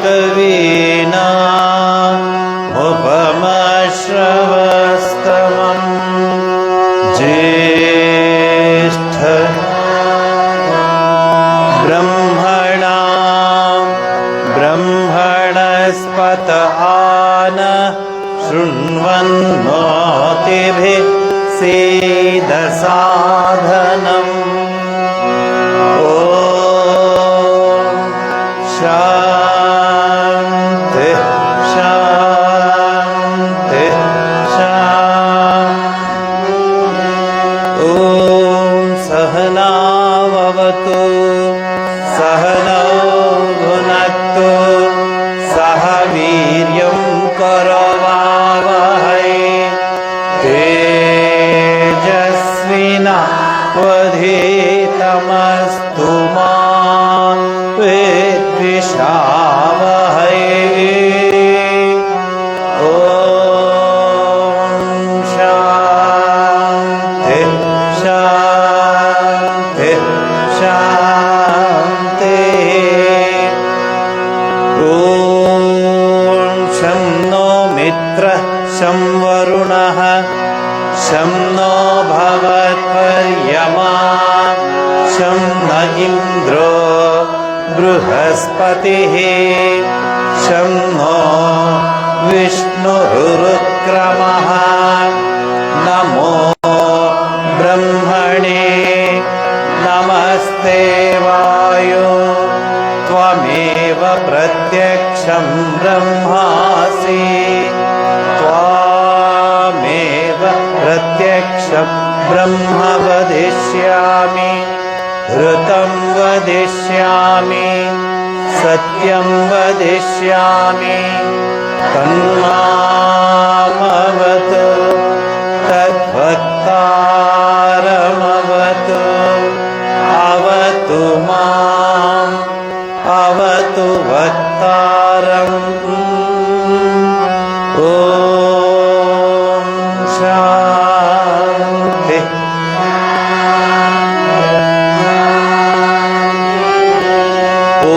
कवीनामुपमश्रवस्तमम् ज्येष्ठ ब्रह्मणस्पत आनः शृण्वन्नोतिभिः सीदसाधनम् ॐ शान्ति शान्ति शान्ति। ॐ सहनाववतु सहनौ भुनक्तु सह वीर्यं करवावहै तेजस्विनावधीतमस्तु मा विद्विषावहै। ॐ शान्ति शान्ति शान्तिः। ॐ शं नो मित्रः शं वरुणः शं नो भवत्पर्यमा शं न इन्द्रो बृहस्पतिः शं नो विष्णुरुक्रमः नमो ब्रह्मणे नमस्ते वायो त्वमेव प्रत्यक्षं ब्रह्मासि त्वामेव प्रत्यक्षं ब्रह्म वदिष्यामि ऋतं वदिष्यामि सत्यं वदिष्यामि तन्मामवतु तद्भक्तारमवतु अवतु माम् अवतु वक्तारम्। ॐ शान्ति ॐ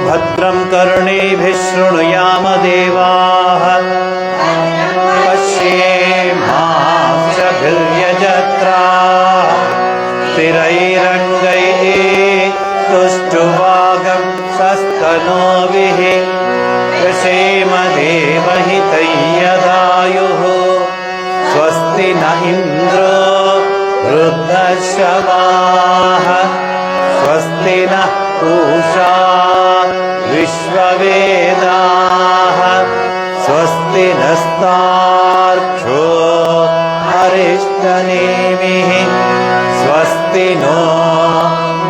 भद्रं कर्णेभिः शृणुयाम देवाः पश्येमांसभिर्यजत्राः स्थिरैरङ्गैः तुष्टुवागं सस्तनोभिः यशेम देवहितैयदायुः स्वस्ति न इन्द्रो वृद्धश्रवाः स्वस्ति नः पूषा विश्ववेदाः स्वस्ति नस्तार्क्ष्यो अरिष्टनेमिः स्वस्ति नो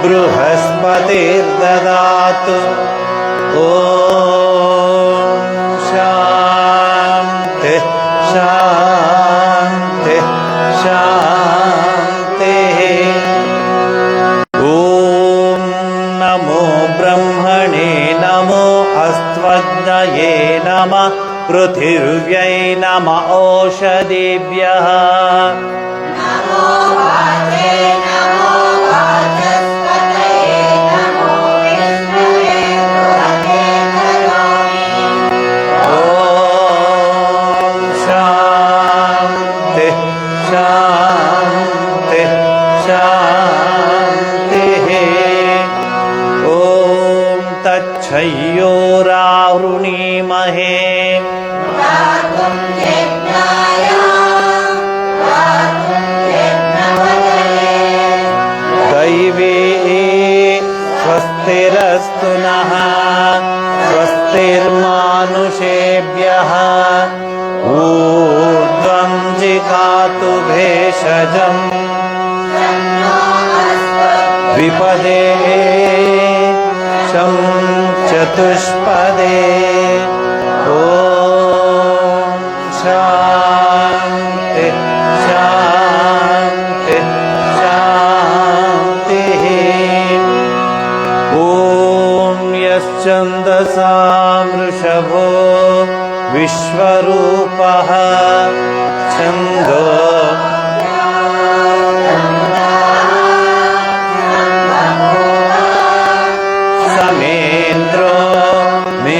बृहस्पतिर्ददातु। ॐ शान्ति शान्ति शान्तिः। ॐ नमो ब्रह्मणे नमो अस्त्वग्नये नमः पृथिव्यै नमः ओषधीभ्यः शान्ति शान्तिः। ॐ तच्छयोरावृणीमहे दैवी स्वस्तिरस्तु नः स्वस्तिर्मानुषेभ्यः ऊर्ध्वं जिगातु भेषजम् द्विपदे शं चतुष्पदे। ॐ शान्ति शान्ति शान्तिः। ॐ यश्चन्दसा वृषभो विश्वरूपः छन्दो समेन्द्रो मे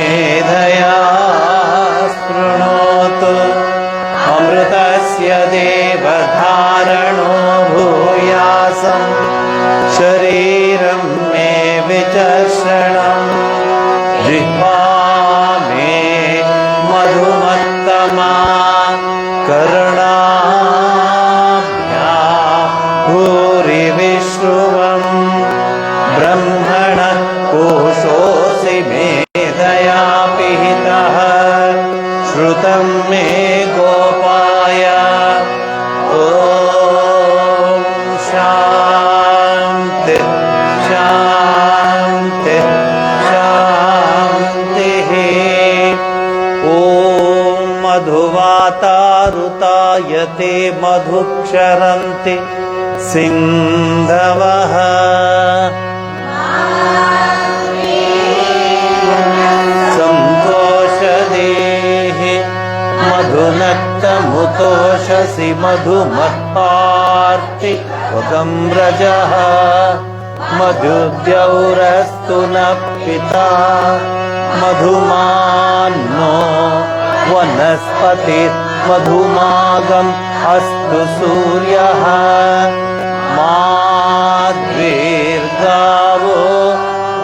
तं मे गोपाय ॐ शान्ति शान्ति शान्तिः ॐ मधुवातारुतायते मधुक्षरन्ति सिन्धवः सन्तोषदेहि मधुनक्तमुतोषसि मधुमत्पार्ति वगम्रजः मधुद्यौरस्तु नः पिता मधुमान्नो वनस्पति मधुमागम् अस्तु सूर्यः माद्वीर्गावो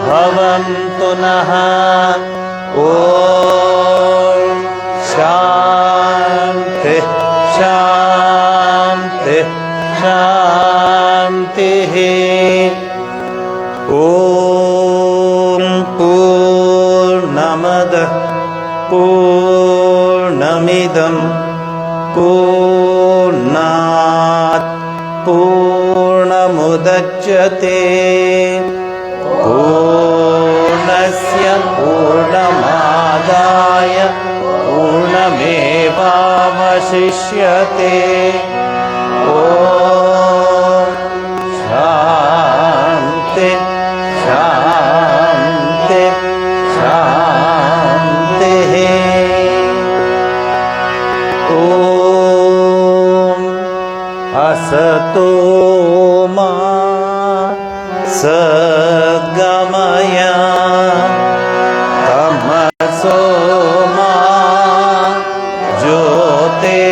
भवन्तु नः ॐ शान्ति शान्ति शान्तिः ॐ पूर्णमदः पूर्णमिदं पूर्णात् पूर्णमुदच्यते पूर्णस्य पूर्णमादाय पूर्णमेवावशिष्यते ॐ शान्ति शान्ति शान्तिः ॐ असतो मा सद्गमय तमसो मा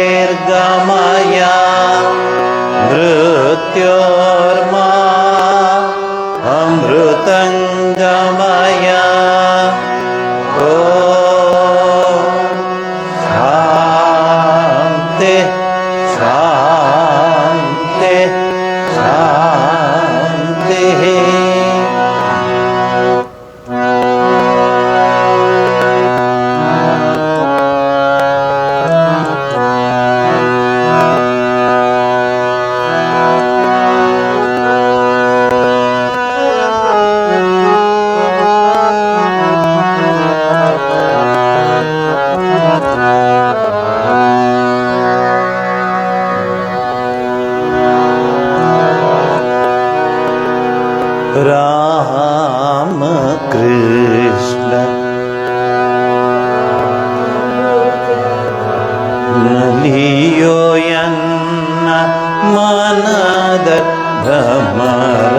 ज्योतिर्गमय मृत्योर्मा अमृतङ्गमय ॐ शान्ति शान्ति शान्तिः राम कृष्ण नलियो यन्न मनद भ्रमर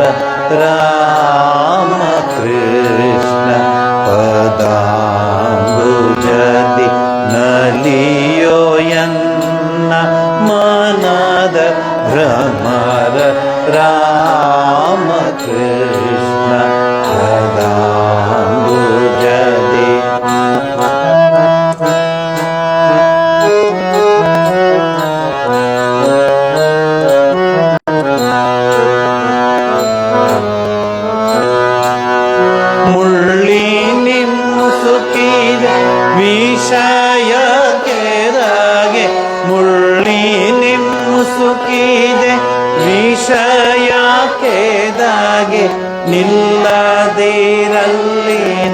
राम कृष्ण पदाम्बुजदि नलियो यन्न मनद भ्रमर राम कृष्ण पदाम्बुजदि ಮುಳ್ಳಿನಿ ಮುಸುಕಿದ ವಿಷಯ ಕೆರಗೆ ಮುಳ್ಳಿನಿ ಮುಸುಕಿದೆ ವಿಷಯ ಕೆದಾಗೆ ನಿಲ್ಲದಿರಲಿ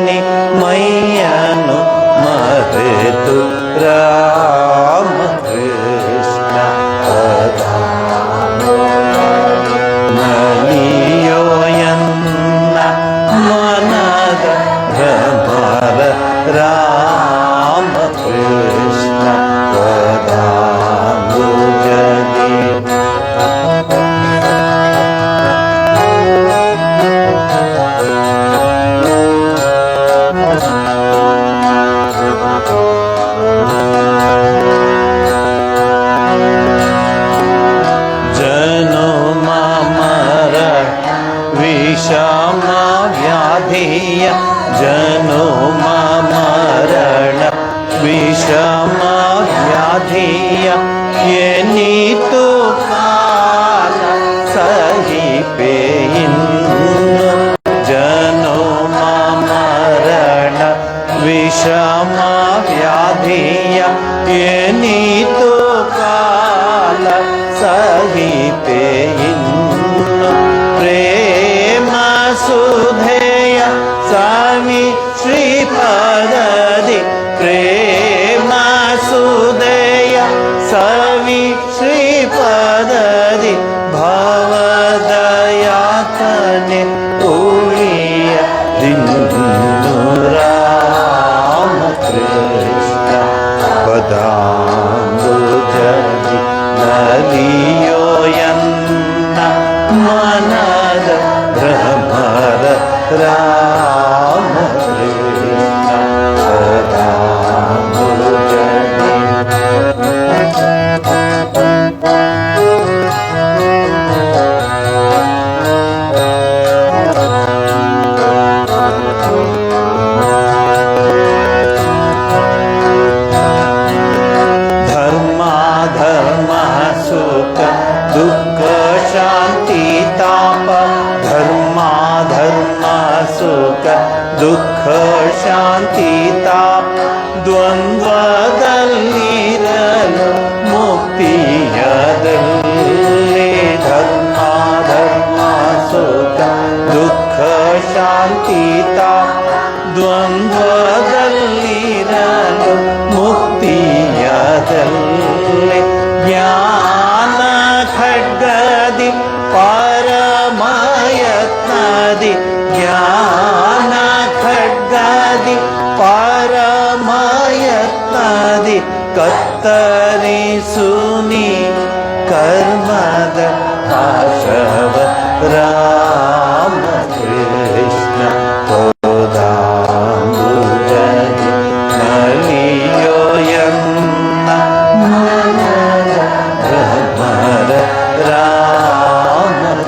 ನಿ ಮೈಯನು ಮರೆತು ರಾಮ ಕೃಷ್ಣ ನಲಿಯೋ ಎನ್ನ ಮನದ ಭ್ರಮರ ರಾಮ ಕೃಷ್ಣ ಪದಾಂಬುಜದಿ ವ್ಯಾಧಿಯ ಏನಿತು ಕಾಲ ಸಹಿತೆ ಇನ್ನು ಪ್ರೇಮ ಸುಧೆಯ ಸ್ವಾಮಿ ಶ್ರೀಪದದಿ ಪ್ರೇಮ ಸುಧೆಯ ಸವಿ ಶ್ರೀಪದದಿ ಭವದಯಾತನೆ ಉಳಿಯ ರಾಮಕೃಷ್ಣ ಪದಾಂಬುಜದಿ ನಲಿಯೋ ಎನ್ನ ಮನದ ಭ್ರಮರ ರಾಮಕೃಷ್ಣ ಪದಾಂಬುಜದಿ. ದುಃಖ ಶಾಂತಿ ತಾಪ ಧರ್ಮ ಧರ್ಮ ಸುಖ ದುಃಖ ಶಾಂತಿ ತಾಪ ದ್ವಂದ್ವದಲ್ಲಿರಲು ಮುಕ್ತಿಯದಲ್ಲಿ ಧರ್ಮ ಧರ್ಮ ಸುಖ ದುಃಖ ಶಾಂತಿ ತಾಪ ದ್ವಂದ್ವದಲ್ಲಿರಲು ಮುಕ್ತಿಯದಲ್ಲಿ ಜ್ಞಾನ ಖಡ್ಗದಿ ಪರಮಯತ್ನದಿ ಜ್ಞಾನ ಖಡ್ಗದಿ ಪರಮಯತ್ನದಿ ಕತ್ತರಿಸುನಿ ಕರ್ಮದ ಪಾಶವ ರಾಮಕೃಷ್ಣ ಪದಾಂಬುಜದಿ ನಲಿಯೋ ಎನ್ನ ಮನದ ಭ್ರಮರ ರಾಮಕೃಷ್ಣ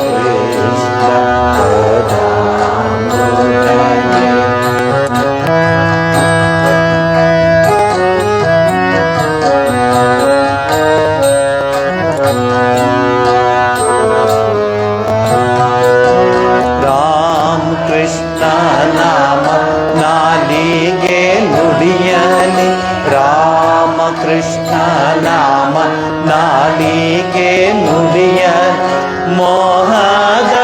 ಪದಾಂಬುಜದಿ. ರಾಮಕೃಷ್ಣ ನಾಮ ನಾಲಿಗೆ ನುಡಿಯಲಿ ರಾಮಕೃಷ್ಣ ನಾಮ ನಾಲಿಗೆ ನುಡಿಯ ಮೋಹದ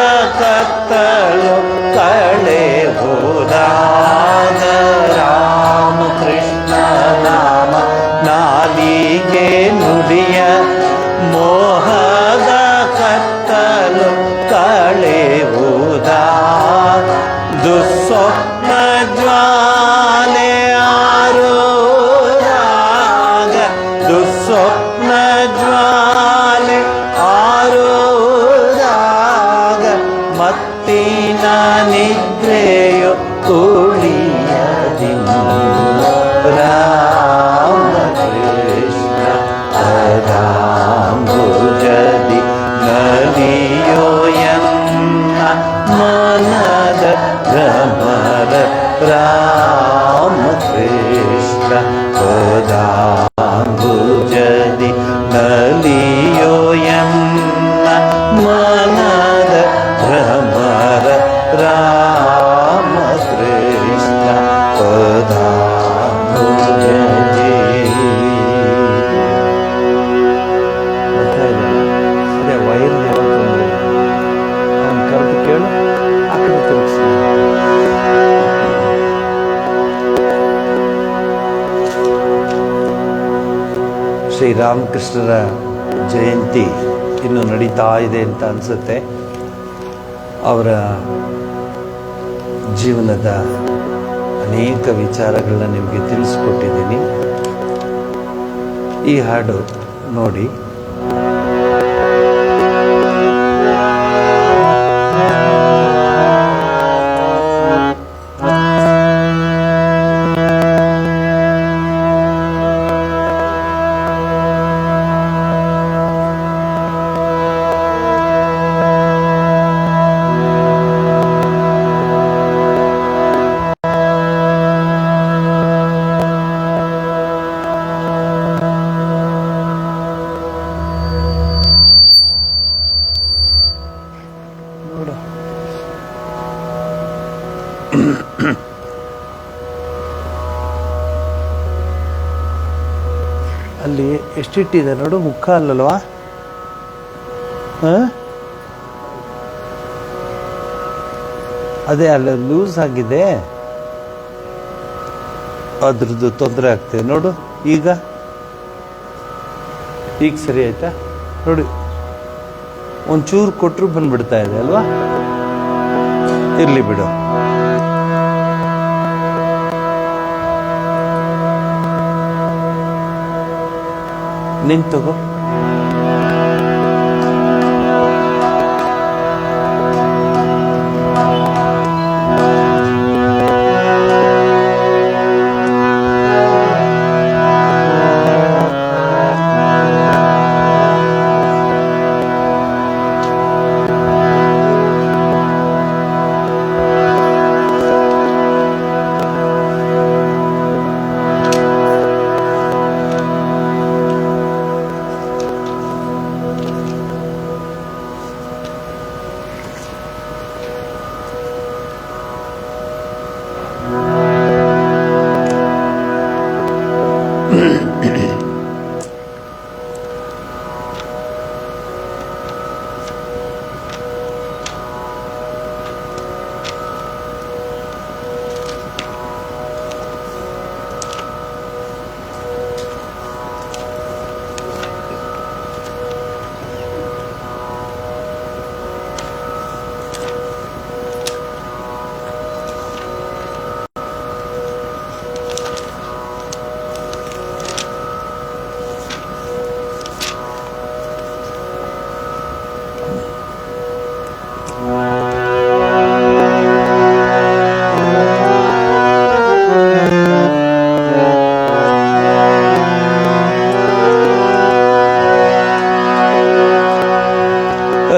ಕತ್ತಲು ಕಳೆ ಹೋದಾದ ರಾಮಕೃಷ್ಣ ನಾಮ ನಾಲಿಗೆ ನುಡಿಯ ಮೋಹದ ಕತ್ತಲು ಕಳೆ ಹೋದ ದುಸ್ವಪ್ನ ಜ್ವಾಲೆ ಆರೋರಾಗ ದುಸ್ವಪ್ನ ಜ್ವಾಲೆ ಆರೋರಾಗ ಮತ್ತಿನ ನಿದ್ರೆಯು ಉಳಿಯದಿನ್ನು ರಾಮಕೃಷ್ಣ ಪದಾಂಬುಜದಿ ನಲಿಯೋ ಎನ್ನ ಮನದ ಭ್ರಮರ ರಾಮಕೃಷ್ಣ ಪದಾಂಬುಜದಿ ನಲಿಯೋ ಎನ್ನ ಮನದ ಭ್ರಮರ ರಾಮಕೃಷ್ಣ ಪದಾಂಬುಜದಿ. ಅದೇ ವೈರ್ ತೊಂದರೆ ಅವನು ಕರೆದು ಕೇಳು ಆ ಕಡೆ ತಿರುಗಿಸಿ. ಶ್ರೀರಾಮಕೃಷ್ಣರ ಜಯಂತಿ ಇನ್ನು ನಡೀತಾ ಇದೆ ಅಂತ ಅನಿಸುತ್ತೆ. ಅವರ ಜೀವನದ ಅನೇಕ ವಿಚಾರಗಳನ್ನ ನಿಮಗೆ ತಿಳಿಸ್ಕೊಟ್ಟಿದ್ದೀನಿ. ಈ ಹಾಡು ನೋಡಿ. ಅಲ್ಲಿ ಎಷ್ಟಿಟ್ಟಿದೆ ನೋಡು, ಮುಖ ಅಲ್ಲಲ್ವಾ? ಅದೇ ಅಲ್ಲ ಲೂಸ್ ಆಗಿದೆ, ಅದ್ರದ್ದು ತೊಂದರೆ ಆಗ್ತದೆ ನೋಡು. ಈಗ ಸರಿ ಆಯ್ತಾ ನೋಡಿ, ಒಂಚೂರು ಕೊಟ್ಟರು ಬಂದ್ಬಿಡ್ತಾ ಇದೆ ಅಲ್ವಾ? ಇರ್ಲಿ ಬಿಡು. ನಿನ್ ತಗೋ.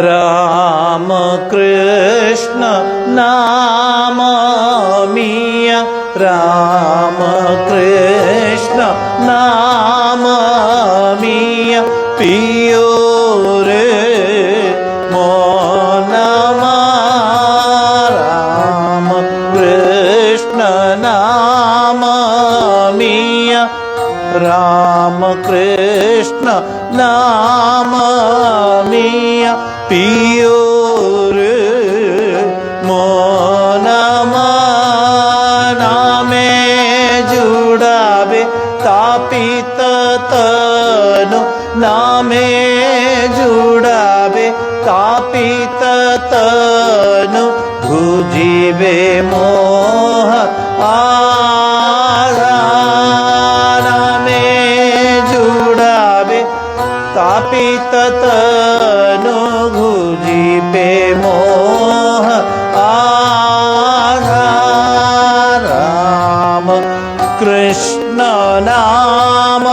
राम कृष्ण नाम मिया, राम कृष्ण नाम मिया, पियो रे मोनमा। राम कृष्ण नाम मिया, राम कृष्ण नाम मिया, पियो रे मोनमा। नामे जुड़ावे तापित तनु, नामे जुड़ावे तापित तनु, भुजीवे मोह नामे जुड़ावे तापित तनु, भुजीवे मोह राम कृष्ण नाम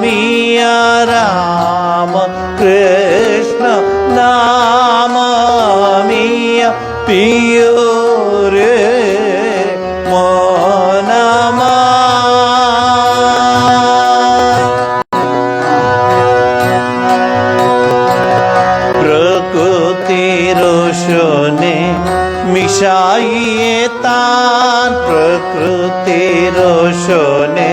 मिया, राम कृष्ण नाम मिया, पियो रे मोनमा। प्रकृति रोशने मिशाइए तान, प्रकृति रोशने,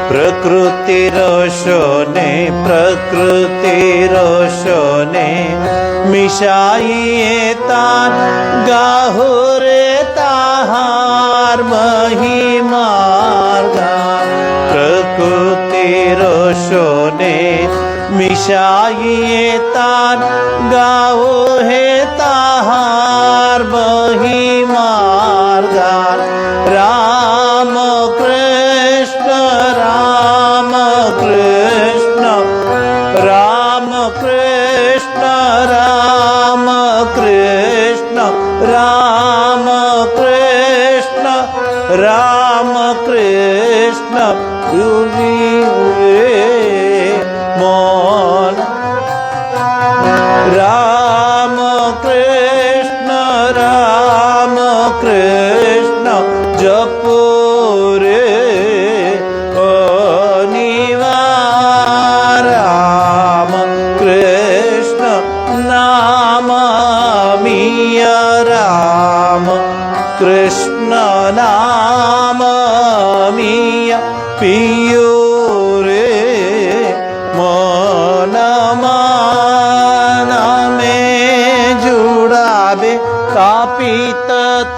प्रकृति रोशने, प्रकृति रोशने मिशाइए तान, गाहो रे ताहार महिमार गान। प्रकृति रोशने मिशाइए तान, गाओ है ताहार महिमार गान। राम कृष्ण राम कृष्ण, राम कृष्ण राम कृष्ण, राम कृष्ण राम कृष्ण, मोन। राम कृष्ण राम कृष्ण जपो रे अनिवार्य। राम कृष्ण नाम मिया, राम कृष्ण नाम मिया, पियो रे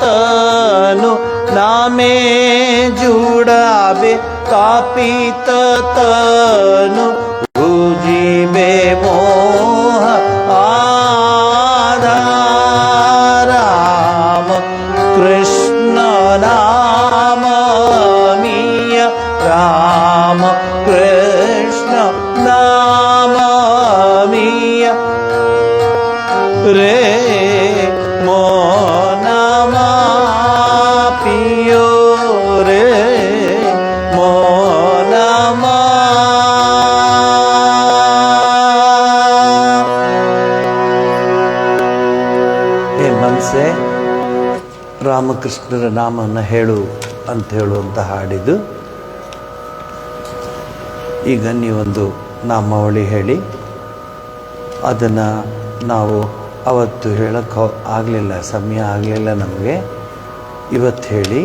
तनु नामे जुड़ाबे तापित तनु भुजिबे मोह आधाराम कृष्ण नाम मिय राम कृष्ण नाम मिय रे मोनमा पियो रे मोनमा। ಹೇ ಮನಸ್ಸೇ, ರಾಮಕೃಷ್ಣರ ನಾಮವನ್ನು ಹೇಳು ಅಂತ ಹೇಳುವಂತ ಹಾಡಿದು. ಈಗ ನೀವೊಂದು ನಾಮಾವಳಿ ಹೇಳಿ. ಅದನ್ನು ನಾವು ಅವತ್ತು ಹೇಳಕ್ಕೆ ಆಗಲಿಲ್ಲ, ಸಮಯ ಆಗಲಿಲ್ಲ ನಮಗೆ. ಇವತ್ತು ಹೇಳಿ.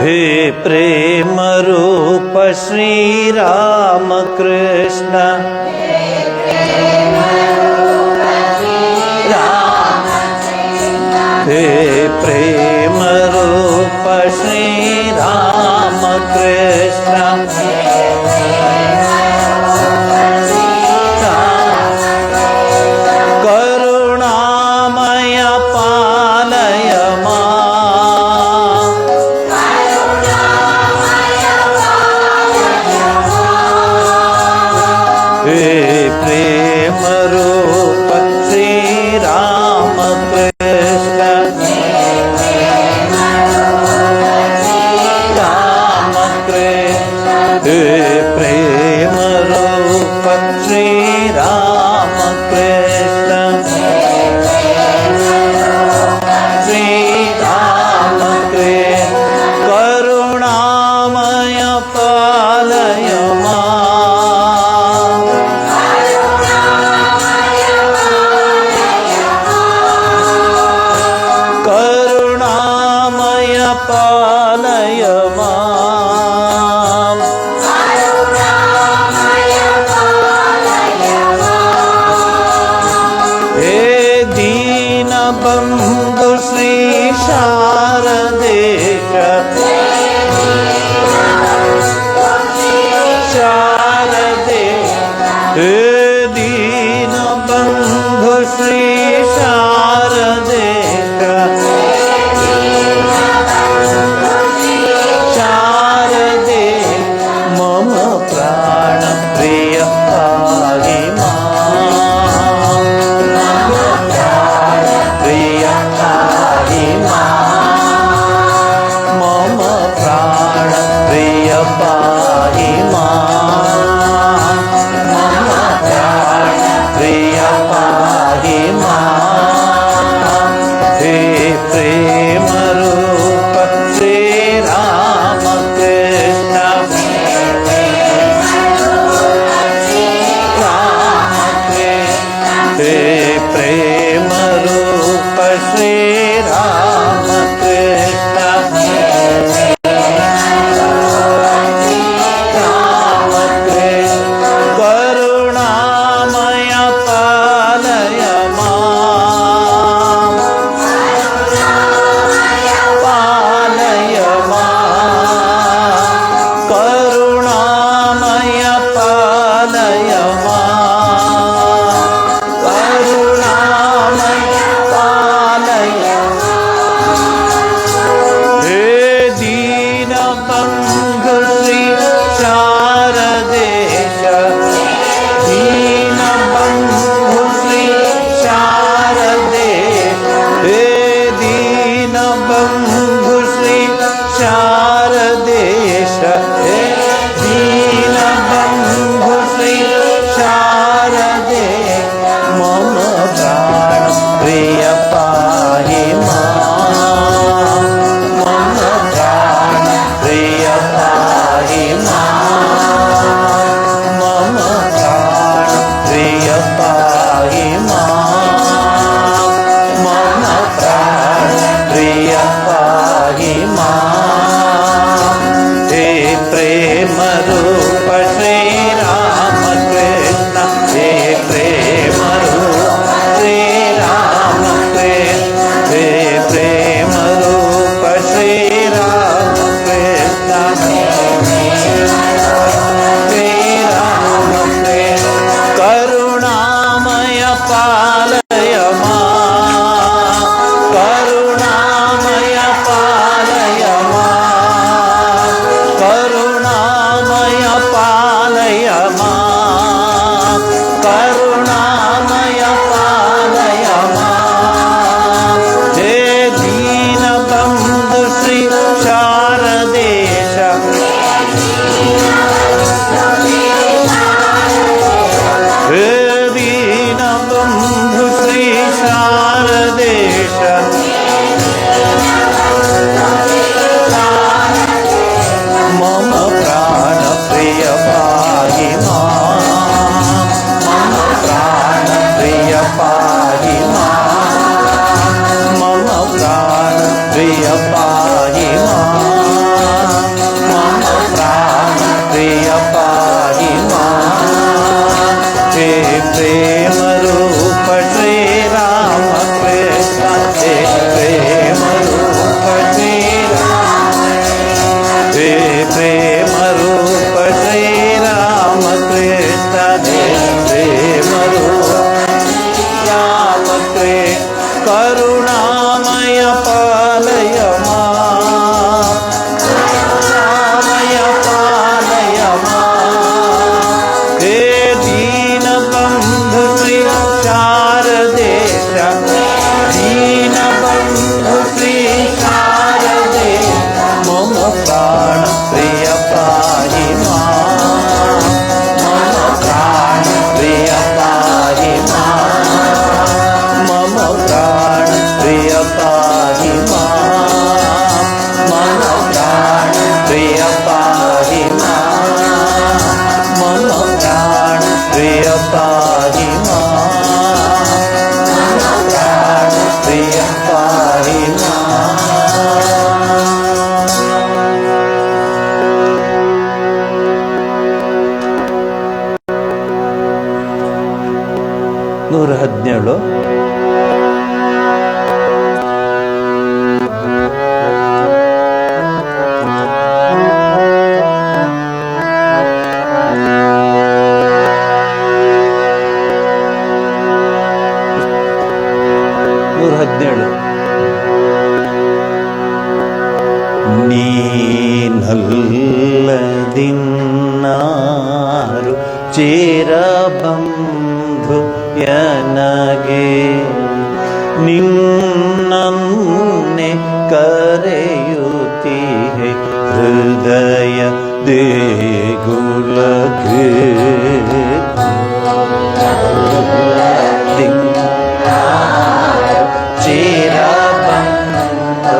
हे प्रेम रूप श्री राम कृष्ण, हे प्रेम रूप श्री राम कृष्ण, करुणामय पालय प्रेम रूप श्री राम कृष्ण, राम कृष्ण, प्रेम रूप श्री राम कृष्ण, श्री राम कृष्ण, करुणामय पालय करुणामय पालय मां, करुणामय पालय मां, हे दीनबन्धु श्री शारदेश, दीनबन्धु श्री शारदेश, मम प्राण प्रिय पाहि मां, मम प्राण प्रिय पाहि मां, मम प्राण प्रिय पाहि मां, मम प्राण प्रिय पाहि मां, मम प्राण प्रिय पाहि मां, मम प्राण प्रिय पाहि मां। 117 ನೀನಲ್ಲದಿನ್ನಾರು ಚಿರಬಂಧು ಯನಗೆ ನಿನ್ನನ್ನೇ ಕರೆಯುತ್ತೀಹೆ ಹೃದಯ ದೇಗುಲಕ್ಕೆ ಚಿರಬಂಧು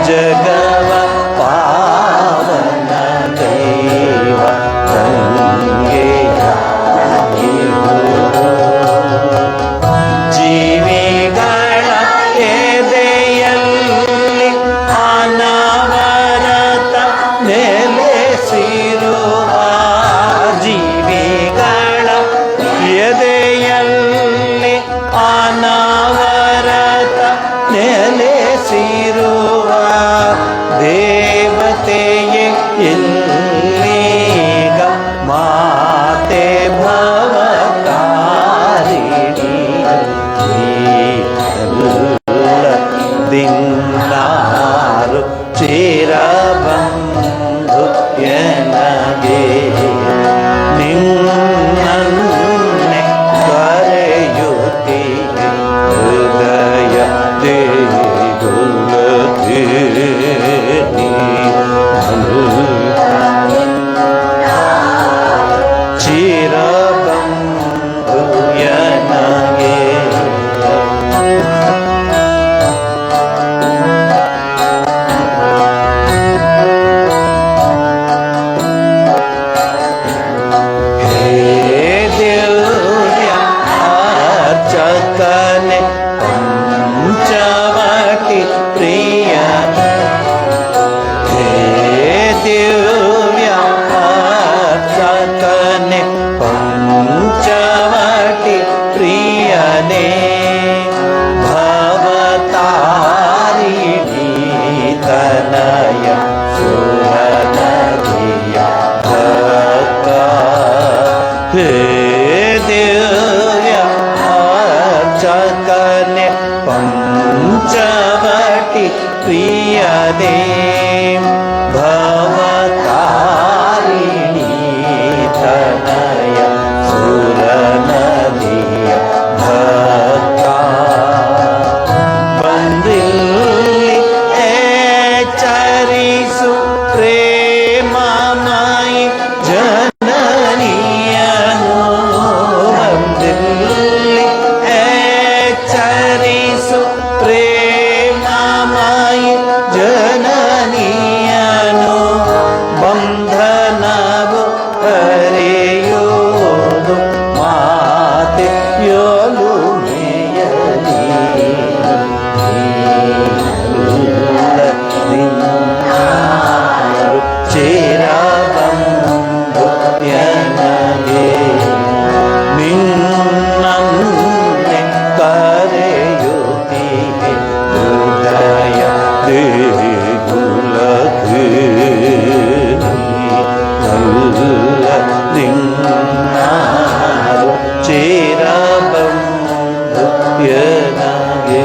ಜಗವ ಪಾವನ ದೈವ ಜೀವಿಗಳ ಎದೆಯಲ್ಲಿ ಅನವರತ ನೆಲೆಸಿರುವ ಜೀವಿಗಳ ಎದೆಯಲ್ಲಿ ಅನವರತ ನೆಲೆಸಿರುವ ದೇವತೆಯೇ ಇಲ್ಲೀಗ ಮಾತೆ ಭವತಾರಿಣಿ ದಿನ್ನಾರು ಚಿರಬಂಧು ಎನಗೆ ನಿನ್ನನ್ನೆ ಕರೆಯುತ್ತೀರಿ ಹೃದಯ ದೇಗುಲತೀನಿ ಚಿರಬಂಧು ಎನಗೆ ಅರ್ಚಕನೆ ಪಂಚವಟಿ ಪ್ರಿಯ ಹೇ ದಿವ್ಯ ಅರ್ಚಕನೆ ಪಂಚವಟಿ ಪ್ರಿಯನೇ ಭವತಾರಿಣಿ ತನಯ ಸುರನದಿಯ ಭಕ್ತ ಹೇ ದಿವ್ಯ ಅರ್ಚಕನೆ ಪಂಚವಟಿ ಪ್ರಿಯನೇ ಭವತಾರಿಣಿ ತನಯ ಸುರನದಿಯ ಭಕ್ತ ಬಂದಿಲ್ಲಿ ಎಚ್ಚರಿಸು ಪ್ರೇಮಮಯಿ ಜನನಿಯನು ಬಂದಿಲ್ಲಿ ಎಚ್ಚರಿಸು ಪ್ರೇಮಮಯಿ ಜನನಿಯನು ಬಂಧನವು ಹರಿಯುವುದು ಮಾತೆಯೊಲು ಮೇಯಲಿ ಚಿರಬಂಧು ಎನಗೆ ನಿನ್ನನ್ನೆ ಕರೆಯುತ್ತೀರಿ ಹೃದಯ ದೇಗುಲತೀನಿ ನಿನ್ನಾರು ಚಿರಬಂಧು ಎನಗೆ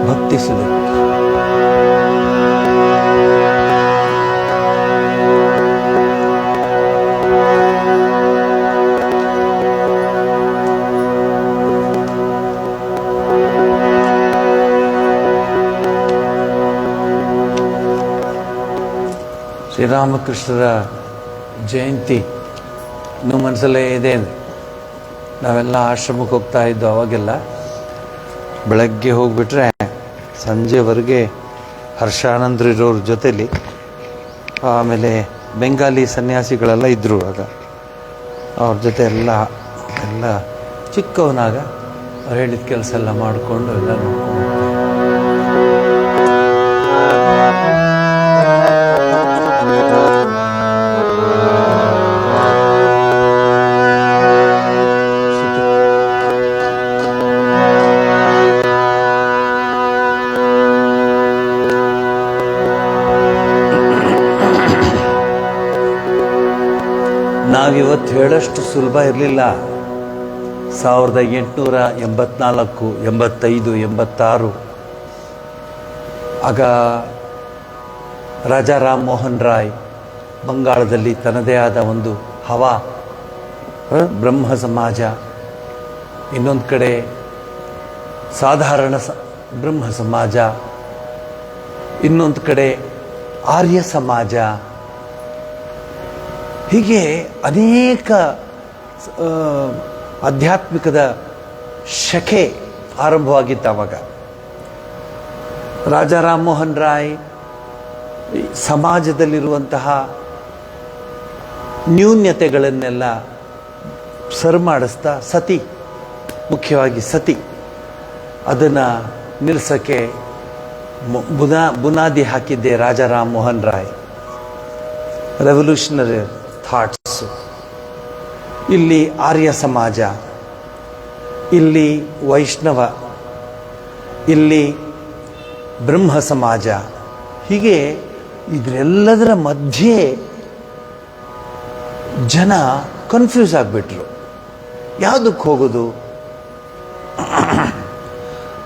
ಭಕ್ತಿ ಸುಧೆ ಶ್ರೀರಾಮಕೃಷ್ಣರ ಜಯಂತಿ ಇನ್ನೂ ಮನಸ್ಸಲ್ಲೇ ಇದೆ. ನಾವೆಲ್ಲ ಆಶ್ರಮಕ್ಕೆ ಹೋಗ್ತಾ ಇದ್ದು ಅವಾಗೆಲ್ಲ ಬೆಳಗ್ಗೆ ಹೋಗ್ಬಿಟ್ರೆ ಸಂಜೆವರೆಗೆ ಹರ್ಷಾನಂದ್ರು ಇರೋರ ಜೊತೆಲಿ, ಆಮೇಲೆ ಬೆಂಗಾಲಿ ಸನ್ಯಾಸಿಗಳೆಲ್ಲ ಇದ್ದರು ಆಗ, ಅವ್ರ ಜೊತೆ ಎಲ್ಲ ಚಿಕ್ಕವನಾಗ ಅವ್ರು ಹೇಳಿದ ಕೆಲಸ ಎಲ್ಲ ಮಾಡಿಕೊಂಡು ಎಲ್ಲ ನೋಡ್ಕೊಂಡು ನಾವಿವತ್ತು ಹೇಳೋಷ್ಟು ಸುಲಭ ಇರಲಿಲ್ಲ. 1884, 85, 86 ಆಗ ರಾಜಾ ರಾಮ್ ಮೋಹನ್ ರಾಯ್ ಬಂಗಾಳದಲ್ಲಿ ತನ್ನದೇ ಆದ ಒಂದು ಹವಾ, ಬ್ರಹ್ಮ ಸಮಾಜ, ಇನ್ನೊಂದು ಕಡೆ ಸಾಧಾರಣ ಬ್ರಹ್ಮ ಸಮಾಜ, ಇನ್ನೊಂದು ಕಡೆ ಆರ್ಯ ಸಮಾಜ, ಹೀಗೆ ಅನೇಕ ಆಧ್ಯಾತ್ಮಿಕದ ಶಕೆ ಆರಂಭವಾಗಿತ್ತು ಆವಾಗ. ರಾಜಾ ರಾಮ್ ಮೋಹನ್ ರಾಯ್ ಸಮಾಜದಲ್ಲಿರುವಂತಹ ನ್ಯೂನ್ಯತೆಗಳನ್ನೆಲ್ಲ ಸರಿ ಮಾಡಿಸ್ತಾ, ಸತಿ ಮುಖ್ಯವಾಗಿ ಸತಿ ಅದನ್ನು ನಿಲ್ಲಿಸೋಕ್ಕೆ ಬುನಾದಿ ಹಾಕಿದ್ದೆ ರಾಜಾ ರಾಮ್ ಮೋಹನ್ ರಾಯ್. Revolutionary thoughts. ಇಲ್ಲಿ ಆರ್ಯ ಸಮಾಜ, ಇಲ್ಲಿ ವೈಷ್ಣವ, ಇಲ್ಲಿ ಬ್ರಹ್ಮ ಸಮಾಜ, ಹೀಗೆ ಇದರೆಲ್ಲದರ ಮಧ್ಯೆ ಜನ ಕನ್ಫ್ಯೂಸ್ ಆಗಿಬಿಟ್ರು, ಯಾವುದಕ್ಕೆ ಹೋಗೋದು.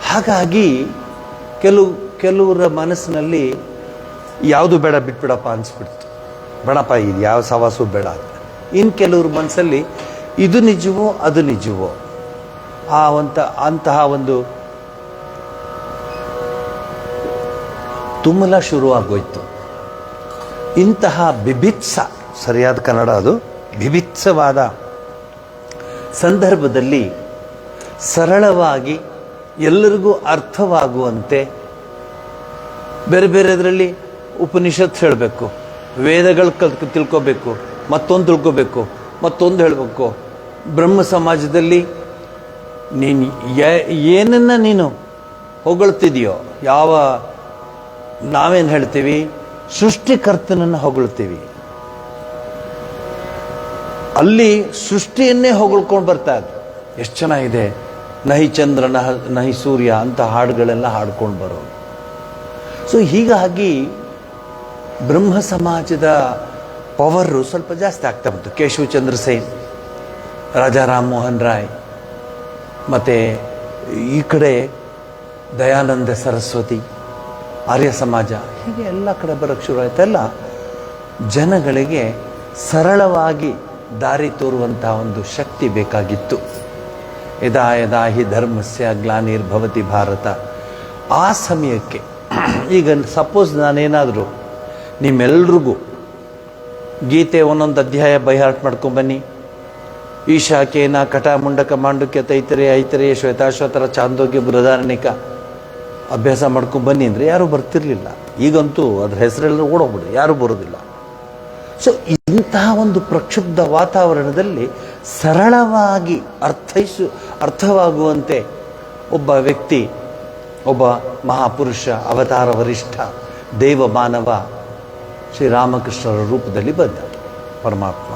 ಹಾಗಾಗಿ ಕೆಲವರ ಮನಸ್ಸಿನಲ್ಲಿ ಯಾವುದು ಬೇಡ ಬಿಟ್ಬಿಡಪ್ಪ ಅನಿಸ್ಬಿಡ್ತು, ಬೇಡಪ್ಪ ಇದು ಯಾವ ಸವಾಸು ಬೇಡ ಅಂತ. ಇನ್ನು ಕೆಲವ್ರ ಮನಸ್ಸಲ್ಲಿ ಇದು ನಿಜವೋ ಅದು ನಿಜವೋ ಅಂತಹ ಒಂದು ತುಮುಲ ಶುರುವಾಗೋಯ್ತು. ಇಂತಹ ಬಿಭಿತ್ಸ, ಸರಿಯಾದ ಕನ್ನಡ ಅದು, ಬಿಭಿತ್ಸವಾದ ಸಂದರ್ಭದಲ್ಲಿ ಸರಳವಾಗಿ ಎಲ್ಲರಿಗೂ ಅರ್ಥವಾಗುವಂತೆ ಬೇರೆ ಬೇರೆದರಲ್ಲಿ ಉಪನಿಷತ್ ಹೇಳಬೇಕು, ವೇದಗಳು ತಿಳ್ಕೋಬೇಕು, ಮತ್ತೊಂದು ತಿಳ್ಕೋಬೇಕು, ಮತ್ತೊಂದು ಹೇಳಬೇಕು. ಬ್ರಹ್ಮ ಸಮಾಜದಲ್ಲಿ ನೀನು ಏನನ್ನ ನೀನು ಹೊಗಳ್ತಿದೆಯೋ, ನಾವೇನು ಹೇಳ್ತೀವಿ, ಸೃಷ್ಟಿಕರ್ತನನ್ನು ಹೊಗಳ್ತೀವಿ. ಅಲ್ಲಿ ಸೃಷ್ಟಿಯನ್ನೇ ಹೊಗಳ್ಕೊಂಡು ಬರ್ತಾ ಇದ್ರು. ಎಷ್ಟು ಚೆನ್ನಾಗಿದೆ, ನಹಿ ಚಂದ್ರ ನಹಿ ಸೂರ್ಯ ಅಂತ ಹಾಡುಗಳೆಲ್ಲ ಹಾಡ್ಕೊಂಡು ಬರೋದು. ಸೊ ಹೀಗಾಗಿ ಬ್ರಹ್ಮ ಸಮಾಜದ ಪವರು ಸ್ವಲ್ಪ ಜಾಸ್ತಿ ಆಗ್ತಾ ಬಂತು. ಕೇಶವ್ ಚಂದ್ರ ಸೇನ್, ರಾಜಾ ರಾಮ್ ಮೋಹನ್ ರಾಯ್, ಮತ್ತು ಈ ಕಡೆ ದಯಾನಂದ ಸರಸ್ವತಿ, ಆರ್ಯ ಸಮಾಜ, ಹೀಗೆ ಎಲ್ಲ ಕಡೆ ಬರೋಕ್ಕೆ ಶುರು ಆಯ್ತಲ್ಲ. ಜನಗಳಿಗೆ ಸರಳವಾಗಿ ದಾರಿ ತೋರುವಂತಹ ಒಂದು ಶಕ್ತಿ ಬೇಕಾಗಿತ್ತು. ಯದಾ ಯದಾ ಹಿ ಧರ್ಮಸ್ಯ ಗ್ಲಾನಿರ್ಭವತಿ ಭಾರತ. ಆ ಸಮಯಕ್ಕೆ ಈಗ ಸಪೋಸ್ ನಾನೇನಾದರೂ ನಿಮ್ಮೆಲ್ರಿಗೂ ಗೀತೆ ಒಂದೊಂದು ಅಧ್ಯಾಯ ಬೈಹಾರ್ಟ್ ಮಾಡ್ಕೊಂಬನ್ನಿ, ಈಶಾಕೇನ ಕಟ ಮುಂಡಕ ಮಾಂಡುಕ್ಯ ತೈತರೇಯ ಐತರೇಯ ಶ್ವೇತಾಶ್ವತರ ಚಾಂದೋಗ್ಯ ಬೃಹದಾರಣಿಕ ಅಭ್ಯಾಸ ಮಾಡ್ಕೊಂಬನ್ನಿ ಅಂದರೆ ಯಾರೂ ಬರ್ತಿರ್ಲಿಲ್ಲ. ಈಗಂತೂ ಅದ್ರ ಹೆಸರೆಲ್ಲ ಓಡೋಗ್ಬಿಡು, ಯಾರೂ ಬರೋದಿಲ್ಲ. ಸೊ ಇಂತಹ ಒಂದು ಪ್ರಕ್ಷುಬ್ಧ ವಾತಾವರಣದಲ್ಲಿ ಸರಳವಾಗಿ ಅರ್ಥವಾಗುವಂತೆ ಒಬ್ಬ ವ್ಯಕ್ತಿ, ಒಬ್ಬ ಮಹಾಪುರುಷ, ಅವತಾರ ವರಿಷ್ಠ, ದೇವ ಮಾನವ ಶ್ರೀರಾಮಕೃಷ್ಣರ ರೂಪದಲ್ಲಿ ಬಂದ ಪರಮಾತ್ಮ.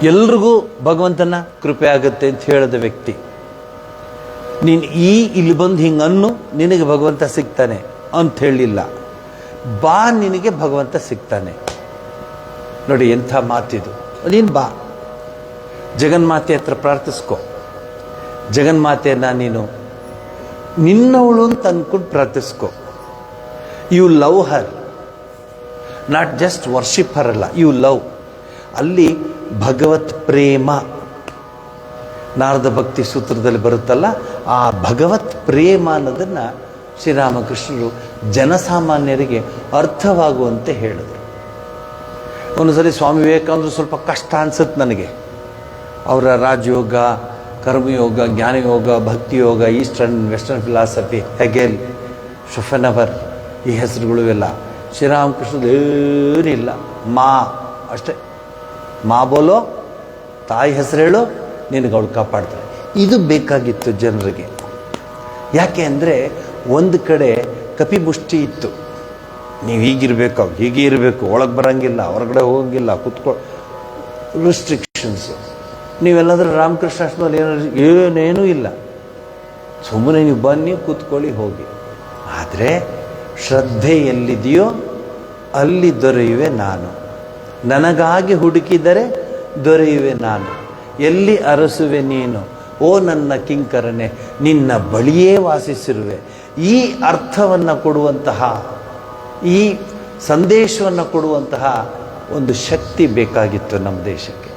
ಎಲ್ರಿಗೂ ಭಗವಂತನ ಕೃಪೆ ಆಗುತ್ತೆ ಅಂತ ಹೇಳಿದ ವ್ಯಕ್ತಿ. ನೀನು ಇಲ್ಲಿ ಬಂದು ಹಿಂಗನ್ನು ನಿನಗೆ ಭಗವಂತ ಸಿಗ್ತಾನೆ ಅಂತ ಹೇಳಿಲ್ಲ, ಬಾ ನಿನಗೆ ಭಗವಂತ ಸಿಗ್ತಾನೆ. ನೋಡಿ ಎಂಥ ಮಾತಿದು. ನೀನು ಬಾ, ಜಗನ್ಮಾತೆ ಹತ್ರ ಪ್ರಾರ್ಥಿಸ್ಕೊ. ಜಗನ್ಮಾತೆಯನ್ನ ನೀನು ನಿನ್ನವಳು ಅಂತ ಅಂದ್ಕೊಂಡು ಪ್ರಾರ್ಥಿಸ್ಕೊ. You love her, not just worship her ಅಲ್ಲ, ಯು ಲವ್. ಅಲ್ಲಿ ಭಗವತ್ ಪ್ರೇಮ, ನಾರದ ಭಕ್ತಿ ಸೂತ್ರದಲ್ಲಿ ಬರುತ್ತಲ್ಲ, ಆ ಭಗವತ್ ಪ್ರೇಮ ಅನ್ನೋದನ್ನು ಶ್ರೀರಾಮಕೃಷ್ಣರು ಜನಸಾಮಾನ್ಯರಿಗೆ ಅರ್ಥವಾಗುವಂತೆ ಹೇಳಿದರು. ಒಂದೊಂದ್ಸಲಿ ಸ್ವಾಮಿ ವಿವೇಕಾನಂದರು ಸ್ವಲ್ಪ ಕಷ್ಟ ಅನ್ಸುತ್ತೆ ನನಗೆ. ಅವರ Rajayoga, Karmayoga, Jnanayoga, Bhaktiyoga, eastern western philosophy, Hegel, Schopenhauer, ಈ ಹೆಸರುಗಳು ಎಲ್ಲ. ಶ್ರೀರಾಮಕೃಷ್ಣದ ಏನಿಲ್ಲ, ಮಾ ಅಷ್ಟೇ. ಮಾ ಬೋಲೋ, ತಾಯಿ ಹೆಸರು ಹೇಳು, ನಿನಗೆ ಅವಳು ಕಾಪಾಡ್ತಾರೆ. ಇದು ಬೇಕಾಗಿತ್ತು ಜನರಿಗೆ. ಯಾಕೆ ಅಂದರೆ ಒಂದು ಕಡೆ ಕಪಿಮುಷ್ಟಿ ಇತ್ತು, ನೀವು ಹೀಗಿರಬೇಕು, ಹೀಗೆ ಇರಬೇಕು, ಒಳಗೆ ಬರೋಂಗಿಲ್ಲ, ಹೊರಗಡೆ ಹೋಗಂಗಿಲ್ಲ, ರಿಸ್ಟ್ರಿಕ್ಷನ್ಸು. ನೀವೆಲ್ಲಾದರೂ ರಾಮಕೃಷ್ಣ ಆಶ್ರಮದಲ್ಲಿ ಏನೇನೂ ಇಲ್ಲ, ಸುಮ್ಮನೆ ನೀವು ಬನ್ನಿ, ಕೂತ್ಕೊಳ್ಳಿ, ಹೋಗಿ. ಆದರೆ ಶ್ರದ್ಧೆ ಎಲ್ಲಿದೆಯೋ ಅಲ್ಲಿ ದೊರೆಯುವೆ ನಾನು, ನನಗಾಗಿ ಹುಡುಕಿದರೆ ದೊರೆಯುವೆ ನಾನು, ಎಲ್ಲಿ ಅರಸುವೆ ನೀನು, ಓ ನನ್ನ ಕಿಂಕರನೆ, ನಿನ್ನ ಬಳಿಯೇ ವಾಸಿಸಿರುವೆ. ಈ ಅರ್ಥವನ್ನು ಕೊಡುವಂತಹ, ಈ ಸಂದೇಶವನ್ನು ಕೊಡುವಂತಹ ಒಂದು ಶಕ್ತಿ ಬೇಕಾಗಿತ್ತು ನಮ್ಮ ದೇಶಕ್ಕೆ.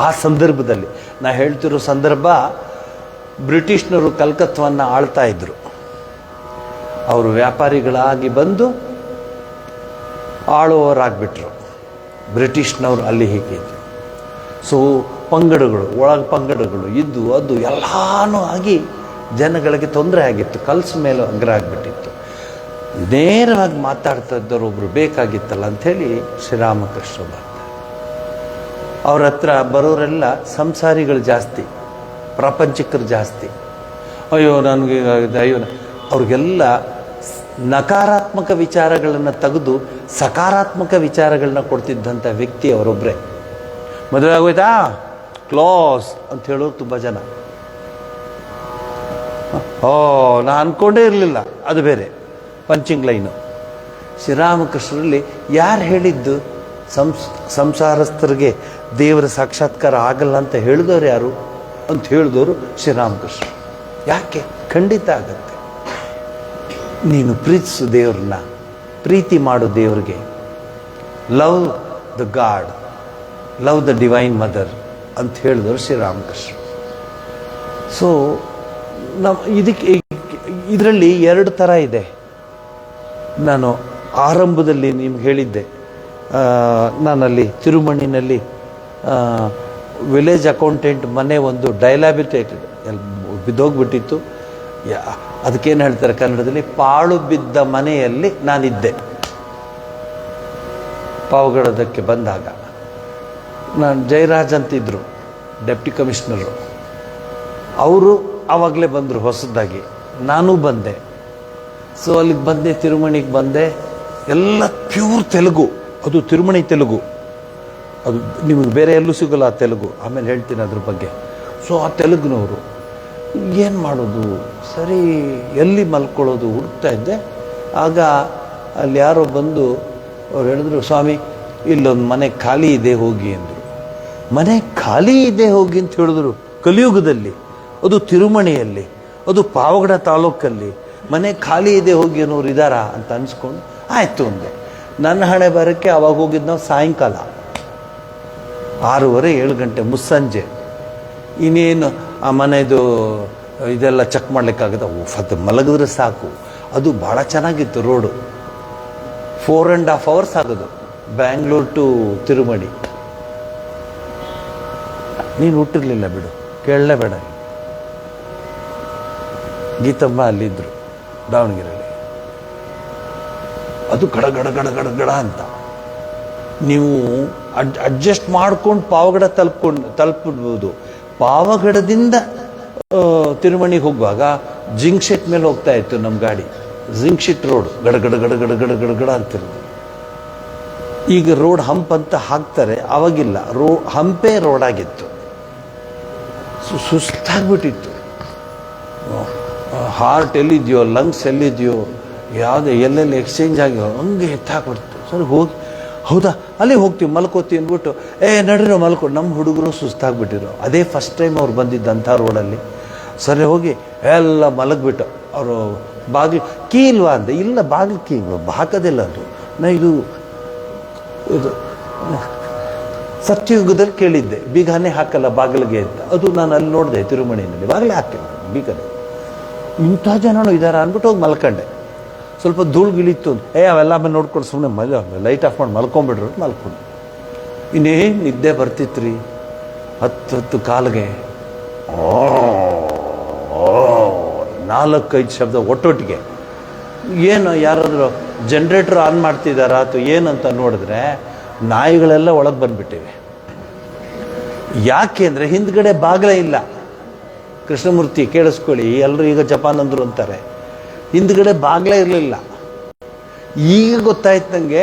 ಆ ಸಂದರ್ಭದಲ್ಲಿ ನಾ ಹೇಳ್ತಿರೋ ಸಂದರ್ಭ, ಬ್ರಿಟಿಷ್ನರು ಕಲ್ಕತ್ತವನ್ನು ಆಳ್ತಾ ಇದ್ರು. ಅವರು ವ್ಯಾಪಾರಿಗಳಾಗಿ ಬಂದು ಆಳುವವರಾಗ್ಬಿಟ್ರು. ಬ್ರಿಟಿಷ್ನವರು ಅಲ್ಲಿ ಹೀಗಿದ್ರು. ಸೊ ಪಂಗಡಗಳು, ಒಳಗೆ ಪಂಗಡಗಳು ಇದ್ದು ಅದು ಎಲ್ಲನೂ ಆಗಿ ಜನಗಳಿಗೆ ತೊಂದರೆ ಆಗಿತ್ತು. ಕಲ್ಸ ಮೇಲೆ ಅಗ್ರ ಆಗಿಬಿಟ್ಟಿತ್ತು. ನೇರವಾಗಿ ಮಾತಾಡ್ತಾ ಇದ್ದವರು ಒಬ್ಬರು ಬೇಕಾಗಿತ್ತಲ್ಲ ಅಂಥೇಳಿ ಶ್ರೀರಾಮಕೃಷ್ಣ ಬರ್ತಾರೆ. ಅವ್ರ ಹತ್ರ ಬರೋರೆಲ್ಲ ಸಂಸಾರಿಗಳು ಜಾಸ್ತಿ, ಪ್ರಾಪಂಚಿಕರು ಜಾಸ್ತಿ. ಅಯ್ಯೋ ನನಗೆ ಅಯ್ಯೋ, ಅವ್ರಿಗೆಲ್ಲ ನಕಾರಾತ್ಮಕ ವಿಚಾರಗಳನ್ನು ತೆಗೆದು ಸಕಾರಾತ್ಮಕ ವಿಚಾರಗಳನ್ನ ಕೊಡ್ತಿದ್ದಂಥ ವ್ಯಕ್ತಿ ಅವರೊಬ್ಬರೇ. ಮದುವೆ ಆಗೋಯ್ತಾ, ಕ್ಲೋಸ್ ಅಂತ ಹೇಳೋರು ತುಂಬ ಜನ. ನಾನು ಅಂದ್ಕೊಂಡೇ ಇರಲಿಲ್ಲ, ಅದು ಬೇರೆ ಪಂಚಿಂಗ್ ಲೈನು. ಶ್ರೀರಾಮಕೃಷ್ಣರಲ್ಲಿ ಯಾರು ಹೇಳಿದ್ದು ಸಂಸಾರಸ್ಥರಿಗೆ ದೇವರ ಸಾಕ್ಷಾತ್ಕಾರ ಆಗಲ್ಲ ಅಂತ ಹೇಳಿದವರು ಯಾರು ಅಂತ ಹೇಳಿದವರು ಶ್ರೀರಾಮಕೃಷ್ಣ. ಯಾಕೆ? ಖಂಡಿತ ಆಗತ್ತೆ. ನೀನು ಪ್ರೀತಿಸು ದೇವ್ರನ್ನ, ಪ್ರೀತಿ ಮಾಡು ದೇವ್ರಿಗೆ. Love the god, love the divine mother ಅಂತ ಹೇಳಿದವರು ಶ್ರೀರಾಮಕೃಷ್ಣ. ಸೊ ಇದರಲ್ಲಿ ಎರಡು ಥರ ಇದೆ. ನಾನು ಆರಂಭದಲ್ಲಿ ನಿಮ್ಗೆ ಹೇಳಿದ್ದೆ, ನಾನಲ್ಲಿ ತಿರುಮಣಿನಲ್ಲಿ ವಿಲೇಜ್ ಅಕೌಂಟೆಂಟ್ ಮನೆ ಒಂದು ಡೈಲಾಬಿಟೇಟೆಡ್ ಬಿದ್ದೋಗ್ಬಿಟ್ಟಿತ್ತು. ಅದಕ್ಕೇನು ಹೇಳ್ತಾರೆ ಕನ್ನಡದಲ್ಲಿ, ಪಾಳು ಬಿದ್ದ ಮನೆಯಲ್ಲಿ ನಾನಿದ್ದೆ. ಪಾವಗಡದಕ್ಕೆ ಬಂದಾಗ ನಾನು ಜಯರಾಜ್ ಅಂತಿದ್ರು ಡೆಪ್ಟಿ ಕಮಿಷನರು, ಅವರು ಆವಾಗಲೇ ಬಂದರು ಹೊಸದಾಗಿ. ನಾನೂ ಬಂದೆ. ಸೊ ಅಲ್ಲಿಗೆ ಬಂದೆ, ತಿರುಮಣಿಗೆ ಬಂದೆ. ಎಲ್ಲ ಪ್ಯೂರ್ ತೆಲುಗು, ಅದು ತಿರುಮಣಿ ತೆಲುಗು. ಅದು ನಿಮಗೆ ಬೇರೆ ಎಲ್ಲೂ ಸಿಗೋಲ್ಲ ಆ ತೆಲುಗು, ಆಮೇಲೆ ಹೇಳ್ತೀನಿ ಅದ್ರ ಬಗ್ಗೆ. ಸೊ ಆ ತೆಲುಗಿನವರು ಏನು ಮಾಡೋದು, ಸರಿ ಎಲ್ಲಿ ಮಲ್ಕೊಳ್ಳೋದು ಹುಡುಕ್ತಾ ಇದ್ದೆ. ಆಗ ಅಲ್ಲಿ ಯಾರೋ ಬಂದು ಅವ್ರು ಹೇಳಿದ್ರು, ಸ್ವಾಮಿ ಇಲ್ಲೊಂದು ಮನೆ ಖಾಲಿ ಇದೆ ಹೋಗಿ ಅಂದರು. ಮನೆ ಖಾಲಿ ಇದೆ ಹೋಗಿ ಅಂತ ಹೇಳಿದ್ರು ಕಲಿಯುಗದಲ್ಲಿ, ಅದು ತಿರುಮಣಿಯಲ್ಲಿ, ಅದು ಪಾವಗಡ ತಾಲೂಕಲ್ಲಿ ಮನೆ ಖಾಲಿ ಇದೆ ಹೋಗಿ ಅನ್ನೋರು ಇದ್ದಾರಾ ಅಂತ ಅನ್ಸ್ಕೊಂಡು ಆಯಿತು ಅಂದೆ. ನನ್ನ ಹಣೆ ಬರೋಕ್ಕೆ ಅವಾಗ ಹೋಗಿದ್ದು ನಾವು ಸಾಯಂಕಾಲ 6:30 7 ಗಂಟೆ ಮುಸ್ಸಂಜೆ. ಇನ್ನೇನು ಆ ಮನೆದು ಇದೆಲ್ಲ ಚೆಕ್ ಮಾಡಲಿಕ್ಕಾಗದ, ಅದು ಮಲಗಿದ್ರೆ ಸಾಕು. ಅದು ಭಾಳ ಚೆನ್ನಾಗಿತ್ತು ರೋಡು. 4.5 hours ಆಗೋದು ಬ್ಯಾಂಗ್ಳೂರ್ ಟು ತಿರುಮಣಿ. ನೀನು ಹುಟ್ಟಿರ್ಲಿಲ್ಲ ಬಿಡು, ಕೇಳಲೇಬೇಡ. ಗೀತಮ್ಮ ಅಲ್ಲಿದ್ದರು ದಾವಣಗೆರೆಯಲ್ಲಿ. ಅದು ಗಡ ಗಡ ಗಡ ಗಡ ಗಡ ಅಂತ ನೀವು ಅಡ್ಜಸ್ಟ್ ಮಾಡ್ಕೊಂಡು ಪಾವಗಡ ತಲುಪಿಡ್ಬೋದು. ಪಾವಗಡದಿಂದ ತಿರುಮಣಿಗೆ ಹೋಗುವಾಗ ಜಿಂಕ್ ಮೇಲೆ ಹೋಗ್ತಾ ಇತ್ತು ನಮ್ಮ ಗಾಡಿ. ಜಿಂಕ್ ರೋಡ್ ಗಡ ಗಡ ಗಡ ಗಡ ಗಡ ಗಡ ಗಡ ಅಂತಿರೋದು. ಈಗ ರೋಡ್ ಹಂಪ್ ಅಂತ ಹಾಕ್ತಾರೆ, ಅವಾಗಿಲ್ಲ. ಹಂಪೇ ರೋಡ್ ಆಗಿತ್ತು. ಸುಸ್ತಾಗ್ಬಿಟ್ಟಿತ್ತು. ಹಾರ್ಟ್ ಎಲ್ಲಿದೆಯೋ, ಲಂಗ್ಸ್ ಎಲ್ಲಿದೆಯೋ, ಯಾವುದೇ ಎಲ್ಲೆಲ್ಲಿ ಎಕ್ಸ್ಚೇಂಜ್ ಆಗಿಯೋ ಹಂಗೆ ಎತ್ತಾಕ್ಬಿಡ್ತು. ಸರಿ ಹೋಗಿ, ಹೌದಾ ಅಲ್ಲಿ ಹೋಗ್ತೀವಿ ಮಲ್ಕೋತೀವಿ ಅಂದ್ಬಿಟ್ಟು ನಡ್ರಿರೋ ಮಲ್ಕೊ. ನಮ್ಮ ಹುಡುಗರು ಸುಸ್ತಾಗ್ಬಿಟ್ಟಿರೋ, ಅದೇ ಫಸ್ಟ್ ಟೈಮ್ ಅವ್ರು ಬಂದಿದ್ದಂಥ ರೋಡಲ್ಲಿ. ಸರಿ ಹೋಗಿ ಎಲ್ಲ ಮಲಗಿಬಿಟ್ಟು ಅವರು ಬಾಗಿಲು ಕೀ ಇಲ್ವಾ ಅಂದೆ. ಇಲ್ಲ ಬಾಗಿಲು ಕೀ ಹಾಕೋದಿಲ್ಲ ಅದು. ಇದು ಸತ್ಯಯುಗದಲ್ಲಿ ಕೇಳಿದ್ದೆ, ಬೀಗನೇ ಹಾಕಲ್ಲ ಬಾಗಿಲಿಗೆ ಅಂತ. ಅದು ನಾನು ಅಲ್ಲಿ ನೋಡಿದೆ ತಿರುಮಣಿನಲ್ಲಿ, ಬಾಗಿಲೇ ಹಾಕಿಲ್ಲ ಬೀಗನೇ. ಇಂಥ ಜನನು ಇದ್ದಾರ ಅಂದ್ಬಿಟ್ಟು ಹೋಗಿ ಮಲ್ಕೊಂಡೆ. ಸ್ವಲ್ಪ ಧೂಳುಗಿಳಿತ್ತು. ಅವೆಲ್ಲ ಆಮೇಲೆ ನೋಡ್ಕೊಂಡು ಸುಮ್ಮನೆ ಲೈಟ್ ಆಫ್ ಮಾಡಿ ಮಲ್ಕೊಂಡ್ಬಿಡ್ರು. ಮಲ್ಕೊಂಡು ಇನ್ನೇನು ನಿದ್ದೆ ಬರ್ತಿತ್ತು ರೀ. 10 ಕಾಲಿಗೆ 4-5 ಶಬ್ದ ಒಟ್ಟೊಟ್ಟಿಗೆ. ಏನು ಯಾರಾದರೂ ಜನ್ರೇಟರ್ ಆನ್ ಮಾಡ್ತಿದ್ದಾರಾ ಅಥವಾ ಏನಂತ ನೋಡಿದ್ರೆ ನಾಯಿಗಳೆಲ್ಲ ಒಳಗೆ ಬಂದುಬಿಟ್ಟಿವೆ. ಯಾಕೆ ಅಂದರೆ ಹಿಂದ್ಗಡೆ ಬಾಗಿಲೇ ಇಲ್ಲ. ಕೃಷ್ಣಮೂರ್ತಿ ಕೇಳಿಸ್ಕೊಳ್ಳಿ, ಎಲ್ಲರೂ ಈಗ ಜಪಾನ್ ಅಂದರು ಅಂತಾರೆ. ಹಿಂದ್ಗಡೆ ಬಾಗಿಲೇ ಇರಲಿಲ್ಲ. ಈಗ ಗೊತ್ತಾಯ್ತು ನನಗೆ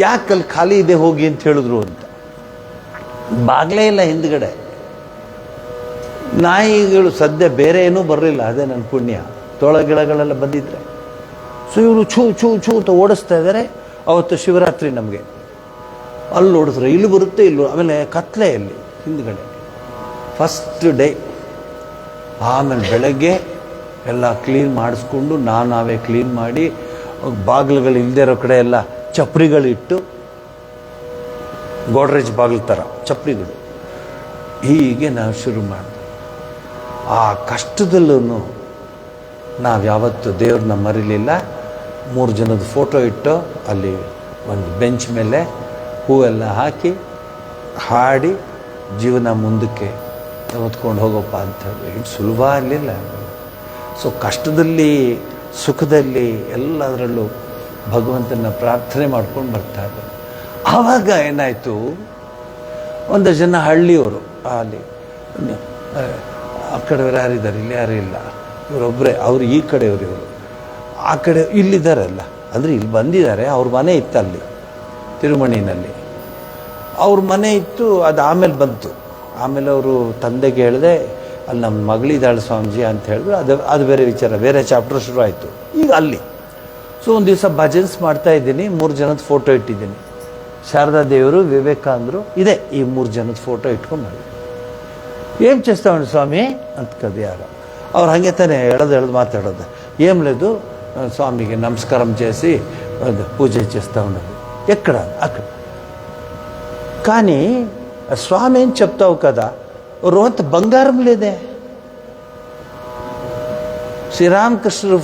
ಯಾಕೆ ಅಲ್ಲಿ ಖಾಲಿ ಇದೆ ಹೋಗಿ ಅಂತ ಹೇಳಿದ್ರು ಅಂತ. ಬಾಗಿಲೇ ಇಲ್ಲ ಹಿಂದ್ಗಡೆ. ನಾಯಿಗಳು ಸದ್ಯ ಬೇರೆ ಏನೂ ಬರಲಿಲ್ಲ, ಅದೇ ನನ್ನ ಪುಣ್ಯ. ತೋಳಗಿಳಗಳೆಲ್ಲ ಬಂದಿದ್ರೆ. ಸೊ ಇವರು ಛೂ ಛೂ ಛೂ ಅಂತ ಓಡಿಸ್ತಾ ಇದ್ದಾರೆ. ಅವತ್ತು ಶಿವರಾತ್ರಿ ನಮಗೆ ಅಲ್ಲಿ ಓಡಿಸ್ರೆ ಇಲ್ಲಿ ಬರುತ್ತೆ, ಇಲ್ಲೂ ಆಮೇಲೆ ಕತ್ಲೆ ಇಲ್ಲಿ ಹಿಂದ್ಗಡೆ ಫಸ್ಟ್ ಡೇ. ಆಮೇಲೆ ಬೆಳಗ್ಗೆ ಎಲ್ಲ ಕ್ಲೀನ್ ಮಾಡಿಸ್ಕೊಂಡು ನಾವೇ ಕ್ಲೀನ್ ಮಾಡಿ ಬಾಗಿಲುಗಳು ಇಲ್ಲದೆ ಇರೋ ಕಡೆ ಎಲ್ಲ ಚಪ್ರಿಗಳಿಟ್ಟು, ಗೋಡ್ರೇಜ್ ಬಾಗಿಲು ಥರ ಚಪ್ರಿಗಳು. ಹೀಗೆ ನಾವು ಶುರು ಮಾಡಿದ್ವಿ. ಆ ಕಷ್ಟದಲ್ಲೂ ನಾವು ಯಾವತ್ತು ದೇವ್ರನ್ನ ಮರಿಲಿಲ್ಲ. 3 ಜನದ ಫೋಟೋ ಇಟ್ಟು ಅಲ್ಲಿ ಒಂದು ಬೆಂಚ್ ಮೇಲೆ ಹೂವೆಲ್ಲ ಹಾಕಿ ಹಾಡಿ ಜೀವನ ಮುಂದಕ್ಕೆ ಹೊತ್ಕೊಂಡು ಹೋಗೋಪ್ಪ ಅಂತ ಹೇಳಿ ಸುಲಭ ಆಗಲಿಲ್ಲ. ಸೊ ಕಷ್ಟದಲ್ಲಿ ಸುಖದಲ್ಲಿ ಎಲ್ಲದರಲ್ಲೂ ಭಗವಂತನ ಪ್ರಾರ್ಥನೆ ಮಾಡ್ಕೊಂಡು ಬರ್ತಾ ಇದ್ದರು. ಆವಾಗ ಏನಾಯಿತು, ಒಂದು ಜನ ಹಳ್ಳಿಯವರು ಅಲ್ಲಿ ಆ ಕಡೆಯವರು ಯಾರಿದ್ದಾರೆ, ಇಲ್ಲಿ ಯಾರೂ ಇಲ್ಲ, ಇವರೊಬ್ಬರೇ, ಅವರು ಈ ಕಡೆಯವರು, ಇವರು ಆ ಕಡೆ ಇಲ್ಲಿದ್ದಾರಲ್ಲ, ಅಂದರೆ ಇಲ್ಲಿ ಬಂದಿದ್ದಾರೆ. ಅವ್ರ ಮನೆ ಇತ್ತು ಅಲ್ಲಿ ತಿರುಮಣಿನಲ್ಲಿ, ಅವ್ರ ಮನೆ ಇತ್ತು. ಅದು ಆಮೇಲೆ ಬಂತು. ಆಮೇಲೆ ಅವರು ತಂದೆಗೆ ಹೇಳಿದೆ, ಅಲ್ಲಿ ನಮ್ಮ ಮಗಳಿದ್ದಾಳೆ ಸ್ವಾಮೀಜಿ ಅಂತ ಹೇಳಿದ್ರು. ಅದು ಬೇರೆ ವಿಚಾರ, ಬೇರೆ ಚಾಪ್ಟರ್ ಶುರು ಆಯಿತು. ಈಗ ಅಲ್ಲಿ ಸೊ ಒಂದು ದಿವಸ ಭಜನ್ಸ್ ಮಾಡ್ತಾ ಇದ್ದೀನಿ, 3 ಜನದ ಫೋಟೋ ಇಟ್ಟಿದ್ದೀನಿ. ಶಾರದಾ ದೇವರು, ವಿವೇಕಾನಂದರು, ಇದೆ ಈ 3 ಜನದ ಫೋಟೋ ಇಟ್ಕೊಂಡು ಮಾಡಿ. ಏನು చేస్తామండి ಸ್ವಾಮಿ ಅಂತ ಕದ್ದು ಯಾರು ಅವ್ರು ಹಾಗೆ ತಾನೆ ಎಳೆದು మాట్లాడೋದು. ఏం లేదు స్వామికి నమస్కారం చేసి పూజ చేస్తూ ఉండాలి. ఎక్కడ అక్కడ. కానీ స్వామి ఏం చెప్తావు కదా, రోత బంగారం లేదే. ಶ್ರೀರಾಮಕೃಷ್ಣರು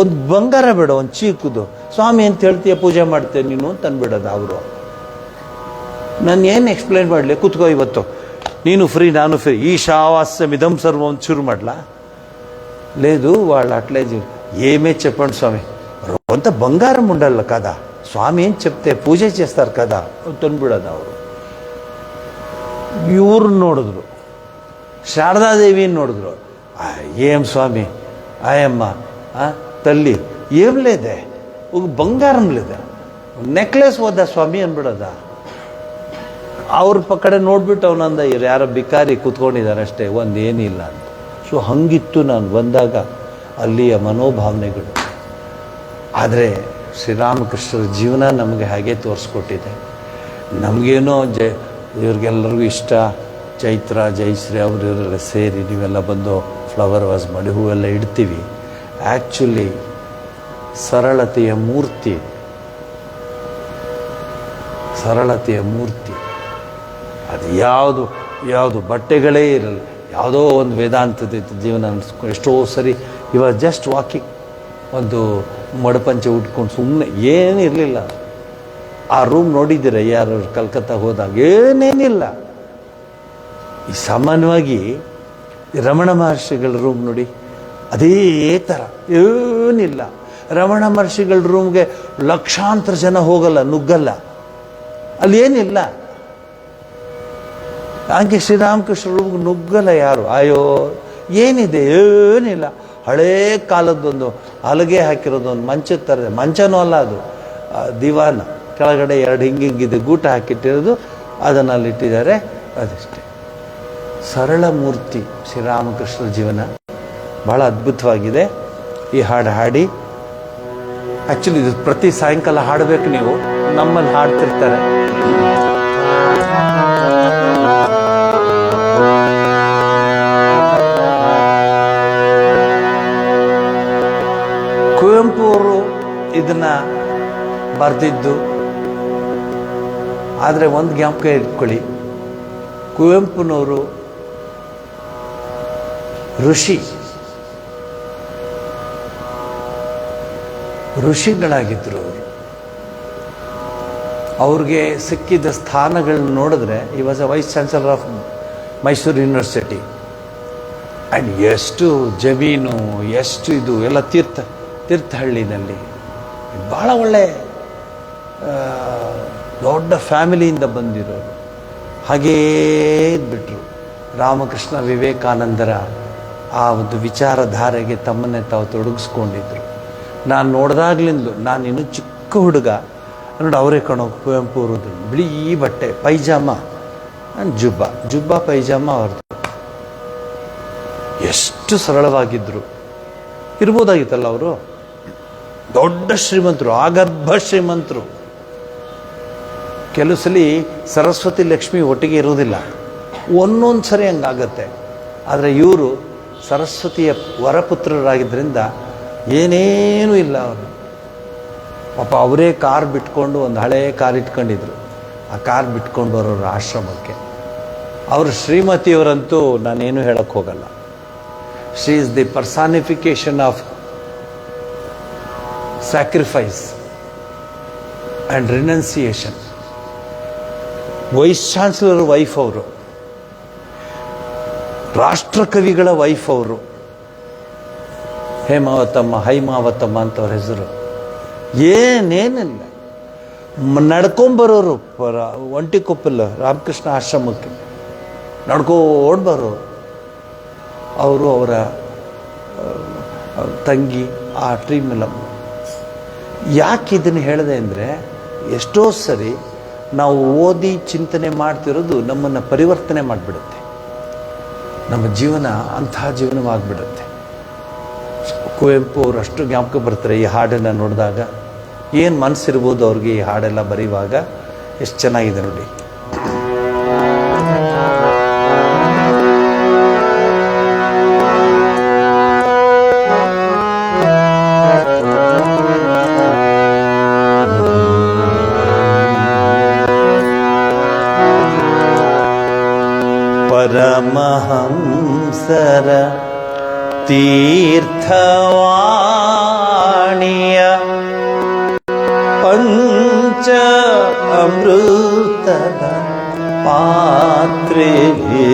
ಒಂದು ಬಂಗಾರ ಬೇಡ, ಒಂದು ಚೀಕುದು. ಸ್ವಾಮಿ ಅಂತ ಹೇಳ್ತೀಯ, ಪೂಜೆ ಮಾಡ್ತೇನೆ ನೀನು ಅಂತ ಅಂದ್ಬಿಡೋದು ಅವರು. ನಾನು ಏನು ಎಕ್ಸ್ಪ್ಲೈನ್ ಮಾಡಲಿ, ಕೂತ್ಕೋ ಇವತ್ತು, ನೀನು ಫ್ರೀ ನಾನು ಫ್ರೀ, ఈ శావాస్యమిదం సర్వం ಶುರು ಮಾಡ್ಲಾ? లేదు వాళ్ళు అట్లే ఏమే చెప్పండి స్వామి, అంత బంగారం ఉండాల కదా, స్వామి ఏం చెప్తే పూజ చేస్తారు కదా ತಂದ್ಬಿಡೋದು ಅವರು. ಇವ್ರನ್ನ ನೋಡಿದ್ರು, శారదాదేవిని ನೋಡಿದ್ರು. ఏం స్వామి ఆయమ్మ తల్లి ఏం లేదే, ఒక బంగారం లేదా, ನೆಕ್ಲೆಸ್ ಹೋದ ಸ್ವಾಮಿ ಅಂದ್ಬಿಡೋದ. ಅವ್ರ ಕಡೆ ನೋಡ್ಬಿಟ್ಟು ಅವನಂದ, ಇವ್ರು ಯಾರೋ ಬಿಕಾರಿ ಕೂತ್ಕೊಂಡಿದ್ದಾರೆ ಅಷ್ಟೇ, ಒಂದೇನಿಲ್ಲ ಅಂತ. ಸೊ ಹಂಗಿತ್ತು ನಾನು ಬಂದಾಗ ಅಲ್ಲಿಯ ಮನೋಭಾವನೆಗಳು. ಆದರೆ ಶ್ರೀರಾಮಕೃಷ್ಣರ ಜೀವನ ನಮಗೆ ಹಾಗೆ ತೋರಿಸ್ಕೊಟ್ಟಿದೆ. ನಮಗೇನೋ ಇವ್ರಿಗೆಲ್ಲರಿಗೂ ಇಷ್ಟ, ಚೈತ್ರ ಜಯಶ್ರೀ ಅವರು ಇವರೆಲ್ಲ ಸೇರಿ ನೀವೆಲ್ಲ ಬಂದು ಫ್ಲವರ್ ವಾಸ್ ಮಾಡಿ ಹೂವೆಲ್ಲ ಇಡ್ತೀವಿ. ಆ್ಯಕ್ಚುಲಿ ಸರಳತೆಯ ಮೂರ್ತಿ, ಸರಳತೆಯ ಮೂರ್ತಿ. ಅದು ಯಾವುದು ಬಟ್ಟೆಗಳೇ ಇರಲ್ಲ, ಯಾವುದೋ ಒಂದು ವೇದಾಂತದ ಜೀವನ ಅನಿಸ್ಕೊಂಡು ಎಷ್ಟೋ ಸರಿ ಇವಾಗ ಜಸ್ಟ್ ವಾಕಿಂಗ್, ಒಂದು ಮಡಪಂಚೆ ಉಟ್ಕೊಂಡು ಸುಮ್ಮನೆ ಏನಿರಲಿಲ್ಲ. ಆ ರೂಮ್ ನೋಡಿದ್ದೀರ ಯಾರು ಕಲ್ಕತ್ತಾ ಹೋದಾಗ, ಏನೇನಿಲ್ಲ. ಈ ಸಾಮಾನ್ಯವಾಗಿ ರಮಣ ಮಹರ್ಷಿಗಳ ರೂಮ್ ನೋಡಿ, ಅದೇ ಥರ ಏನಿಲ್ಲ. ರಮಣ ಮಹರ್ಷಿಗಳ ರೂಮ್ಗೆ ಲಕ್ಷಾಂತರ ಜನ ಹೋಗಲ್ಲ, ನುಗ್ಗಲ್ಲ, ಅಲ್ಲಿ ಏನಿಲ್ಲ. ಹಾಗೆ ಶ್ರೀರಾಮಕೃಷ್ಣ ರೂಮ್ಗೆ ನುಗ್ಗಲ್ಲ ಯಾರು. ಅಯ್ಯೋ ಏನಿದೆ, ಏನಿಲ್ಲ. ಹಳೇ ಕಾಲದ್ದೊಂದು ಹಲಗೆ ಹಾಕಿರೋದೊಂದು ಮಂಚದ ಥರ, ಮಂಚನೂ ಅಲ್ಲ ಅದು, ದಿವಾನ ಕೆಳಗಡೆ 2 ಹಿಂಗಿಂಗಿದೆ ಗೂಟ ಹಾಕಿಟ್ಟಿರೋದು, ಅದನ್ನು ಅಲ್ಲಿಟ್ಟಿದ್ದಾರೆ, ಅದಷ್ಟೇ. ಸರಳ ಮೂರ್ತಿ ಶ್ರೀರಾಮಕೃಷ್ಣರ ಜೀವನ ಬಹಳ ಅದ್ಭುತವಾಗಿದೆ. ಈ ಹಾಡು ಹಾಡಿ, ಆ್ಯಕ್ಚುಲಿ ಇದು ಪ್ರತಿ ಸಾಯಂಕಾಲ ಹಾಡಬೇಕು ನೀವು, ನಮ್ಮಲ್ಲಿ ಹಾಡ್ತಿರ್ತಾರೆ. ಕುವೆಂಪು ಅವರು ಇದನ್ನ ಬರೆದಿದ್ದು. ಆದರೆ ಒಂದು ಜ್ಞಾಪಕ ಇಟ್ಕೊಳ್ಳಿ, ಕುವೆಂಪುನವರು ಋಷಿಗಳಾಗಿದ್ದರು. ಅವ್ರಿಗೆ ಸಿಕ್ಕಿದ ಸ್ಥಾನಗಳನ್ನ ನೋಡಿದ್ರೆ, ಈ was a vice chancellor of Mysuru university. And ಎಷ್ಟು ಜಮೀನು, ಎಷ್ಟು ಇದು ಎಲ್ಲ ತೀರ್ಥಹಳ್ಳಿನಲ್ಲಿ ಭಾಳ ಒಳ್ಳೆ ದೊಡ್ಡ ಫ್ಯಾಮಿಲಿಯಿಂದ ಬಂದಿರೋರು. ಹಾಗೇ ಇದ್ಬಿಟ್ರು. ರಾಮಕೃಷ್ಣ ವಿವೇಕಾನಂದರ ಆ ಒಂದು ವಿಚಾರಧಾರೆಗೆ ತಮ್ಮನ್ನೇ ತಾವು ತೊಡಗಿಸ್ಕೊಂಡಿದ್ರು. ನಾನು ನೋಡಿದಾಗ್ಲಿಂದಲೂ, ನಾನು ಇನ್ನೂ ಚಿಕ್ಕ ಹುಡುಗ ನೋಡಿ, ಅವರೇ ಕಣೋ ಕುವೆಂಪು ಅವ್ರದ್ದು. ಬಿಳಿ ಬಟ್ಟೆ, ಪೈಜಾಮ, ಜುಬ್ಬ ಪೈಜಾಮ ಅವ್ರದ್ದು. ಎಷ್ಟು ಸರಳವಾಗಿದ್ದರು. ಇರ್ಬೋದಾಗಿತ್ತಲ್ಲ ಅವರು. ದೊಡ್ಡ ಶ್ರೀಮಂತರು, ಆಗರ್ಭ ಶ್ರೀಮಂತರು. ಕೆಲವು ಸಲ ಸರಸ್ವತಿ ಲಕ್ಷ್ಮಿ ಒಟ್ಟಿಗೆ ಇರೋದಿಲ್ಲ, ಒಂದೊಂದು ಸರಿ ಹಂಗಾಗತ್ತೆ. ಆದರೆ ಇವರು ಸರಸ್ವತಿಯ ವರಪುತ್ರರಾಗಿದ್ದರಿಂದ ಏನೇನೂ ಇಲ್ಲ ಅವರು. ಪಾಪ ಅವರೇ ಕಾರ್ ಬಿಟ್ಕೊಂಡು, ಒಂದು ಹಳೇ ಕಾರ್ ಇಟ್ಕೊಂಡಿದ್ರು. ಆ ಕಾರ್ ಬಿಟ್ಕೊಂಡು ಬರೋರು ಆಶ್ರಮಕ್ಕೆ. ಅವರು ಶ್ರೀಮತಿಯವರಂತೂ ನಾನೇನು ಹೇಳಕ್ಕೆ ಹೋಗಲ್ಲ. She is the personification of sacrifice and renunciation. Vice chancellor wife ಅವರು. ರಾಷ್ಟ್ರಕವಿಗಳ ವೈಫ್ ಅವರು, ಹೇಮಾವತಮ್ಮ, ಹೈಮಾವತಮ್ಮ ಅಂತವ್ರ ಹೆಸರು. ಏನೇನಿಲ್ಲ, ನಡ್ಕೊಂಬರೋರು ಒಂಟಿಕೊಪ್ಪಲ್ ರಾಮಕೃಷ್ಣ ಆಶ್ರಮಕ್ಕೆ ನಡ್ಕೊಂಡು ಬರೋರು. ಅವರು ಅವರ ತಂಗಿ ಆ ಟ್ರೀ ಮೇಲೆ. ಯಾಕೆ ಇದನ್ನು ಹೇಳಿದೆ ಅಂದರೆ, ಎಷ್ಟೋ ಸರಿ ನಾವು ಓದಿ ಚಿಂತನೆ ಮಾಡ್ತಿರೋದು ನಮ್ಮನ್ನು ಪರಿವರ್ತನೆ ಮಾಡಿಬಿಡುತ್ತೆ. ನಮ್ಮ ಜೀವನ ಅಂತಹ ಜೀವನವಾಗಿಬಿಡುತ್ತೆ. ಕುವೆಂಪು ಅವರು ಅಷ್ಟು ಜ್ಞಾಪಕ ಬರ್ತಾರೆ ಈ ಹಾಡನ್ನು ನೋಡಿದಾಗ. ಏನು ಮನಸ್ಸಿರ್ಬೋದು ಅವ್ರಿಗೆ ಈ ಹಾಡೆಲ್ಲ ಬರೆಯುವಾಗ. ಎಷ್ಟು ಚೆನ್ನಾಗಿದೆ ನೋಡಿ. ಪರಮಹಂಸರ ತೀರ್ಥವಾಣಿಯ ಪಂಚ ಅಮೃತದ ಪಾತ್ರೆಗೆ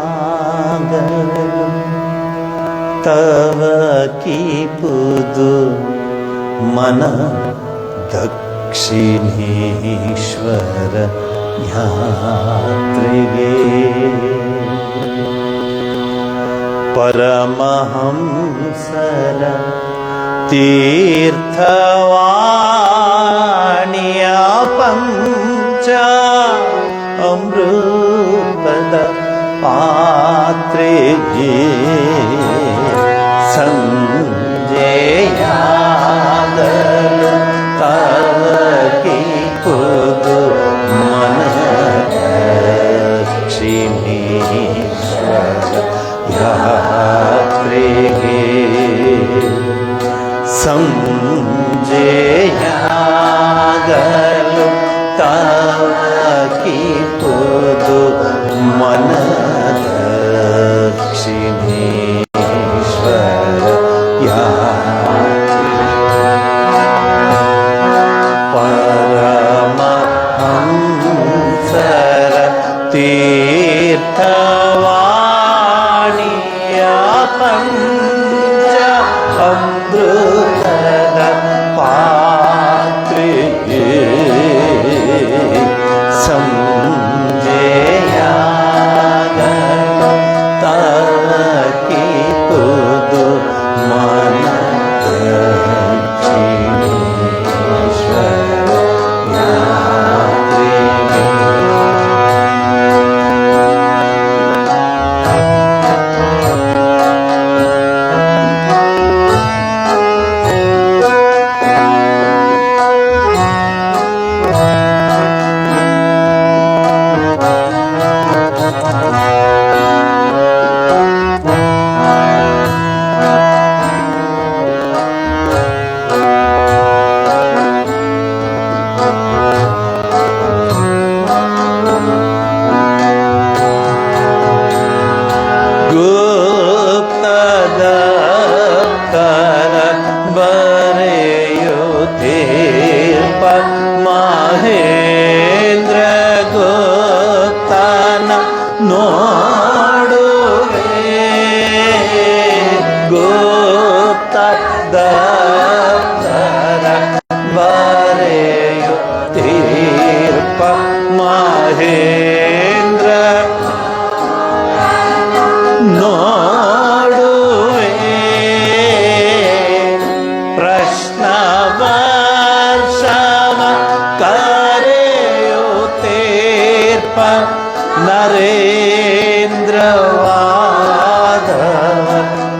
ಸಂಜೆಯಾಗಲು ತವ ಕೀಪುದು ಮನ ದಕ್ಷಿಣೇಶ್ವರ ಯಾತ್ರೆಗೆ. ಪರಮಹಂಸರ ತೀರ್ಥವಾಣಿಯ ಪಂಚ ಅಮೃತದ ಪಾತ್ರೆಗೆ ಸಂಜೆಯಾಗಲು ತವ ಕೀಪುದು ಮನ ದಕ್ಷಿಣೇಶ್ವರ ಯಾತ್ರೆಗೆ. ಸಂಜೆಯಾಗಲು ತವ ಕೀಪುದು ಮನ ದಕ್ಷಿಣೇಶ್ವರ ಯಾತ್ರೆಗೆ. ಪರಮಹಂಸರ ತೀರ್ಥವಾಣಿಯ ಪಂಚ ಅಮೃತದ ಪಾತ್ರೆಗೆ ಸಂಜೆಯಾಗಲು ತವ ಕೀಪುದು ಮನ ದಕ್ಷಿಣೇಶ್ವರ ಯಾತ್ರೆಗೆ. ಗುಪ್ತದ ಕರ ಬರೆಯುತ್ತೀರ್ಪ ಮಹೇಂದ್ರ ಗುಪ್ತನ ನೋಡುವೆ. ಗುಪ್ತದ ಕರ ಬರೆಯುತ್ತೀರ್ಪ ಮಹೇಂದ್ರ ನೋಡುವೆ. ಪ್ರಶ್ನ ವರ್ಷವ ಕರೆಯುತ್ತೀರ್ಪ ನರೇಂದ್ರವಾದವ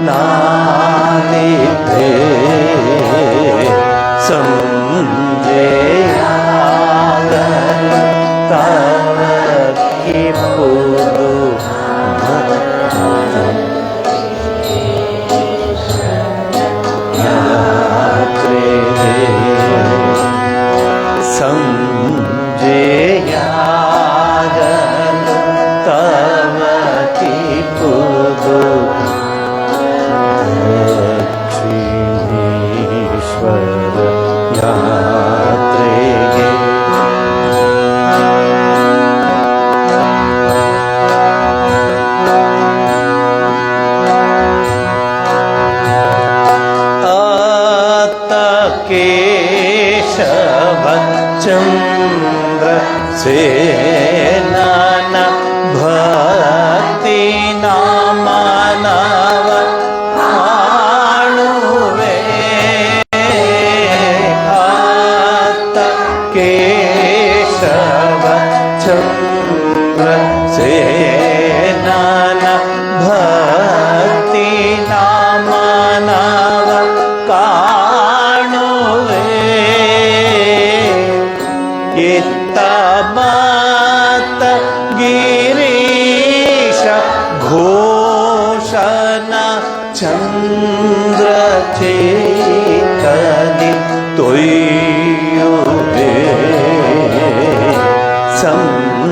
ನಾಲಿಪೆ. ಸಂಜೆಯಾಗಲು ತವ ಕೀಪುದು ಯಾತ್ರೆಗೆ. ಸಂಜೆಯಾಗಲು ತವ ಕೀಪುದು ದಕ್ಷಿಣೇಶ್ವರ ಯಾತ್ರೆಗೆ. ಕೇಶವಚಂದ್ರ ಸೇನನ ಭಕ್ತಿ ನಾಮನವ ಕಾಣುವೆ ಆತ ಕೇಶವಚಂದ್ರ ಸೇನನ ಭಕ್ತಿ ನಾಮನವ ಕಾಣುವೆ ಇತ್ತ ಮಾತ ಗಿರೀಶ ಘೋಷನ ಚಂದ್ರ ಚೇತನಿ ತೊಯ್ಯುವೆ ಸಂಜೆಯಾಗಲು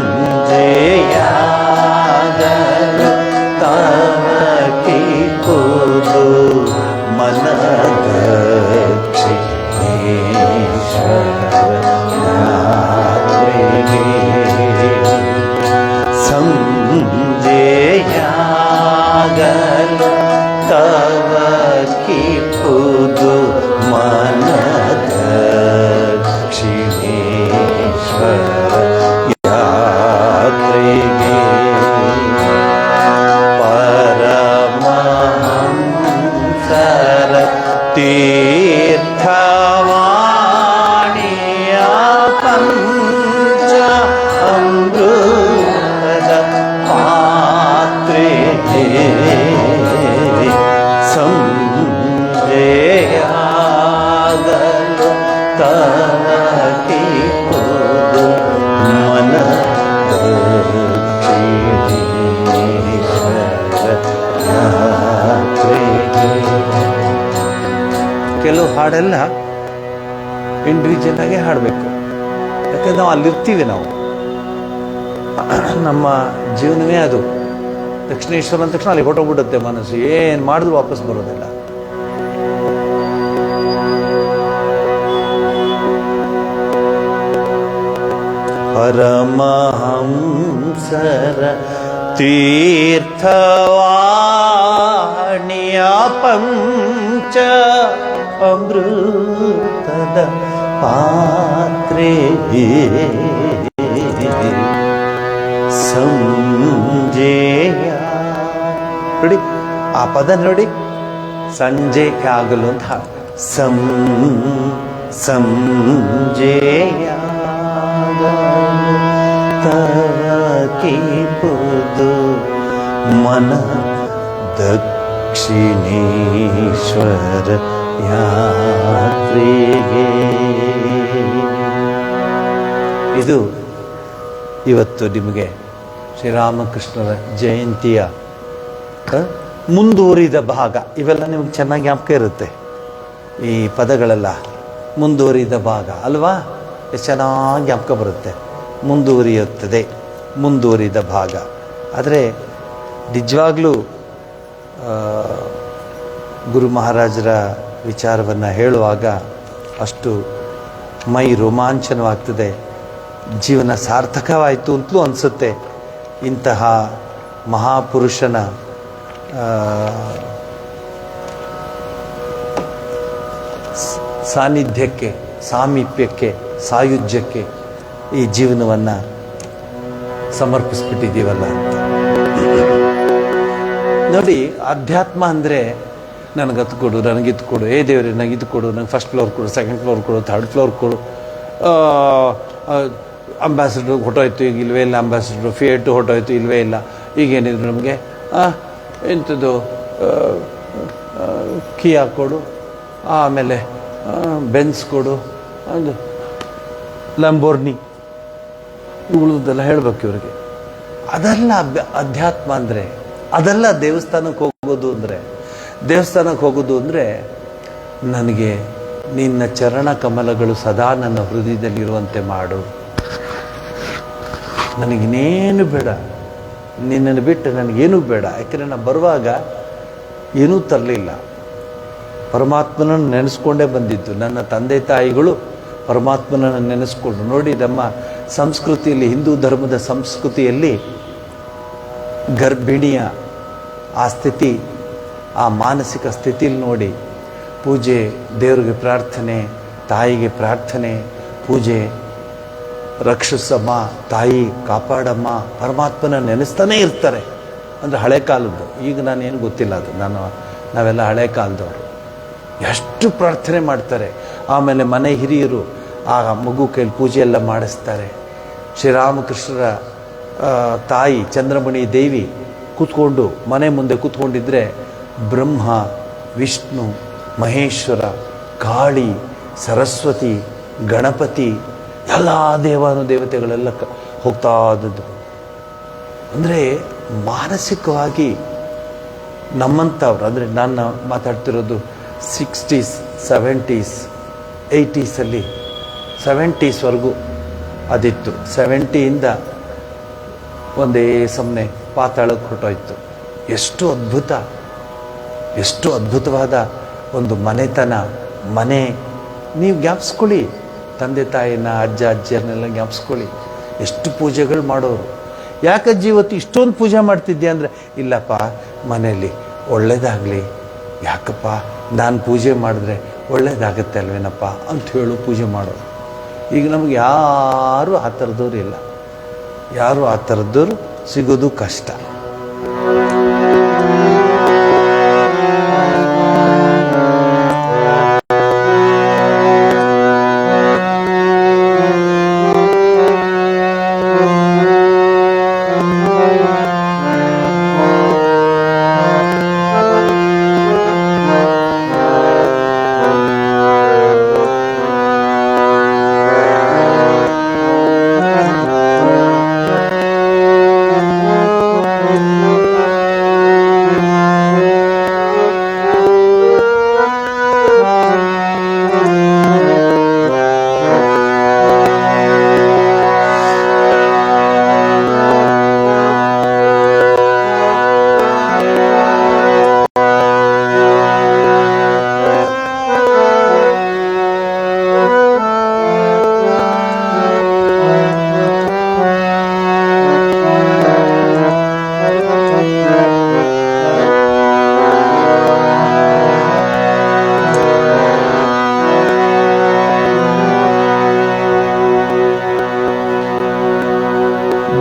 ತವಕಿ ಕೂದು ಸಂಜೆಯಾಗಲು ತವಕಿ ಕೂದು ಮನದಕ್ಷಿಣೇಶ್ವರ ಯಾತ್ರೆಗೆ ಪರಮಹಂಸರ ತೀರ್ಥವಾಣಿಯ ಪಂಚ ಅಮೃತದ ಪಾತ್ರೆಗೆ ಸಂಜೆಯಾಗಲು ತವಕಿ ಕೂದು ಮನದಕ್ಷಿಣೇಶ್ವರ ಯಾತ್ರೆಗೆ. ಕೆಲವು ಹಾಡೆಲ್ಲ ಇಂಡಿವಿಜುವಲ್ ಆಗಿ ಹಾಡಬೇಕು, ಯಾಕಂದ್ರೆ ನಾವು ಅಲ್ಲಿರ್ತೀವಿ. ನಾವು ನಮ್ಮ ಜೀವನವೇ ಅದು. ದಕ್ಷಿಣೇಶ್ವರ ಅಂದ ತಕ್ಷಣ ಅಲ್ಲಿ ಹೊಟ್ಟೋಗ್ಬಿಡುತ್ತೆ ಮನಸ್ಸು, ಏನು ಮಾಡಿದ್ರು ವಾಪಸ್ ಬರೋದಿಲ್ಲ. ಪರಮಹಂಸರ ತೀರ್ಥವಾಣಿಯ ಪಂಚ ಅಮೃತದ ಪಾತ್ರೆಗೆ ಸಂಜೆಯ ನೋಡಿ ಆ ಪದ ನೋಡಿ, ಸಂಜೆ ಆಗಲು ಅಂತ ಸಂಜೆಯಾಗಲು ತವಕಿ ಕೂದು ಮನ ದಕ್ಷಿಣೇಶ್ವರ ಯಾತ್ರೆಗೆ. ಇದು ಇವತ್ತು ನಿಮಗೆ ಶ್ರೀರಾಮಕೃಷ್ಣರ ಜಯಂತಿಯ ಮುಂದುವರಿದ ಭಾಗ. ಇವೆಲ್ಲ ನಿಮಗೆ ಚೆನ್ನಾಗಿ ಜ್ಞಾಪಕ ಇರುತ್ತೆ, ಈ ಪದಗಳೆಲ್ಲ ಮುಂದುವರಿದ ಭಾಗ ಅಲ್ವಾ? ಎಷ್ಟು ಚೆನ್ನಾಗಿ ಜ್ಞಾಪಕ ಬರುತ್ತೆ. ಮುಂದುವರಿಯುತ್ತದೆ, ಮುಂದುವರಿದ ಭಾಗ. ಆದರೆ ನಿಜವಾಗ್ಲೂ ಗುರು ಮಹಾರಾಜರ ವಿಚಾರವನ್ನು ಹೇಳುವಾಗ ಅಷ್ಟು ಮೈ ರೋಮಾಂಚನವಾಗ್ತದೆ, ಜೀವನ ಸಾರ್ಥಕವಾಯಿತು ಅಂತಲೂ ಅನಿಸುತ್ತೆ. ಇಂತಹ ಮಹಾಪುರುಷನ ಸಾನ್ನಿಧ್ಯಕ್ಕೆ, ಸಾಮೀಪ್ಯಕ್ಕೆ, ಸಾಯುಜ್ಯಕ್ಕೆ ಈ ಜೀವನವನ್ನು ಸಮರ್ಪಿಸ್ಬಿಟ್ಟಿದ್ದೀವಲ್ಲ ಅಂತ. ನೋಡಿ, ಅಧ್ಯಾತ್ಮ ಅಂದರೆ ನನಗದು ಕೊಡು, ನನಗಿದು ಕೊಡು, ಏ ದೇವ್ರೆ ನನಗಿದು ಕೊಡು, ನನಗೆ ಫಸ್ಟ್ ಫ್ಲೋರ್ ಕೊಡು, ಸೆಕೆಂಡ್ ಫ್ಲೋರ್ ಕೊಡು, ಥರ್ಡ್ ಫ್ಲೋರ್ ಕೊಡು. ಅಂಬಾಸಿಡ್ರು ಹೊಟ್ಟೋಯ್ತು, ಈಗ ಇಲ್ವೇ ಇಲ್ಲ. ಅಂಬಾಸಿಡ್ರು ಫಿಯೇಟು ಹೊಟ್ಟೋಯ್ತು, ಇಲ್ವೇ ಇಲ್ಲ. ಈಗೇನಿದ್ರು ನಮಗೆ ಎಂಥದ್ದು ಕಿಯಾ ಕೊಡು, ಆಮೇಲೆ ಬೆನ್ಸ್ ಕೊಡು, ಅದು ಲಂಬೋರ್ನಿ, ಇವುಗಳದೆಲ್ಲ ಹೇಳಬೇಕು ಇವ್ರಿಗೆ. ಅದೆಲ್ಲ ಅಧ್ಯಾತ್ಮ ಅಂದರೆ, ಅದೆಲ್ಲ ದೇವಸ್ಥಾನಕ್ಕೆ ಹೋಗೋದು ಅಂದರೆ. ದೇವಸ್ಥಾನಕ್ಕೆ ಹೋಗೋದು ಅಂದರೆ ನನಗೆ ನಿನ್ನ ಚರಣ ಕಮಲಗಳು ಸದಾ ನನ್ನ ಹೃದಯದಲ್ಲಿರುವಂತೆ ಮಾಡು, ನನಗಿನ್ನೇನು ಬೇಡ, ನಿನ್ನನ್ನು ಬಿಟ್ಟು ನನಗೇನೂ ಬೇಡ. ಯಾಕೆಂದರೆ ನಾನು ಬರುವಾಗ ಏನೂ ತರಲಿಲ್ಲ, ಪರಮಾತ್ಮನನ್ನು ನೆನೆಸ್ಕೊಂಡೇ ಬಂದಿದ್ದು. ನನ್ನ ತಂದೆ ತಾಯಿಗಳು ಪರಮಾತ್ಮನನ್ನು ನೆನೆಸ್ಕೊಂಡು ನೋಡಿ. ನಮ್ಮ ಸಂಸ್ಕೃತಿಯಲ್ಲಿ, ಹಿಂದೂ ಧರ್ಮದ ಸಂಸ್ಕೃತಿಯಲ್ಲಿ ಗರ್ಭಿಣಿಯ ಆ ಸ್ಥಿತಿ, ಆ ಮಾನಸಿಕ ಸ್ಥಿತಿಯಲ್ಲಿ ನೋಡಿ, ಪೂಜೆ, ದೇವರಿಗೆ ಪ್ರಾರ್ಥನೆ, ತಾಯಿಗೆ ಪ್ರಾರ್ಥನೆ, ಪೂಜೆ, ರಕ್ಷಸಮ್ಮ, ತಾಯಿ ಕಾಪಾಡಮ್ಮ, ಪರಮಾತ್ಮನ ನೆನೆಸ್ತಾನೇ ಇರ್ತಾರೆ. ಅಂದರೆ ಹಳೆ ಕಾಲದ್ದು. ಈಗ ನಾನೇನು ಗೊತ್ತಿಲ್ಲ, ಅದು ನಾವೆಲ್ಲ ಹಳೆ ಕಾಲದವರು. ಎಷ್ಟು ಪ್ರಾರ್ಥನೆ ಮಾಡ್ತಾರೆ. ಆಮೇಲೆ ಮನೆ ಹಿರಿಯರು ಆ ಮಗು ಕೈಲಿ ಪೂಜೆ ಎಲ್ಲ ಮಾಡಿಸ್ತಾರೆ. ಶ್ರೀರಾಮಕೃಷ್ಣರ ತಾಯಿ ಚಂದ್ರಮಣಿ ದೇವಿ ಕೂತ್ಕೊಂಡು ಮನೆ ಮುಂದೆ ಕೂತ್ಕೊಂಡಿದ್ರೆ ಬ್ರಹ್ಮ, ವಿಷ್ಣು, ಮಹೇಶ್ವರ, ಕಾಳಿ, ಸರಸ್ವತಿ, ಗಣಪತಿ ಎಲ್ಲ ದೇವಾನುದೇವತೆಗಳೆಲ್ಲ ಹೋಗ್ತಾ ಇದ್ದದ್ದು. ಅಂದರೆ ಮಾನಸಿಕವಾಗಿ ನಮ್ಮಂಥವ್ರು, ಅಂದರೆ ನಾನು ಮಾತಾಡ್ತಿರೋದು 60s, 70s, 80sಲ್ಲಿ 70sವರೆಗೂ ಅದಿತ್ತು. 70ಯಿಂದ ಒಂದೇ ಸಮನೆ ಪಾತಾಳಕ್ಕೆ ಹೊರಟೋಯ್ತು. ಎಷ್ಟು ಅದ್ಭುತವಾದ ಒಂದು ಮನೆತನ, ಮನೆ. ನೀವು ಜ್ಞಾಪಿಸ್ಕೊಳ್ಳಿ, ತಂದೆ ತಾಯಿನ, ಅಜ್ಜ ಅಜ್ಜಿಯರನ್ನೆಲ್ಲ ಜ್ಞಾಪಿಸ್ಕೊಳ್ಳಿ. ಎಷ್ಟು ಪೂಜೆಗಳು ಮಾಡೋರು. ಯಾಕಜ್ಜಿ ಇವತ್ತು ಇಷ್ಟೊಂದು ಪೂಜೆ ಮಾಡ್ತಿದ್ದೆ ಅಂದರೆ, ಇಲ್ಲಪ್ಪ ಮನೇಲಿ ಒಳ್ಳೇದಾಗಲಿ, ಯಾಕಪ್ಪ ನಾನು ಪೂಜೆ ಮಾಡಿದ್ರೆ ಒಳ್ಳೇದಾಗತ್ತೆ ಅಲ್ವೇನಪ್ಪ ಅಂತ ಹೇಳು ಪೂಜೆ ಮಾಡೋರು. ಈಗ ನಮ್ಗೆ ಯಾರೂ ಆ ಥರದವ್ರು ಇಲ್ಲ. ಯಾರು ಆ ಥರದವ್ರು ಸಿಗೋದು ಕಷ್ಟ.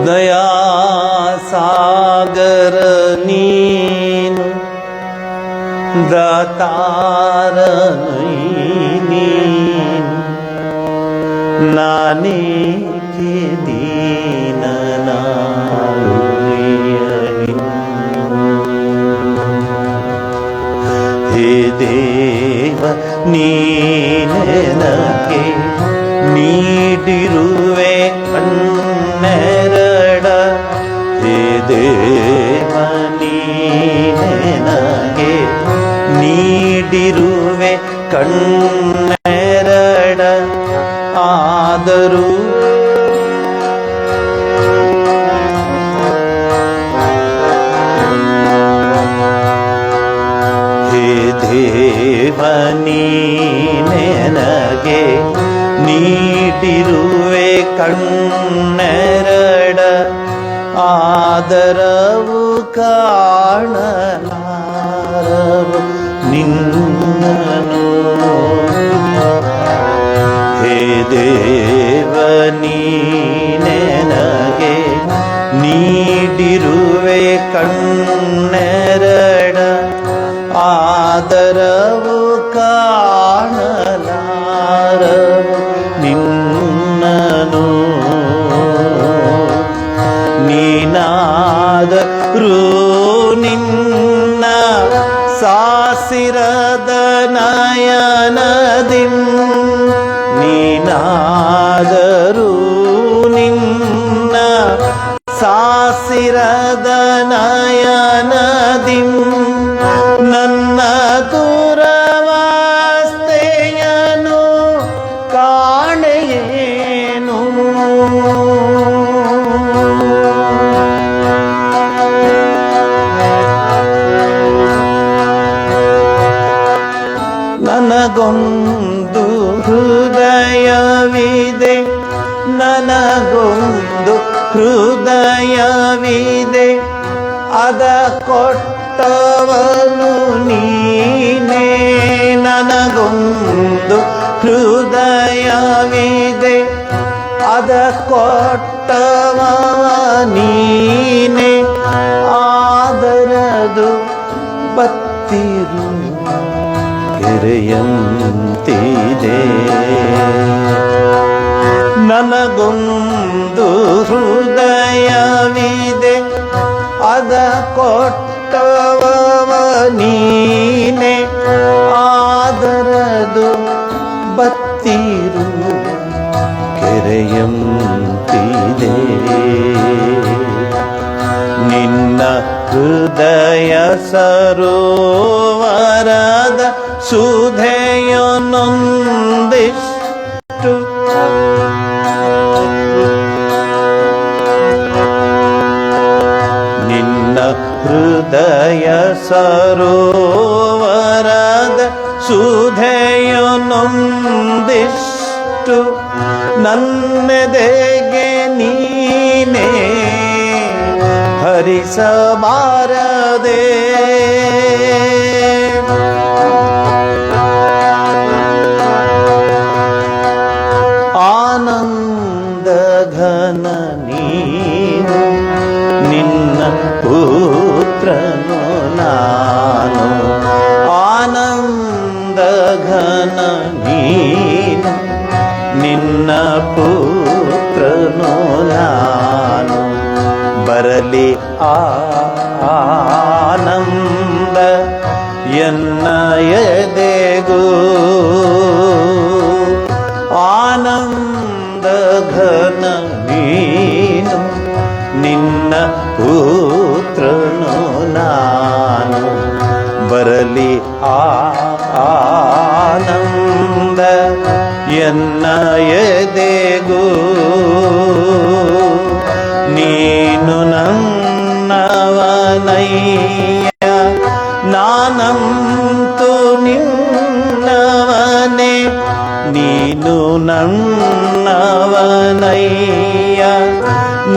ದಯಾ ಸಾಗರ ನೀನು, ದಾತಾರ ನೀನು, ನಾನೇಕೆ ದೀನನಾಗುವೆಯಲಿ. ಹೇ ದೇವ ನೀನೆನಗೆ ನೀಡಿರುವೆ ಕಣ್ಣೆರಡ. ಹೇ ದೇವ ನೀನೆನಗೆ ನೀಡಿರುವೆ ಕಣ್ಣೆರಡ. ಆದರೂ ಹೇ ದೇವ ನೀನೆನಗೆ ನೀಡಿರುವೆ ಕಣ್ಣೆರಡ. ಆದರವು ಕಾಣಲಾರವು ನಿನ್ನನು. ಹೇ ದೇವ ನೀನೆನಗೆ ನೀಡಿರುವೆ ಕಣ್ಣೆರಡ. ಆದರವು ಕಾಣಲಾರವು ನಿನ್ನನು. ನೀನಾದರೂ ನಿನ್ನ ಸಾಸಿರದ ನಯನದಿಂ. ನೀನಾದರೂ ನಿನ್ನ ಸಾಸಿರದ ನಯನದಿಂ. ನನ್ನ ದುರವಸ್ಥೆಯನು ಕಾಣೆಯೇನು. ನನಗೊಂದು ಹೃದಯವಿದೆ, ನನಗೊಂದು ಹೃದಯವಿದೆ, ಅದ ಕೊಟ್ಟವನು ನೀನೇ. ನನಗೊಂದು ಹೃದಯ ಹೃದಯವಿದೆ ಅದ ಕೊಟ್ಟವ ನೀನೆ, ಆದರದು ಬತ್ತಿರು ಕೆರೆಯಂತಿದೆ. ನನಗೊಂದು ಹೃದಯವಿದೆ ಅದ ಕೊಟ್ಟವ ನೀನೆ, ಆದರದು ಬತ್ತಿರು ಕೆರೆಯಂತಿದೆ. ನಿನ್ನ ಹೃದಯ ಸರೋವರದ ಸುಧೆಯೊಂದಿಷ್ಟು ನಿನ್ನ ಹೃದಯ ಸರೋವರದ ಸುಧೆಯೊಂದಿಷ್ಟು ನನ್ನೆದೆಗೆ ನೀನೇ ಹರಿಸಬಾರದೆ. ಆನಂದ ಘನ ನೀನು, ನಿನ್ನ ಪುತ್ರನು ನಾನು. ಆನಂದ ಘನ ನೀನು, ನಿನ್ನ ಪುತ್ರನು ನಾನು. ಬರಲಿ ಆನಂದ ಎನ್ನ ಎದೆಗೂ, ಆನಂದ ಘನ ನೀನು, ನಿನ್ನ ಪುತ್ರನು ನಾನು. ಬರಲಿ ಆನಂದ ಎನ್ನ ಎದೆಗೂ, ನೀನು ನನ್ನವನಯ್ಯ, ನಾನಂತು ನಿನ್ನವನೇ. ನೀನು ನನ್ನವನಯ್ಯ,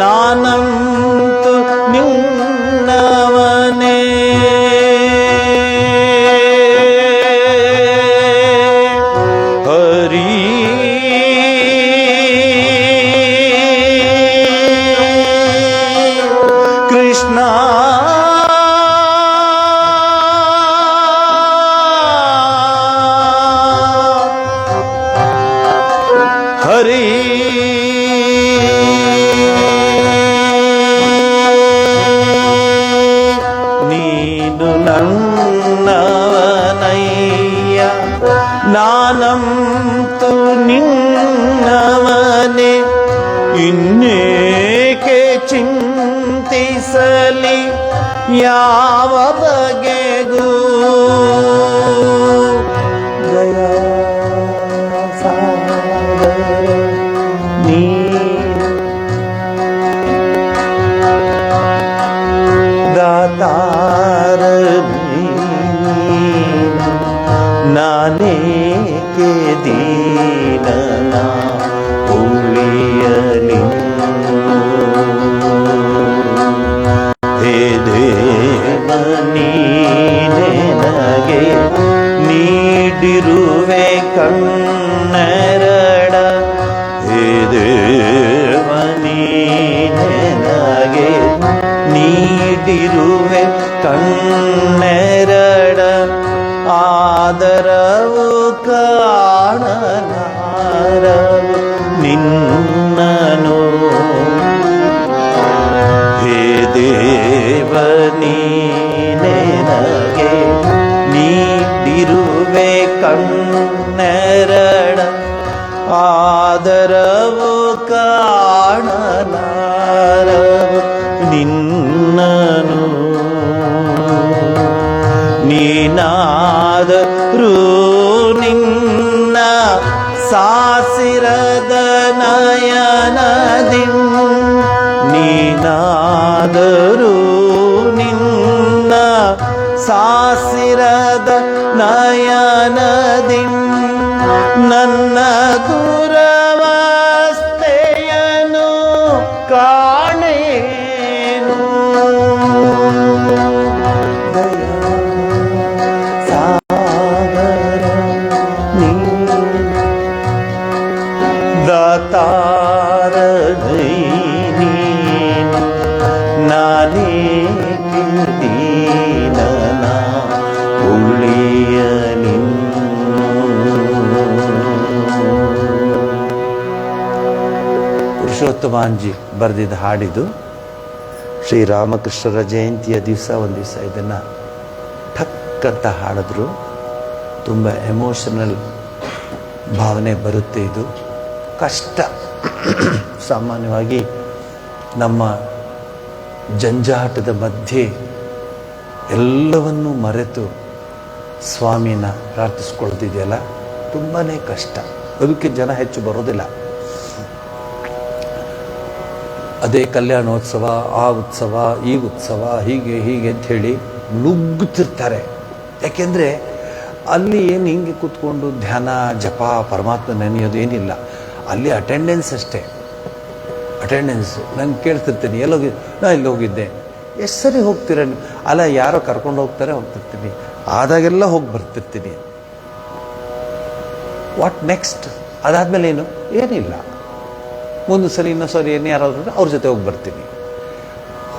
ನಾನಂತು ನಿನ್ನವನೇ. ಹರಿ ಕೃಷ್ಣ ಹರಿ ನೀನು ನನ್ನವನಯ್ಯ, ನಾನಂತು ನಿನ್ನವನೇ. ಇನ್ನೇಕೆ ಚಿಂತಿಸಲಿ ಯಾವ ಬಗೆಗೂ, ದಯಾ ಸಾಗರ ನೀನು, ದಾತಾರ ನೀನು. ನಾನೇಕೆ ದೀನನ ಉಳಿಯಲಿ, ಹೇ ದೇವ ನೀನೆ ನನಗೆ ನೀಡಿರುವೆ ಕಣ್ಣೆರಡ. ಹೇ ದೇವ ನೀನೆ ನನಗೆ ನೀಡಿರುವೆ ಕಣ್ಣೆರಡ. ಆದರವು ಕಾಣಲಾರವು ನಿನ್ನನು. ಹೇ ದೇವ ನೀನೆ ನನಗೆ ನೀಡಿರುವೆ ಕಣ್ಣೆರಡ. ಆದರವು ಕಾಣಲಾರವು ನಿನ್ನನು. ನೀನಾದರೂ ನಿನ್ನ ಸಾಸಿರದ ನಯನದಿ, ನೀನಾದರೂ ನಿನ್ನ ಸಾಸಿರದ ನಯನದಿ ನನ್ನ ದುರವಸ್ಥೆಯನ್ನು ಕಾಣೇನು. ದಾತಾರನೈ ನೀನು ನಾನೇ ದೀನನ ಉಳಿಯ ಪುರುಷೋತ್ತಮಾಂಜಿ ಬರೆದಿದ್ದ ಹಾಡಿದು. ಶ್ರೀರಾಮಕೃಷ್ಣರ ಜಯಂತಿಯ ದಿವಸ ಒಂದು ದಿವಸ ಇದನ್ನು ಠಕ್ ಅಂತ ಹಾಡಿದ್ರು. ತುಂಬ ಎಮೋಷನಲ್ ಭಾವನೆ ಬರುತ್ತೆ. ಇದು ಕಷ್ಟ. ಸಾಮಾನ್ಯವಾಗಿ ನಮ್ಮ ಜಂಜಾಟದ ಮಧ್ಯೆ ಎಲ್ಲವನ್ನೂ ಮರೆತು ಸ್ವಾಮಿನ ಪ್ರಾರ್ಥಿಸ್ಕೊಳ್ತಿದೆಯಲ್ಲ, ತುಂಬಾ ಕಷ್ಟ. ಅದಕ್ಕೆ ಜನ ಹೆಚ್ಚು ಬರೋದಿಲ್ಲ. ಅದೇ ಕಲ್ಯಾಣೋತ್ಸವ, ಆ ಉತ್ಸವ, ಈ ಉತ್ಸವ, ಹೀಗೆ ಹೀಗೆ ಅಂಥೇಳಿ ನುಗ್ಗುತ್ತಿರ್ತಾರೆ. ಯಾಕೆಂದರೆ ಅಲ್ಲಿ ಏನು ಹಿಂಗೆ ಕೂತ್ಕೊಂಡು ಧ್ಯಾನ, ಜಪ, ಪರಮಾತ್ಮ ನೆನೆಯೋದು ಏನಿಲ್ಲ. ಅಲ್ಲಿ ಅಟೆಂಡೆನ್ಸ್ ಅಷ್ಟೇ. ಅಟೆಂಡೆನ್ಸು ನಾನು ಕೇಳ್ತಿರ್ತೀನಿ, ಎಲ್ಲೋಗಿದ್ದೆ? ನಾ ಇಲ್ಲಿ ಹೋಗಿದ್ದೆ. ಎಷ್ಟು ಸರಿ ಹೋಗ್ತೀರ? ಅಲ್ಲ, ಯಾರೋ ಕರ್ಕೊಂಡು ಹೋಗ್ತಾರೆ, ಹೋಗ್ತಿರ್ತೀನಿ. ಆದಾಗೆಲ್ಲ ಹೋಗಿ ಬರ್ತಿರ್ತೀನಿ. What next? ಅದಾದಮೇಲೆ ಏನು? ಏನಿಲ್ಲ. ಒಂದು ಸರಿ ಇನ್ನೊಂದು ಸರಿ ಏನು ಯಾರಾದ್ರೂ ಅವ್ರ ಜೊತೆ ಹೋಗಿ ಬರ್ತೀನಿ.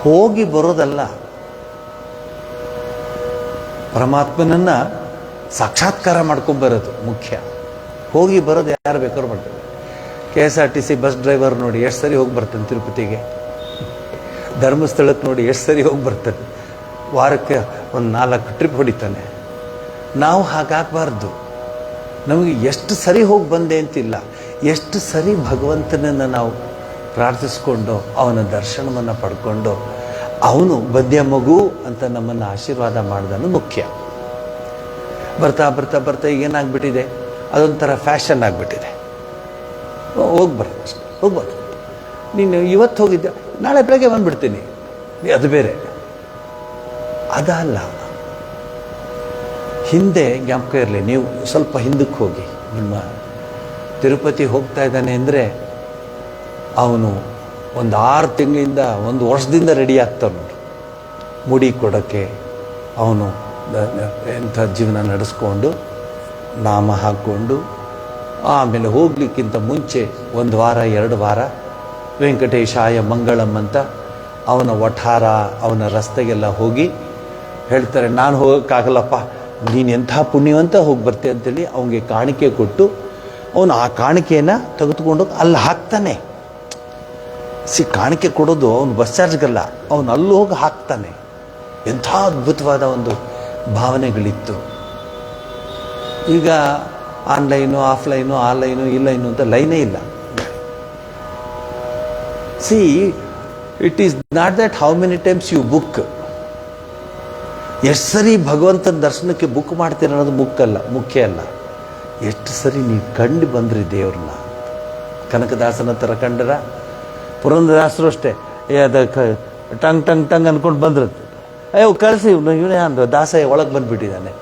ಹೋಗಿ ಬರೋದಲ್ಲ, ಪರಮಾತ್ಮನನ್ನು ಸಾಕ್ಷಾತ್ಕಾರ ಮಾಡ್ಕೊಂಬರೋದು ಮುಖ್ಯ. ಹೋಗಿ ಬರೋದು ಯಾರು ಬೇಕಾದ್ರೂ ಮಾಡ್ತಾರೆ. KSRTC ಬಸ್ ಡ್ರೈವರ್ ನೋಡಿ ಎಷ್ಟು ಸರಿ ಹೋಗಿ ಬರ್ತಾನೆ ತಿರುಪತಿಗೆ. ಧರ್ಮಸ್ಥಳಕ್ಕೆ ನೋಡಿ ಎಷ್ಟು ಸರಿ ಹೋಗಿ ಬರ್ತಾನೆ. ವಾರಕ್ಕೆ ಒಂದು 4 ಟ್ರಿಪ್ ಹೊಡಿತಾನೆ. ನಾವು ಹಾಗಾಗಬಾರ್ದು. ನಮಗೆ ಎಷ್ಟು ಸರಿ ಹೋಗಿ ಬಂದೆ ಅಂತಿಲ್ಲ, ಎಷ್ಟು ಸರಿ ಭಗವಂತನನ್ನು ನಾವು ಪ್ರಾರ್ಥಿಸ್ಕೊಂಡು ಅವನ ದರ್ಶನವನ್ನು ಪಡ್ಕೊಂಡು ಅವನು ಬದ್ಯ ಮಗು ಅಂತ ನಮ್ಮನ್ನು ಆಶೀರ್ವಾದ ಮಾಡಿದನು ಮುಖ್ಯ. ಬರ್ತಾ ಬರ್ತಾ ಬರ್ತಾ ಈಗ ಏನಾಗ್ಬಿಟ್ಟಿದೆ, ಅದೊಂಥರ ಫ್ಯಾಷನ್ ಆಗಿಬಿಟ್ಟಿದೆ. ಹೋಗ್ಬಾರ್ದು ಅಷ್ಟೆ, ಹೋಗ್ಬಾರ್ದು. ನೀನು ಇವತ್ತು ಹೋಗಿದ್ದೆ, ನಾಳೆ ಬೆಳಗ್ಗೆ ಬಂದುಬಿಡ್ತೀನಿ, ಅದು ಬೇರೆ. ಅದಲ್ಲ. ಹಿಂದೆ ಜ್ಞಾಪಕ ಇರಲಿ, ನೀವು ಸ್ವಲ್ಪ ಹಿಂದಕ್ಕೆ ಹೋಗಿ. ನಿಮ್ಮ ತಿರುಪತಿ ಹೋಗ್ತಾ ಇದ್ದಾನೆ ಅಂದರೆ ಅವನು ಒಂದು 6 ತಿಂಗಳಿಂದ 1 ವರ್ಷದಿಂದ ರೆಡಿ ಆಗ್ತಾನೆ ನೋಡಿ. ಮುಡಿ ಕೊಡೋಕ್ಕೆ ಅವನು ಎಂಥ ಜೀವನ ನಡೆಸ್ಕೊಂಡು ನಾಮ ಹಾಕ್ಕೊಂಡು, ಆಮೇಲೆ ಹೋಗ್ಲಿಕ್ಕಿಂತ ಮುಂಚೆ 1 ವಾರ 2 ವಾರ ವೆಂಕಟೇಶಾಯ ಮಂಗಳಂ ಅಂತ ಅವನ ವಠಾರ, ಅವನ ರಸ್ತೆಗೆಲ್ಲ ಹೋಗಿ ಹೇಳ್ತಾರೆ, ನಾನು ಹೋಗೋಕ್ಕಾಗಲ್ಲಪ್ಪ, ನೀನು ಎಂಥ ಪುಣ್ಯವಂತ ಹೋಗಿ ಬರ್ತೆ ಅಂತೇಳಿ ಅವನಿಗೆ ಕಾಣಿಕೆ ಕೊಟ್ಟು ಅವನು ಆ ಕಾಣಿಕೆಯನ್ನು ತೆಗೆದುಕೊಂಡೋಗಿ ಅಲ್ಲಿ ಹಾಕ್ತಾನೆ. ಕಾಣಿಕೆ ಕೊಡೋದು ಅವನು ಬಸ್ ಚಾರ್ಜ್ಗಲ್ಲ, ಅವನು ಅಲ್ಲಿ ಹೋಗಿ ಹಾಕ್ತಾನೆ. ಎಂಥ ಅದ್ಭುತವಾದ ಒಂದು ಭಾವನೆಗಳಿತ್ತು. ಈಗ ಆನ್ಲೈನು, ಆಫ್ಲೈನು, ಆ ಲೈನು, ಈ ಲೈನು ಅಂತ ಲೈನೇ ಇಲ್ಲ. See, it is not that how many times you book. ಎಷ್ಟು ಸರಿ ಭಗವಂತನ ದರ್ಶನಕ್ಕೆ ಬುಕ್ ಮಾಡ್ತೀರ ಅನ್ನೋದು ಮುಖ್ಯ ಅಲ್ಲ. ಎಷ್ಟು ಸರಿ ನೀವು ಕಂಡು ಬಂದ್ರಿ ದೇವ್ರನ್ನ. ಕನಕದಾಸನ ಥರ ಕಂಡರ, ಪುರಂದರದಾಸರು ಅಷ್ಟೇ. ಅದಕ್ಕೆ ಟಂಗ್ ಟಂಗ್ ಟಂಗ್ ಅಂದ್ಕೊಂಡು ಬಂದಿರುತ್ತೆ. ಅಯ್ಯೋ ಕಳಿಸಿ, ಇವನೇ ಅಂದ ದಾಸ ಒಳಗೆ ಬಂದುಬಿಟ್ಟಿದ್ದಾನೆ.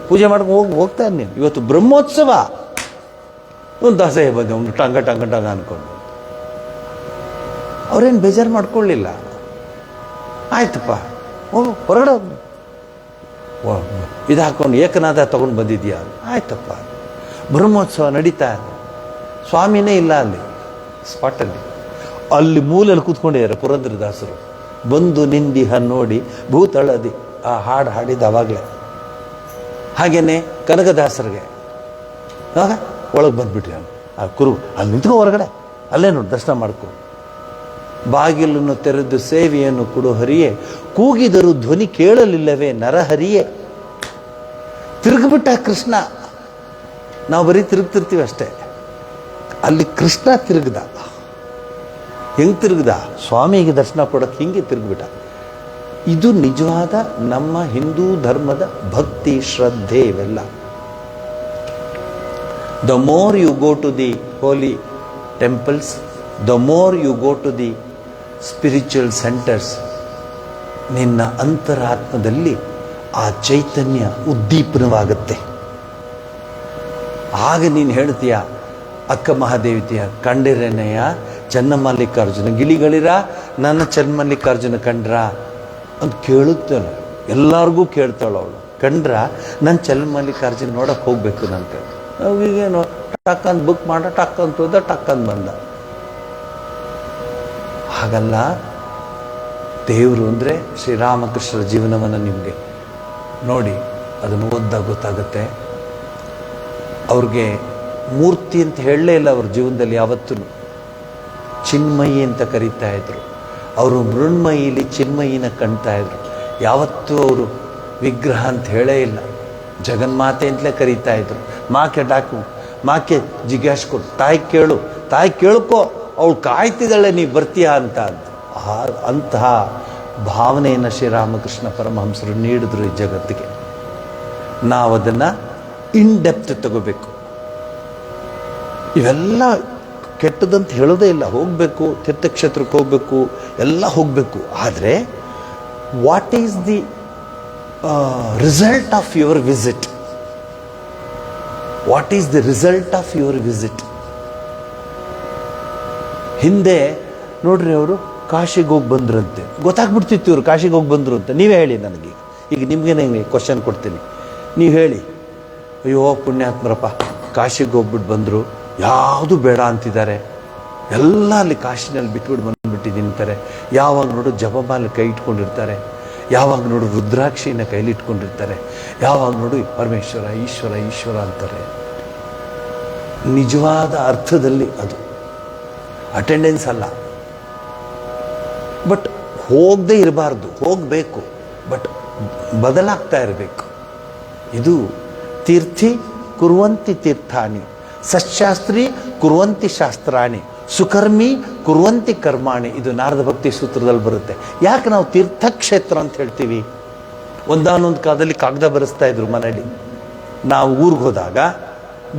ಪೂಜೆ ಮಾಡ್ಕೊಂಡು ಹೋಗ್ತಾನೆ. ನೀವು ಇವತ್ತು ಬ್ರಹ್ಮೋತ್ಸವ, ಒಂದು ದಾಸಯ್ಯ ಬಂದೆ, ಅವ್ನು ಟಂಗ ಟಂಗ ಟಂಗ ಅಂದ್ಕೊಂಡು. ಅವ್ರೇನು ಬೇಜಾರು ಮಾಡ್ಕೊಳ್ಳಿಲ್ಲ. ಆಯ್ತಪ್ಪ, ಹೋಗು ಹೊರಗಡೆ ಇದು ಹಾಕ್ಕೊಂಡು ಏಕನಾಥ ತೊಗೊಂಡು ಬಂದಿದ್ಯಾ? ಆಯ್ತಪ್ಪ. ಬ್ರಹ್ಮೋತ್ಸವ ನಡೀತಾ ಇದೆ, ಸ್ವಾಮಿನೇ ಇಲ್ಲ ಅಲ್ಲಿ ಸ್ಪಾಟಲ್ಲಿ. ಅಲ್ಲಿ ಮೂಲೆಯಲ್ಲಿ ಕೂತ್ಕೊಂಡಿದ್ದಾರೆ ಪುರಂದರದಾಸರು. ಬಂದು ನಿಂದಿಹ ನೋಡಿ ಭೂತಳದಿ ಆ ಹಾಡು ಹಾಡಿದ ಅವಾಗಲೇ. ಹಾಗೇನೆ ಕನಕದಾಸರಿಗೆ ಆಗ ಒಳಗೆ ಬಂದ್ಬಿಟ್ರಿ. ಆ ಕುರು ಅಲ್ಲಿ ನಿಂತ್ಕೊ, ಹೊರಗಡೆ ಅಲ್ಲೇ ನೋಡಿ ದರ್ಶನ ಮಾಡ್ಕೊ. ಬಾಗಿಲನ್ನು ತೆರೆದು ಸೇವೆಯನ್ನು ಕೊಡು ಹರಿಯೇ, ಕೂಗಿದರು ಧ್ವನಿ ಕೇಳಲಿಲ್ಲವೇ ನರಹರಿಯೇ. ತಿರುಗಿಬಿಟ್ಟ ಕೃಷ್ಣ. ನಾವು ಬರೀ ತಿರುಗ್ತಿರ್ತೀವಿ ಅಷ್ಟೇ. ಅಲ್ಲಿ ಕೃಷ್ಣ ತಿರುಗ್ದ. ಹೆಂಗೆ ತಿರುಗ್ದ? ಸ್ವಾಮಿಗೆ ದರ್ಶನ ಕೊಡೋಕ್ಕೆ ಹಿಂಗೆ ತಿರುಗಿಬಿಟ್ಟ. ಇದು ನಿಜವಾದ ನಮ್ಮ ಹಿಂದೂ ಧರ್ಮದ ಭಕ್ತಿ, ಶ್ರದ್ಧೆ ಇವೆಲ್ಲ. The more you go to the holy temples, the more you go to the spiritual centres, ನಿನ್ನ ಅಂತರಾತ್ಮದಲ್ಲಿ ಆ ಚೈತನ್ಯ ಉದ್ದೀಪನವಾಗುತ್ತೆ. ಆಗ ನೀನು ಹೇಳ್ತೀಯ, ಅಕ್ಕ ಮಹಾದೇವಿತಿಯ ಕಂಡಿರೇನೆಯ ಚನ್ನಮಲ್ಲಿಕಾರ್ಜುನ ಗಿಳಿಗಳಿರ ನನ್ನ ಚನ್ನಮಲ್ಲಿಕಾರ್ಜುನ ಕಂಡ್ರ ಅಂತ ಕೇಳುತ್ತೇನೆ. ಎಲ್ಲರಿಗೂ ಕೇಳ್ತಾಳು ಅವಳು. ಕಂಡ್ರ ನನ್ನ ಚನ್ನಮಲ್ಲಿಕಾರ್ಜುನ ನೋಡಕ್ಕೆ ಹೋಗ್ಬೇಕು ನಂತ. ಈಗೇನು ಟಕ್ಕಂದು ಬುಕ್ ಮಾಡ ಟಕ್ಕಂತ ಹೋದ ಟಕ್ಕಂದು ಬಂದ. ಹಾಗಲ್ಲ, ದೇವರು ಅಂದರೆ ಶ್ರೀರಾಮಕೃಷ್ಣರ ಜೀವನವನ್ನು ನಿಮಗೆ ನೋಡಿ ಅದನ್ನು ಓದಿದಾಗ ಗೊತ್ತಾಗುತ್ತೆ. ಅವ್ರಿಗೆ ಮೂರ್ತಿ ಅಂತ ಹೇಳಲೇ ಇಲ್ಲ ಅವ್ರ ಜೀವನದಲ್ಲಿ ಯಾವತ್ತೂ. ಚಿನ್ಮಯಿ ಅಂತ ಕರೀತಾ ಇದ್ರು. ಅವರು ಮೃಣ್ಮಯಿಲಿ ಚಿನ್ಮಯಿನ ಕಾಣ್ತಾ ಇದ್ರು. ಯಾವತ್ತೂ ಅವರು ವಿಗ್ರಹ ಅಂತ ಹೇಳೇ ಇಲ್ಲ, ಜಗನ್ಮಾತೆ ಅಂತಲೇ ಕರೀತಾ ಇದ್ರು. ಮಾಕೆ ಡಾಕು, ಮಾಕೆ ಜಿಜ್ಞಾಸೆ ಕೊಡು, ತಾಯಿ ಕೇಳು, ತಾಯಿ ಕೇಳ್ಕೊ, ಅವಳು ಕಾಯ್ತಿದ್ದಾಳೆ ನೀ ಬರ್ತೀಯಾ ಅಂತ. ಅಂತಹ ಭಾವನೆಯನ್ನು ಶ್ರೀರಾಮಕೃಷ್ಣ ಪರಮಹಂಸರು ನೀಡಿದ್ರು ಈ ಜಗತ್ತಿಗೆ. ನಾವು ಅದನ್ನು ಇನ್ ಡೆಪ್ತ್ ತಗೋಬೇಕು. ಇವೆಲ್ಲ ಕೆಟ್ಟದಂತ ಹೇಳೋದೇ ಇಲ್ಲ, ಹೋಗಬೇಕು, ತೀರ್ಥಕ್ಷೇತ್ರಕ್ಕೆ ಹೋಗಬೇಕು, ಎಲ್ಲ ಹೋಗಬೇಕು. ಆದರೆ what is the result of your visit? What is the result of your visit? ಹಿಂದೆ ನೋಡ್ರಿ, ಅವರು ಕಾಶಿಗೆ ಹೋಗಿ ಬಂದ್ರಂತೆ, ಗೊತ್ತಾಗ್ಬಿಡ್ತಿತ್ತು ಇವರು ಕಾಶಿಗೆ ಹೋಗಿ ಬಂದರು ಅಂತ. ನೀವೇ ಹೇಳಿ ನನಗೆ, ಈಗ ನಿಮ್ಗೇನೆ ಕ್ವಶನ್ ಕೊಡ್ತೀನಿ, ನೀವು ಹೇಳಿ. ಅಯ್ಯೋ ಪುಣ್ಯಾತ್ಮರಪ್ಪ, ಕಾಶಿಗೆ ಹೋಗ್ಬಿಟ್ಟು ಬಂದರು, ಯಾವುದು ಬೇಡ ಅಂತಿದ್ದಾರೆ, ಎಲ್ಲ ಅಲ್ಲಿ ಕಾಶಿನಲ್ಲಿ ಬಿಟ್ಬಿಟ್ಟು ಬಂದುಬಿಟ್ಟಿದ್ದೀನಿ ಅಂತಾರೆ. ಯಾವಾಗ ನೋಡು ಜಪಮಾಲೆ ಕೈ ಇಟ್ಕೊಂಡಿರ್ತಾರೆ, ಯಾವಾಗ ನೋಡು ರುದ್ರಾಕ್ಷಿನ ಕೈಲಿ ಇಟ್ಕೊಂಡಿರ್ತಾರೆ, ಯಾವಾಗ ನೋಡು ಪರಮೇಶ್ವರ ಈಶ್ವರ ಈಶ್ವರ ಅಂತಾರೆ. ನಿಜವಾದ ಅರ್ಥದಲ್ಲಿ ಅದು ಅಟೆಂಡೆನ್ಸ್ ಅಲ್ಲ. ಬಟ್ ಹೋಗದೆ ಇರಬಾರ್ದು, ಹೋಗಬೇಕು, ಬಟ್ ಬದಲಾಗ್ತಾ ಇರಬೇಕು. ಇದು ತೀರ್ಥಿ ಕುರುವಂತಿ ತೀರ್ಥಾನಿ, ಸತ್ಶಾಸ್ತ್ರಿ ಕುರುವಂತಿ ಶಾಸ್ತ್ರಾಣಿ, ಸುಕರ್ಮಿ ಕುರುವಂತಿ ಕರ್ಮಾಣಿ. ಇದು ನಾರದ ಭಕ್ತಿ ಸೂತ್ರದಲ್ಲಿ ಬರುತ್ತೆ. ಯಾಕೆ ನಾವು ತೀರ್ಥಕ್ಷೇತ್ರ ಅಂತ ಹೇಳ್ತೀವಿ? ಒಂದಾನೊಂದು ಕಾಲದಲ್ಲಿ ಕಾಗದ ಬರೆಸ್ತಾ ಇದ್ರು ಮನೇಲಿ. ನಾವು ಊರಿಗೆ ಹೋದಾಗ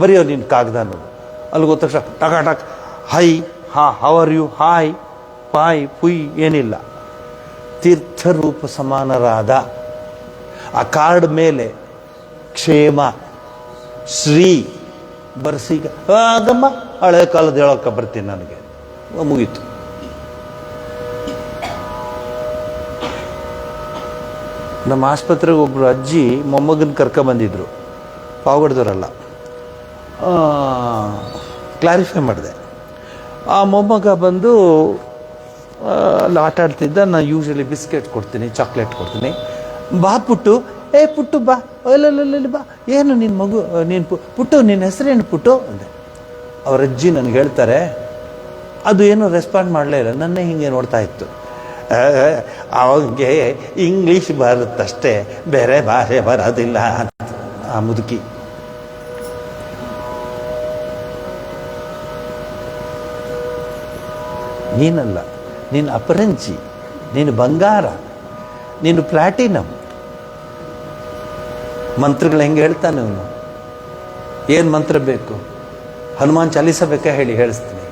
ಬರೆಯೋ ನಿನ್ನ ಕಾಗದ ಅನ್ನೋದು. ಅಲ್ಲಿ ಹೋದ ತಕ್ಷಣ ಟಕ ಟಕ್ ಹೈ, ಹಾ, ಹೌ ಆರ್ ಯು, ಹಾಯ್, ಪಾಯ್, ಪುಯ್ ಏನಿಲ್ಲ. ತೀರ್ಥರೂಪ ಸಮಾನರಾದ ಆ ಕಾರ್ಡ್ ಮೇಲೆ ಕ್ಷೇಮ, ಶ್ರೀ ಬರ್ಸೀಗ ಆಗಮ್ಮ, ಹಳೆ ಕಾಲದ ಹೇಳೋಕೆ ಬರ್ತೀನಿ ನನಗೆ, ಮುಗೀತು. ನಮ್ಮ ಆಸ್ಪತ್ರೆಗೆ ಒಬ್ಬರು ಅಜ್ಜಿ ಮೊಮ್ಮಗನ ಕರ್ಕೊಂಬಂದಿದ್ರು, ಪಾವಗಡದವರಲ್ಲ. ಕ್ಲಾರಿಫೈ ಮಾಡಿದೆ. ಆ ಮೊಮ್ಮಗ ಬಂದು ಅಲ್ಲಿ ಆಟ ಆಡ್ತಿದ್ದ. ನಾನು ಯೂಶ್ವಲಿ ಬಿಸ್ಕೆಟ್ ಕೊಡ್ತೀನಿ, ಚಾಕ್ಲೇಟ್ ಕೊಡ್ತೀನಿ. ಬಾ ಪುಟ್ಟು, ಏ ಪುಟ್ಟು ಬಾ, ಅಲ್ಲಲ್ಲಿ ಬಾ, ಏನು ನಿನ್ನ ಮಗು, ನೀನು ಪುಟ್ಟು, ನಿನ್ನ ಹೆಸರೇನು ಪುಟ್ಟು ಅಂದೆ. ಅವ್ರ ಅಜ್ಜಿ ನನಗೆ ಹೇಳ್ತಾರೆ, ಅದು ಏನೂ ರೆಸ್ಪಾಂಡ್ ಮಾಡಲೇ ಇಲ್ಲ, ನನ್ನೇ ಹಿಂಗೆ ನೋಡ್ತಾ ಇತ್ತು. ಅವಂಗೆ ಇಂಗ್ಲೀಷ್ ಬರುತ್ತಷ್ಟೇ, ಬೇರೆ ಭಾಷೆ ಬರೋದಿಲ್ಲ ಅಂತ ಆ ಮುದುಕಿ. ನೀನಲ್ಲ, ನೀನು ಅಪರಂಜಿ, ನೀನು ಬಂಗಾರ, ನೀನು ಪ್ಲಾಟಿನಮ್. ಮಂತ್ರಗಳು ಹೆಂಗೆ ಹೇಳ್ತಾನೆ ಅವನು? ಏನು ಮಂತ್ರ ಬೇಕು? ಹನುಮಾನ್ ಚಾಲೀಸ ಬೇಕಾ ಹೇಳಿ ಹೇಳಿಸ್ತೀನಿ.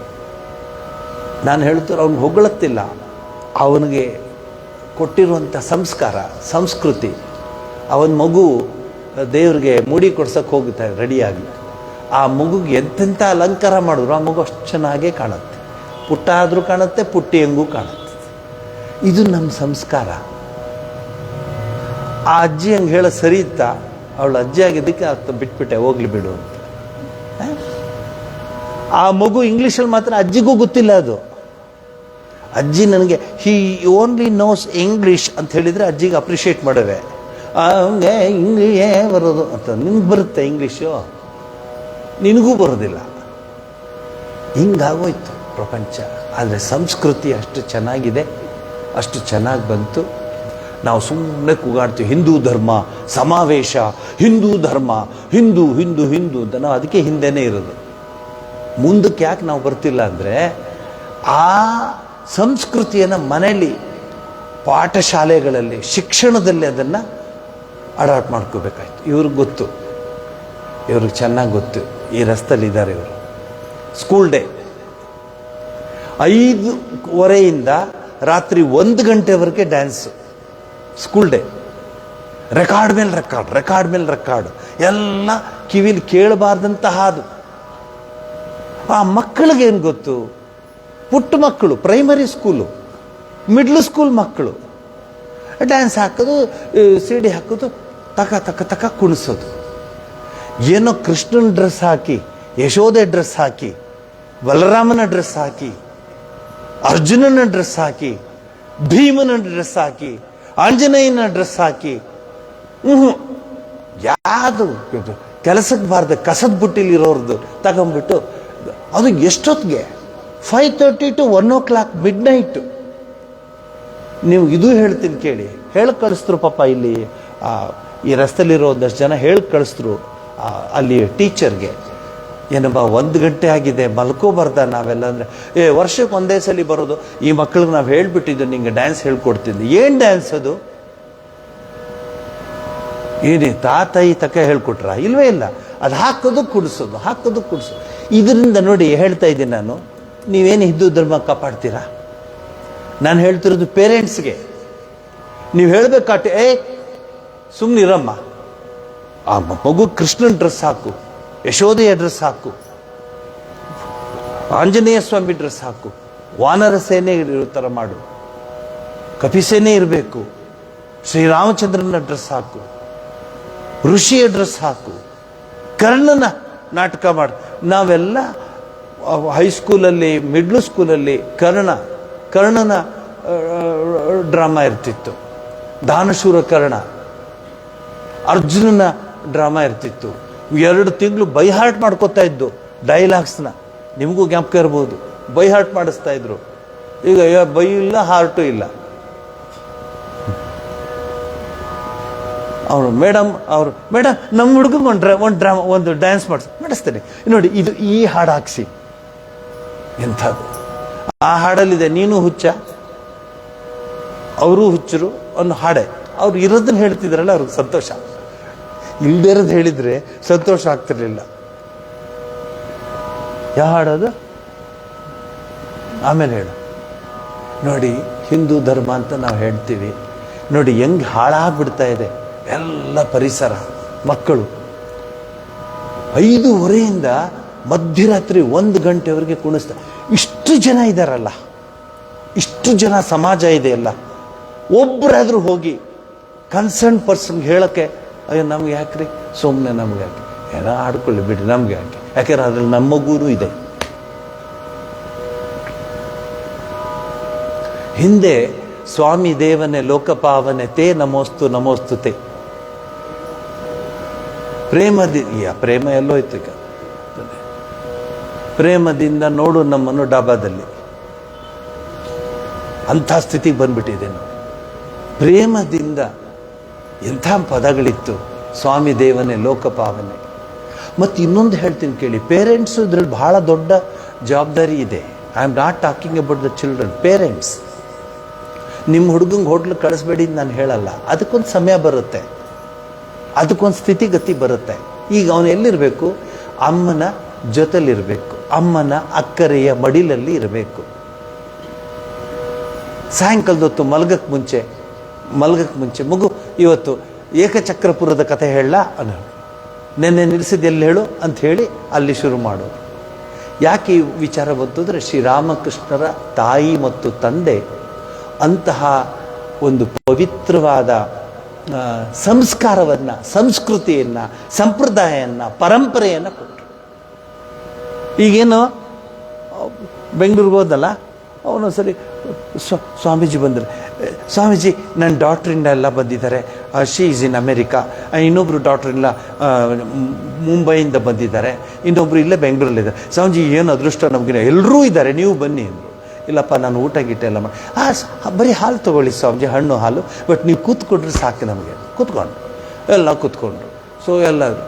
ನಾನು ಹೇಳ್ತಾರೆ ಅವ್ನು ಹೊಗಳತ್ತಿಲ್ಲ, ಅವನಿಗೆ ಕೊಟ್ಟಿರುವಂಥ ಸಂಸ್ಕಾರ, ಸಂಸ್ಕೃತಿ. ಅವನ ಮಗು ದೇವ್ರಿಗೆ ಮುಡಿ ಕೊಡ್ಸೋಕ್ಕೆ ಹೋಗುತ್ತೆ ರೆಡಿಯಾಗಿ. ಆ ಮಗುಗೆ ಎಂತೆಂಥ ಅಲಂಕಾರ ಮಾಡಿದ್ರು ಆ ಮಗು ಅಷ್ಟು ಚೆನ್ನಾಗೇ ಕಾಣುತ್ತೆ. ಪುಟ್ಟ ಆದರೂ ಕಾಣುತ್ತೆ, ಪುಟ್ಟಿ ಹೆಂಗೂ ಕಾಣುತ್ತೆ. ಇದು ನಮ್ಮ ಸಂಸ್ಕಾರ. ಆ ಅಜ್ಜಿ ಹಂಗೆ ಹೇಳೋ ಸರಿ ಇತ್ತಾ? ಅವಳು ಅಜ್ಜಿ ಆಗಿದ್ದಕ್ಕೆ ಅರ್ಥ ಬಿಟ್ಬಿಟ್ಟೆ, ಹೋಗ್ಲಿ ಬಿಡು ಅಂತ. ಆ ಮಗು ಇಂಗ್ಲೀಷಲ್ಲಿ ಮಾತ್ರ ಅಜ್ಜಿಗೂ ಗೊತ್ತಿಲ್ಲ ಅದು. ಅಜ್ಜಿ ನನಗೆ ಹಿ ಓನ್ಲಿ ನೋಸ್ ಇಂಗ್ಲೀಷ್ ಅಂತ ಹೇಳಿದರೆ ಅಜ್ಜಿಗೆ ಅಪ್ರಿಷಿಯೇಟ್ ಮಾಡುವೆ. ಹಂಗೆ ಇಂಗ್ಲೀಷೇ ಬರೋದು ಅಂತ. ನಿನ್ಗೆ ಬರುತ್ತೆ ಇಂಗ್ಲೀಷು, ನಿನಗೂ ಬರೋದಿಲ್ಲ. ಹಿಂಗಾಗೋಯ್ತು ಪ್ರಪಂಚ. ಆದರೆ ಸಂಸ್ಕೃತಿ ಅಷ್ಟು ಚೆನ್ನಾಗಿದೆ, ಅಷ್ಟು ಚೆನ್ನಾಗಿ ಬಂತು. ನಾವು ಸುಮ್ಮನೆ ಕೂಗಾಡ್ತೀವಿ ಹಿಂದೂ ಧರ್ಮ ಸಮಾವೇಶ, ಹಿಂದೂ ಧರ್ಮ, ಹಿಂದೂ ಹಿಂದೂ ಹಿಂದೂ ಅಂತ. ನಾವು ಅದಕ್ಕೆ ಹಿಂದೆನೇ ಇರೋದು. ಮುಂದಕ್ಕೆ ಯಾಕೆ ನಾವು ಬರ್ತಿಲ್ಲ ಅಂದರೆ, ಆ ಸಂಸ್ಕೃತಿಯನ್ನು ಮನೆಯಲ್ಲಿ, ಪಾಠಶಾಲೆಗಳಲ್ಲಿ, ಶಿಕ್ಷಣದಲ್ಲಿ ಅದನ್ನು ಅಡಾಪ್ಟ್ ಮಾಡ್ಕೋಬೇಕಾಯ್ತು. ಇವ್ರಿಗೆ ಗೊತ್ತು, ಇವ್ರಿಗೆ ಚೆನ್ನಾಗಿ ಗೊತ್ತು. ಈ ರಸ್ತೆಯಲ್ಲಿದ್ದಾರೆ ಇವರು. ಸ್ಕೂಲ್ ಡೇ 5:15 ರಾತ್ರಿ 1 ಗಂಟೆವರೆಗೆ ಡ್ಯಾನ್ಸು. ಸ್ಕೂಲ್ ಡೇ ರೆಕಾರ್ಡ್ ಮೇಲೆ ರೆಕಾರ್ಡ್, ರೆಕಾರ್ಡ್ ಮೇಲೆ ರೆಕಾರ್ಡ್, ಎಲ್ಲ ಕಿವಿಲಿ ಕೇಳಬಾರ್ದಂತ ಹಾದು. ಆ ಮಕ್ಕಳಿಗೇನು ಗೊತ್ತು? ಪುಟ್ಟ ಮಕ್ಕಳು, ಪ್ರೈಮರಿ ಸ್ಕೂಲು, ಮಿಡ್ಲ್ ಸ್ಕೂಲ್ ಮಕ್ಕಳು ಡ್ಯಾನ್ಸ್ ಹಾಕೋದು, ಸಿಡಿ ಹಾಕೋದು, ತಕ ತಕ ತಕ ಕುಣಿಸೋದು. ಏನೋ ಕೃಷ್ಣನ ಡ್ರೆಸ್ ಹಾಕಿ, ಯಶೋದೆ ಡ್ರೆಸ್ ಹಾಕಿ, ಬಲರಾಮನ ಡ್ರೆಸ್ ಹಾಕಿ, ಅರ್ಜುನನ ಡ್ರೆಸ್ ಹಾಕಿ, ಭೀಮನ ಡ್ರೆಸ್ ಹಾಕಿ, ಆಂಜನೇಯನ ಡ್ರೆಸ್ ಹಾಕಿ, ಯಾವುದು ಕೆಲಸಕ್ಕೆ ಬಾರ್ದು ಕಸದ ಬುಟ್ಟಿಲಿ ಇರೋರ್ದು ತಗೊಂಡ್ಬಿಟ್ಟು, ಅದು ಎಷ್ಟೊತ್ತಿಗೆ 5:30 to 1 ಮಿಡ್ ನೈಟ್. ನೀವು ಇದು ಹೇಳ್ತೀನಿ ಕೇಳಿ, ಹೇಳಿ ಕಳಿಸ್ತರು ಪಾಪ. ಇಲ್ಲಿ ಈ ರಸ್ತೆಲಿರೋ ಒಂದಷ್ಟು ಜನ ಹೇಳಿ ಕಳಿಸ್ತರು ಅಲ್ಲಿ ಟೀಚರ್ಗೆ, ಏನಪ್ಪ 1 ಗಂಟೆ ಆಗಿದೆ ಮಲ್ಕೋಬಾರ್ದ ನಾವೆಲ್ಲ ಅಂದರೆ, ವರ್ಷಕ್ಕೆ ಒಂದೇ ಸಲ ಬರೋದು, ಈ ಮಕ್ಳಿಗೆ ನಾವು ಹೇಳ್ಬಿಟ್ಟಿದ್ದು ನಿಂಗೆ ಡ್ಯಾನ್ಸ್ ಹೇಳ್ಕೊಡ್ತಿದ್ದೆ. ಏನು ಡ್ಯಾನ್ಸ್ ಅದು? ಏನೇ ತಾಯಿ ತಕ್ಕ ಹೇಳ್ಕೊಟ್ರ? ಇಲ್ವೇ ಇಲ್ಲ. ಅದು ಹಾಕೋದು ಕುಡಿಸೋದು, ಹಾಕೋದು ಕುಡಿಸೋದು. ಇದರಿಂದ ನೋಡಿ ಹೇಳ್ತಾ ಇದ್ದೀನಿ ನಾನು, ನೀವೇನು ಹಿಂದೂ ಧರ್ಮ ಕಾಪಾಡ್ತೀರಾ? ನಾನು ಹೇಳ್ತಿರೋದು ಪೇರೆಂಟ್ಸ್ಗೆ. ನೀವು ಹೇಳ್ಬೇಕಾಟೆ, ಸುಮ್ಮನಿರಮ್ಮ, ಆ ಮಗು ಕೃಷ್ಣನ್ ಡ್ರೆಸ್ ಹಾಕು, ಯಶೋದೆಯ ಡ್ರೆಸ್ ಹಾಕು, ಆಂಜನೇಯ ಸ್ವಾಮಿ ಡ್ರೆಸ್ ಹಾಕು, ವಾನರ ಸೇನೆ ಇರೋ ಥರ ಮಾಡು, ಕಪಿಸೇನೆ ಇರಬೇಕು, ಶ್ರೀರಾಮಚಂದ್ರನ ಡ್ರೆಸ್ ಹಾಕು, ಋಷಿಯ ಡ್ರೆಸ್ ಹಾಕು, ಕರ್ಣನ ನಾಟಕ ಮಾಡು. ನಾವೆಲ್ಲ ಹೈಸ್ಕೂಲಲ್ಲಿ, ಮಿಡ್ಲ್ ಸ್ಕೂಲಲ್ಲಿ ಕರ್ಣನ ಡ್ರಾಮಾ ಇರ್ತಿತ್ತು, ದಾನಶೂರ ಕರ್ಣ. ಅರ್ಜುನನ ಡ್ರಾಮಾ ಇರ್ತಿತ್ತು. 2 ತಿಂಗಳು ಬೈ ಹಾರ್ಟ್ ಮಾಡ್ಕೋತಾ ಇದ್ದು ಡೈಲಾಗ್ಸ್ನ. ನಿಮಗೂ ಜ್ಞಾಪಕ ಇರ್ಬೋದು, ಬೈ ಹಾರ್ಟ್ ಮಾಡಿಸ್ತಾ ಇದ್ರು. ಈಗ ಬೈ ಇಲ್ಲ, ಹಾರ್ಟು ಇಲ್ಲ. ಮೇಡಮ್ ನಮ್ಮ ಹುಡುಗಂಗೆ ಒಂದು ಡ್ಯಾನ್ಸ್ ಮಾಡಿಸ್ತೇನೆ ನೋಡಿ, ಇದು ಈ ಹಾಡು ಹಾಕ್ಸಿ. ಎಂಥದ್ದು ಆ ಹಾಡಲ್ಲಿದೆ, ನೀನು ಹುಚ್ಚ ಅವರು ಹುಚ್ಚರು ಅನ್ನೋ ಹಾಡೆ. ಅವ್ರು ಇರೋದನ್ನ ಹೇಳ್ತಿದ್ರಲ್ಲ, ಅವ್ರಿಗೆ ಸಂತೋಷ. ಇಲ್ದೇ ಇರೋದು ಹೇಳಿದ್ರೆ ಸಂತೋಷ ಆಗ್ತಿರ್ಲಿಲ್ಲ. ಯಾವ ಹಾಡೋದು? ಆಮೇಲೆ ಹೇಳು. ನೋಡಿ, ಹಿಂದೂ ಧರ್ಮ ಅಂತ ನಾವು ಹೇಳ್ತೀವಿ. ನೋಡಿ ಹೆಂಗೆ ಹಾಳಾಗ್ಬಿಡ್ತಾ ಇದೆ ಎಲ್ಲ ಪರಿಸರ. ಮಕ್ಕಳು 5:30 ಮಧ್ಯರಾತ್ರಿ 1 ಗಂಟೆವರೆಗೆ ಕುಣಿಸ್ತಾರೆ. ಇಷ್ಟು ಜನ ಇದ್ದಾರಲ್ಲ, ಇಷ್ಟು ಜನ ಸಮಾಜ ಇದೆಯಲ್ಲ, ಒಬ್ಬರಾದ್ರೂ ಹೋಗಿ ಕನ್ಸರ್ನ್ ಪರ್ಸನ್ಗೆ ಹೇಳೋಕ್ಕೆ, ಅಯ್ಯೋ ನಮ್ಗೆ ಯಾಕ್ರಿ, ಸುಮ್ಮನೆ ನಮ್ಗೆ ಯಾಕೆ, ಏನೋ ಆಡ್ಕೊಳ್ಳಿ ಬಿಡಿ, ನಮ್ಗೆ ಯಾಕೆ, ಯಾಕೆಂದ್ರೆ ಅದ್ರಲ್ಲಿ ನಮ್ಮ ಮಗುನೂ ಇದೆ. ಹಿಂದೆ ಸ್ವಾಮಿ ದೇವನೇ ಲೋಕಪಾವನೆ ತೇ ನಮೋಸ್ತು ನಮೋಸ್ತುತೆ. ಪ್ರೇಮ ಎಲ್ಲೋಯ್ತು ಈಗ. ಪ್ರೇಮದಿಂದ ನೋಡು ನಮ್ಮನ್ನು ಡಾಬಾದಲ್ಲಿ. ಅಂಥ ಸ್ಥಿತಿಗೆ ಬಂದ್ಬಿಟ್ಟಿದೆ ನಾವು. ಪ್ರೇಮದಿಂದ ಎಂಥ ಪದಗಳಿತ್ತು, ಸ್ವಾಮಿ ದೇವನೇ ಲೋಕಪಾವನೆ. ಮತ್ತು ಇನ್ನೊಂದು ಹೇಳ್ತೀನಿ ಕೇಳಿ, ಪೇರೆಂಟ್ಸು ಇದ್ರಲ್ಲಿ ಬಹಳ ದೊಡ್ಡ ಜವಾಬ್ದಾರಿ ಇದೆ. I am not talking about the children. Parents, ನಿಮ್ಮ ಹುಡುಗಂಗೆ ಹೋಟ್ಲಿಗೆ ಕಳಿಸ್ಬೇಡಿ ನಾನು ಹೇಳಲ್ಲ. ಅದಕ್ಕೊಂದು ಸಮಯ ಬರುತ್ತೆ, ಅದಕ್ಕೊಂದು ಸ್ಥಿತಿಗತಿ ಬರುತ್ತೆ. ಈಗ ಅವನು ಎಲ್ಲಿರಬೇಕು? ಅಮ್ಮನ ಜೊತೆಲಿರಬೇಕು, ಅಮ್ಮನ ಅಕ್ಕರೆಯ ಮಡಿಲಲ್ಲಿ ಇರಬೇಕು. ಸಾಯಂಕಾಲದೊತ್ತು ಮಲಗಕ್ಕೆ ಮುಂಚೆ ಮಗು ಇವತ್ತು ಏಕಚಕ್ರಪುರದ ಕಥೆ ಹೇಳಲ್ಲ ಅನ್ನೋ, ನೆನ್ನೆ ನಿಲ್ಲಿಸಿದ ಎಲ್ಲಿ ಹೇಳು ಅಂತ ಹೇಳಿ ಅಲ್ಲಿ ಶುರು ಮಾಡೋದು. ಯಾಕೆ ಈ ವಿಚಾರ ಬಂತು ಅಂದರೆ, ಶ್ರೀರಾಮಕೃಷ್ಣರ ತಾಯಿ ಮತ್ತು ತಂದೆ ಅಂತಹ ಒಂದು ಪವಿತ್ರವಾದ ಸಂಸ್ಕಾರವನ್ನು, ಸಂಸ್ಕೃತಿಯನ್ನು, ಸಂಪ್ರದಾಯವನ್ನು, ಪರಂಪರೆಯನ್ನು ಕೊಟ್ಟರು. ಈಗೇನು ಬೆಂಗಳೂರಿಗೆ ಹೋದಲ್ಲ, ಅವನು ಸರಿ ಸ್ವಾಮೀಜಿ ಬಂದರು. ಸ್ವಾಮೀಜಿ ನನ್ನ ಡಾಕ್ಟ್ರಿಂದ ಎಲ್ಲ ಬಂದಿದ್ದಾರೆ, ಶಿ ಈಸ್ ಇನ್ ಅಮೇರಿಕಾ. ಇನ್ನೊಬ್ಬರು ಡಾಕ್ಟ್ರಿಂದ ಮುಂಬೈಯಿಂದ ಬಂದಿದ್ದಾರೆ, ಇನ್ನೊಬ್ರು ಇಲ್ಲೇ ಬೆಂಗಳೂರಲ್ಲಿದ್ದಾರೆ. ಸ್ವಾಮೀಜಿ ಏನು ಅದೃಷ್ಟ ನಮಗಿನ, ಎಲ್ಲರೂ ಇದ್ದಾರೆ, ನೀವು ಬನ್ನಿ ಅಂದರು. ಇಲ್ಲಪ್ಪ ನಾನು ಊಟ ಗೀಟ ಎಲ್ಲ ಮಾಡಿ, ಬರೀ ಹಾಲು ತೊಗೊಳ್ಳಿ ಸ್ವಾಮೀಜಿ, ಹಣ್ಣು ಹಾಲು, ಬಟ್ ನೀವು ಕೂತ್ಕೊಂಡ್ರೆ ಸಾಕು ನಮಗೆ. ಎಲ್ಲ ಕೂತ್ಕೊಂಡ್ರು. ಸೊ ಎಲ್ಲರೂ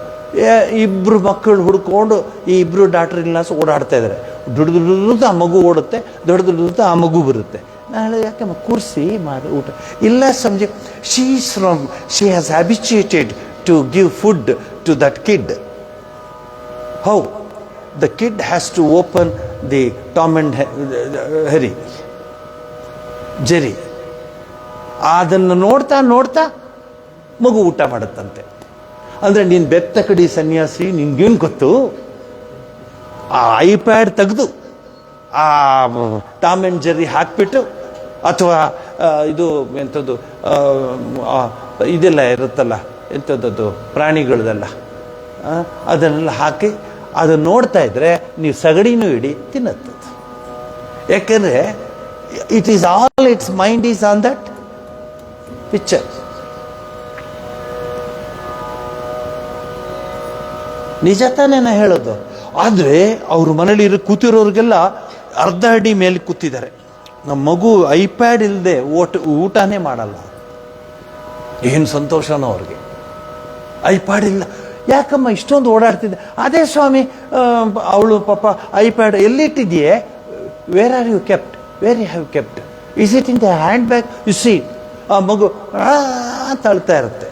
ಇಬ್ಬರು ಮಕ್ಕಳು ಹುಡ್ಕೊಂಡು ಈ ಇಬ್ಬರು ಡಾಕ್ಟರ್ ಇಲ್ಲ ಓಡಾಡ್ತಾ ಇದ್ದಾರೆ. ದುಡ್ದು ಆ ಮಗು ಓಡುತ್ತೆ, ದೊಡ್ಡದು ಆ ಮಗು ಬರುತ್ತೆ. ನಾನು ಹೇಳಿದೆ, ಯಾಕಮ್ಮ ಕೂರಿಸಿ ಮಾಡಿ ಊಟ. ಇಲ್ಲ Swamiji, she has habituated to give food to that kid. How the kid has to open the Tom and Jerry. ಅದನ್ನು ನೋಡ್ತಾ ಮಗು ಊಟ ಮಾಡುತ್ತಂತೆ. ಅಂದರೆ ನೀನು ಬೆತ್ತ ಕಡಿ ಸನ್ಯಾಸಿ, ನಿನ್ಗೇನು ಗೊತ್ತು? ಆ ಐಪ್ಯಾಡ್ ತೆಗೆದು ಆ ಟಾಮ್ ಆ್ಯಂಡ್ ಜೆರ್ರಿ ಹಾಕಿಬಿಟ್ಟು, ಅಥವಾ ಇದು ಎಂಥದ್ದು ಇದೆಲ್ಲ ಇರುತ್ತಲ್ಲ, ಎಂಥದ್ದು ಪ್ರಾಣಿಗಳದೆಲ್ಲ ಅದನ್ನೆಲ್ಲ ಹಾಕಿ ಅದನ್ನು ನೋಡ್ತಾ ಇದ್ರೆ ನೀವು ಸಗಡಿನೂ ಇಡಿ ತಿನ್ನತ್ತದು. ಯಾಕೆಂದರೆ it is all it's mind is on that picture. ನಿಜ ತಾನೇ ನಾ ಹೇಳೋದು. ಆದರೆ ಅವ್ರ ಮನೇಲಿ ಕೂತಿರೋರಿಗೆಲ್ಲ ಅರ್ಧ ಅಡಿ ಮೇಲೆ ಕೂತಿದ್ದಾರೆ. ನಮ್ಮ ಮಗು ಐಪ್ಯಾಡ್ ಇಲ್ಲದೆ ಊಟನೇ ಮಾಡಲ್ಲ. ಏನು ಸಂತೋಷನೋ ಅವ್ರಿಗೆ. ಐಪ್ಯಾಡ್ ಇಲ್ಲ, ಯಾಕಮ್ಮ ಇಷ್ಟೊಂದು ಓಡಾಡ್ತಿದ್ದೆ? ಅದೇ ಸ್ವಾಮಿ, ಅವಳು ಪಾಪ ಐಪ್ಯಾಡ್ ಎಲ್ಲಿಟ್ಟಿದೆಯೇ? Where are you kept? Where you have kept? Is it in the hand bag? You see, ಆ ಮಗು ಅಂತ ಅಳ್ತಾ ಇರುತ್ತೆ.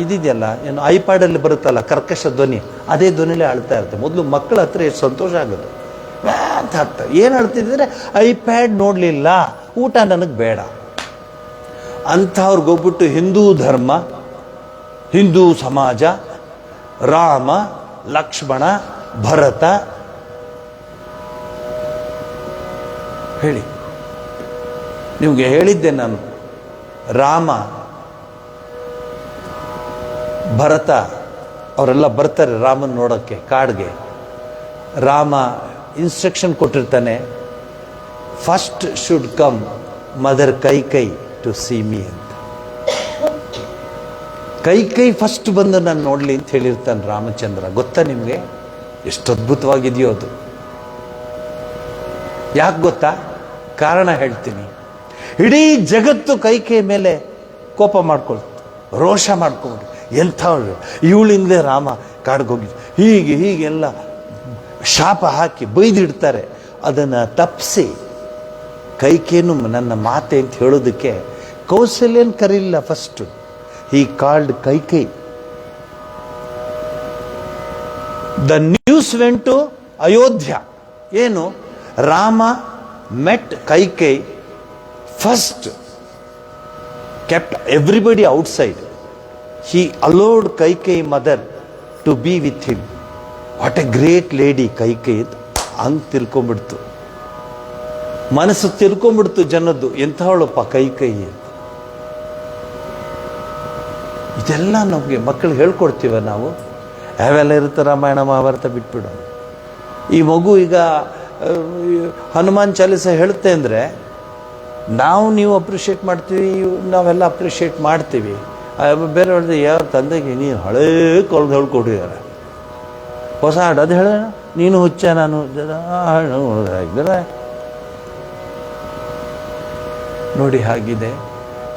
ಇದಿದೆಯಲ್ಲ, ಏನು ಐಪ್ಯಾಡಲ್ಲಿ ಬರುತ್ತಲ್ಲ ಕರ್ಕಶ ಧ್ವನಿ, ಅದೇ ಧ್ವನಿಲೇ ಅಳ್ತಾ ಇರುತ್ತೆ. ಮೊದಲು ಮಕ್ಕಳ ಹತ್ರ ಎಷ್ಟು ಸಂತೋಷ ಆಗೋದು ಅಂತ ಆಗ್ತಾರೆ. ಏನು ಅಳ್ತಿದ್ರೆ ಐಪ್ಯಾಡ್ ನೋಡಲಿಲ್ಲ, ಊಟ ನನಗೆ ಬೇಡ ಅಂಥವ್ರಿಗೋಗ್ಬಿಟ್ಟು ಹಿಂದೂ ಧರ್ಮ, ಹಿಂದೂ ಸಮಾಜ, ರಾಮ, ಲಕ್ಷ್ಮಣ, ಭರತ, ಹೇಳಿ, ನಿಮಗೆ ಹೇಳಿದ್ದೆ ನಾನು. ರಾಮ, ಭರತ ಅವರೆಲ್ಲ ಬರ್ತಾರೆ ರಾಮನ್ ನೋಡೋಕ್ಕೆ ಕಾಡ್ಗೆ. ರಾಮ ಇನ್ಸ್ಟ್ರಕ್ಷನ್ ಕೊಟ್ಟಿರ್ತಾನೆ, first should come mother Kaikeyi to see me ಅಂತ. ಕೈಕೈ ಫಸ್ಟ್ ಬಂದು ನಾನು ನೋಡಲಿ ಅಂತ ಹೇಳಿರ್ತಾನೆ ರಾಮಚಂದ್ರ. ಗೊತ್ತಾ ನಿಮಗೆ ಎಷ್ಟು ಅದ್ಭುತವಾಗಿದೆಯೋ ಅದು? ಯಾಕೆ ಗೊತ್ತಾ? ಕಾರಣ ಹೇಳ್ತೀನಿ. ಇಡೀ ಜಗತ್ತು ಕೈಕೈ ಮೇಲೆ ಕೋಪ ಮಾಡ್ಕೊಳ್ತು, ರೋಷ ಮಾಡ್ಕೊಂಡು, ಎಂಥವ್ರು ಇವಳಿಂದಲೇ ರಾಮ ಕಾಡ್ಗೋಗಿ ಹೀಗೆಲ್ಲ ಶಾಪ ಹಾಕಿ ಬೈದಿಡ್ತಾರೆ. ಅದನ್ನು ತಪ್ಪಿಸಿ ಕೈಕೇನು ನನ್ನ ಮಾತೆ ಅಂತ ಹೇಳೋದಕ್ಕೆ ಕೌಸಲ್ಯನ್ ಕರೀಲಿಲ್ಲ. First he called Kaikeyi. The news went to Ayodhya. ಏನು? Rama met Kaikeyi first, kept everybody outside. He allowed Kaikei mother to be with him. What a great lady Kaikei. ಹಂಗೆ ತಿಳ್ಕೊಂಬಿಡ್ತು, ಮನಸ್ಸು ತಿಳ್ಕೊಂಬಿಡ್ತು ಜನದ್ದು. ಎಂಥವಳಪ್ಪ ಕೈಕೈ ಅಂತ. ಇದೆಲ್ಲ ನಮಗೆ ಮಕ್ಕಳಿಗೆ ಹೇಳ್ಕೊಡ್ತೀವ ನಾವು? ಯಾವೆಲ್ಲ ಇರುತ್ತೆ ರಾಮಾಯಣ ಮಹಾಭಾರತ ಬಿಟ್ಬಿಡೋ. ಈ ಮಗು ಈಗ ಹನುಮಾನ್ ಚಾಲೀಸ ಹೇಳುತ್ತೆ ಅಂದರೆ ನಾವು ನೀವು ಅಪ್ರಿಷಿಯೇಟ್ ಮಾಡ್ತೀವಿ, ನಾವೆಲ್ಲ ಅಪ್ರಿಷಿಯೇಟ್ ಮಾಡ್ತೀವಿ. ಬೇರೆ ಹೇಳಿದೆ, ಯಾವ ತಂದೆಗೆ ನೀನು ಹಳೇ ಕಾಲದ ಹೇಳ್ಕೊಟ್ಟಿದ್ದಾರೆ, ಹೊಸ ಹಾಡು ಅದು ಹೇಳ, ನೀನು ಹುಚ್ಚ ನಾನು ಆಗಿದ್ದಾರೆ ನೋಡಿ. ಹಾಗಿದೆ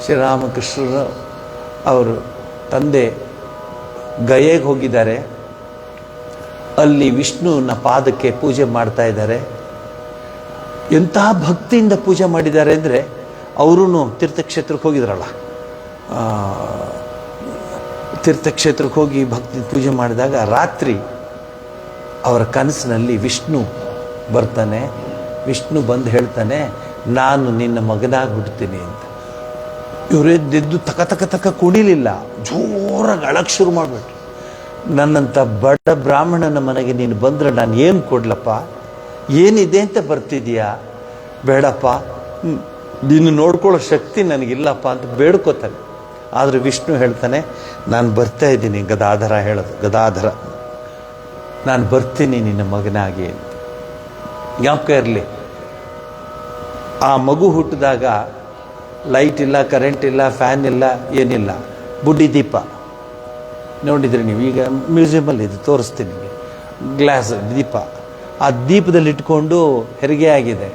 ಶ್ರೀರಾಮಕೃಷ್ಣರು. ಅವರು ತಂದೆ ಗಯೆಗೆ ಹೋಗಿದ್ದಾರೆ. ಅಲ್ಲಿ ವಿಷ್ಣುವಿನ ಪಾದಕ್ಕೆ ಪೂಜೆ ಮಾಡ್ತಾ ಇದ್ದಾರೆ. ಎಂತಹ ಭಕ್ತಿಯಿಂದ ಪೂಜೆ ಮಾಡಿದ್ದಾರೆ ಅಂದರೆ, ಅವರೂ ತೀರ್ಥಕ್ಷೇತ್ರಕ್ಕೆ ಹೋಗಿದ್ರಲ್ಲ, ತೀರ್ಥಕ್ಷೇತ್ರಕ್ಕೆ ಹೋಗಿ ಭಕ್ತಿ ಪೂಜೆ ಮಾಡಿದಾಗ ರಾತ್ರಿ ಅವರ ಕನಸಿನಲ್ಲಿ ವಿಷ್ಣು ಬರ್ತಾನೆ. ವಿಷ್ಣು ಬಂದು ಹೇಳ್ತಾನೆ, ನಾನು ನಿನ್ನ ಮಗನಾಗಿ ಹುಡ್ತೀನಿ ಅಂತ. ಇವರೆದ್ದು ತಕ ಕುಣಿಲಿಲ್ಲ, ಜೋರಾಗಿ ಅಳಕ್ಕೆ ಶುರು ಮಾಡಿಬಿಟ್ರು. ನನ್ನಂಥ ಬಡ ಬ್ರಾಹ್ಮಣನ ಮನೆಗೆ ನೀನು ಬಂದರೆ ನಾನು ಏನು ಕೊಡ್ಲಪ್ಪ? ಏನಿದೆ ಅಂತ ಬರ್ತಿದೀಯಾ? ಬೇಡಪ್ಪ, ನೀನು ನೋಡ್ಕೊಳ್ಳೋ ಶಕ್ತಿ ನನಗಿಲ್ಲಪ್ಪ ಅಂತ ಬೇಡ್ಕೋತಾನೆ. ಆದರೆ ವಿಷ್ಣು ಹೇಳ್ತಾನೆ, ನಾನು ಬರ್ತಾ ಇದ್ದೀನಿ. ಗದಾಧರ ಹೇಳೋದು, ಗದಾಧರ, ನಾನು ಬರ್ತೀನಿ ನಿನ್ನ ಮಗನಾಗಿ ಅಂತ. ಜ್ಞಾಪಕ ಇರಲಿ. ಆ ಮಗು ಹುಟ್ಟಿದಾಗ ಲೈಟ್ ಇಲ್ಲ, ಕರೆಂಟ್ ಇಲ್ಲ, ಫ್ಯಾನ್ ಇಲ್ಲ, ಏನಿಲ್ಲ. ಬುಡ್ಡಿ ದೀಪ ನೋಡಿದ್ರಿ ನೀವು? ಈಗ ಮ್ಯೂಸಿಯಮಲ್ಲಿ ಇದು ತೋರಿಸ್ತೀನಿ ನಿಮಗೆ. ಗ್ಲಾಸ್ ದೀಪ. ಆ ದೀಪದಲ್ಲಿ ಇಟ್ಕೊಂಡು ಹೆರಿಗೆ ಆಗಿದೆ.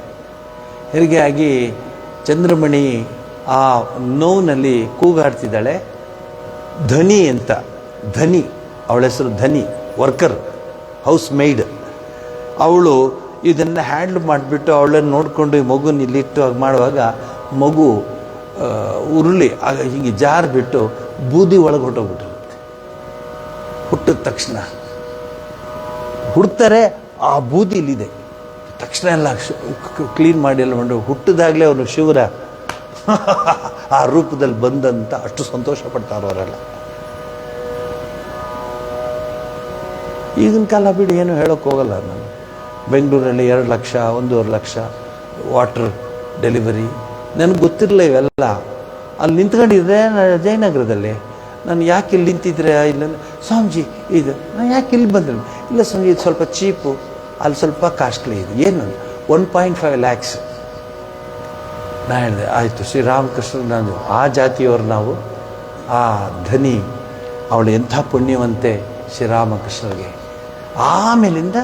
ಹೆರಿಗೆ ಆಗಿ ಚಂದ್ರಮಣಿ ಆ ನೋವಿನಲ್ಲಿ ಕೂಗಾಡ್ತಿದ್ದಾಳೆ. ಧನಿ ಅಂತ, ಧನಿ, ಅವಳ ಹೆಸರು ಧನಿ, ವರ್ಕರ್, ಹೌಸ್ ಮೇಯ್ಡ್. ಅವಳು ಇದನ್ನು ಹ್ಯಾಂಡ್ಲ್ ಮಾಡಿಬಿಟ್ಟು ಅವಳನ್ನು ನೋಡಿಕೊಂಡು ಈ ಮಗುನ ಇಲ್ಲಿಟ್ಟು ಹಾಗೆ ಮಾಡುವಾಗ ಮಗು ಉರುಳಿ ಹೀಗೆ ಜಾರಿಬಿಟ್ಟು ಬೂದಿ ಒಳಗೆ ಹೊಟ್ಟೋಗ್ಬಿಟ್ಟಿರುತ್ತೆ. ಹುಟ್ಟಿದ ತಕ್ಷಣ ಹುಡ್ತಾರೆ, ಆ ಬೂದಿ ಇಲ್ಲಿದೆ. ತಕ್ಷಣ ಎಲ್ಲ ಕ್ಲೀನ್ ಮಾಡಿ ಎಲ್ಲ ಮಾಡಿ ಹುಟ್ಟಿದಾಗಲೇ ಅವನು ಶಿವರ ಆ ರೂಪದಲ್ಲಿ ಬಂದಂತ ಅಷ್ಟು ಸಂತೋಷ ಪಡ್ತಾರೆ ಅವರೆಲ್ಲ. ಈಗಿನ ಕಾಲ ಬಿಡಿ, ಏನು ಹೇಳೋಕೆ ಹೋಗಲ್ಲ ನಾನು. ಬೆಂಗಳೂರಲ್ಲಿ 2 ಲಕ್ಷ 1.5 ಲಕ್ಷ ವಾಟರ್ ಡೆಲಿವರಿ. ನನಗೆ ಗೊತ್ತಿರಲಿಲ್ಲ ಇವೆಲ್ಲ. ಅಲ್ಲಿ ನಿಂತ್ಕೊಂಡಿದ್ದೆ ಜಯನಗರದಲ್ಲಿ. ನಾನು ಯಾಕೆ ಇಲ್ಲಿ ನಿಂತಿದ್ರೆ ಇಲ್ಲ ಸ್ವಾಮೀಜಿ ಇದು ನಾನು ಯಾಕೆ ಇಲ್ಲಿ ಬಂದ್ರೆ ಇಲ್ಲ ಸ್ವಾಮೀಜಿ ಇದು ಸ್ವಲ್ಪ ಚೀಪು ಅಲ್ಲಿ ಸ್ವಲ್ಪ ಕಾಸ್ಟ್ಲಿ ಇದೆ ಏನು 1.5 lakhs. ನಾನು ಹೇಳಿದೆ ಆಯಿತು ಶ್ರೀರಾಮಕೃಷ್ಣ ನಾನು ಆ ಜಾತಿಯವರು ನಾವು ಆ ಧನಿ ಅವಳು ಎಂಥ ಪುಣ್ಯವಂತೆ ಶ್ರೀರಾಮಕೃಷ್ಣರಿಗೆ. ಆಮೇಲಿಂದ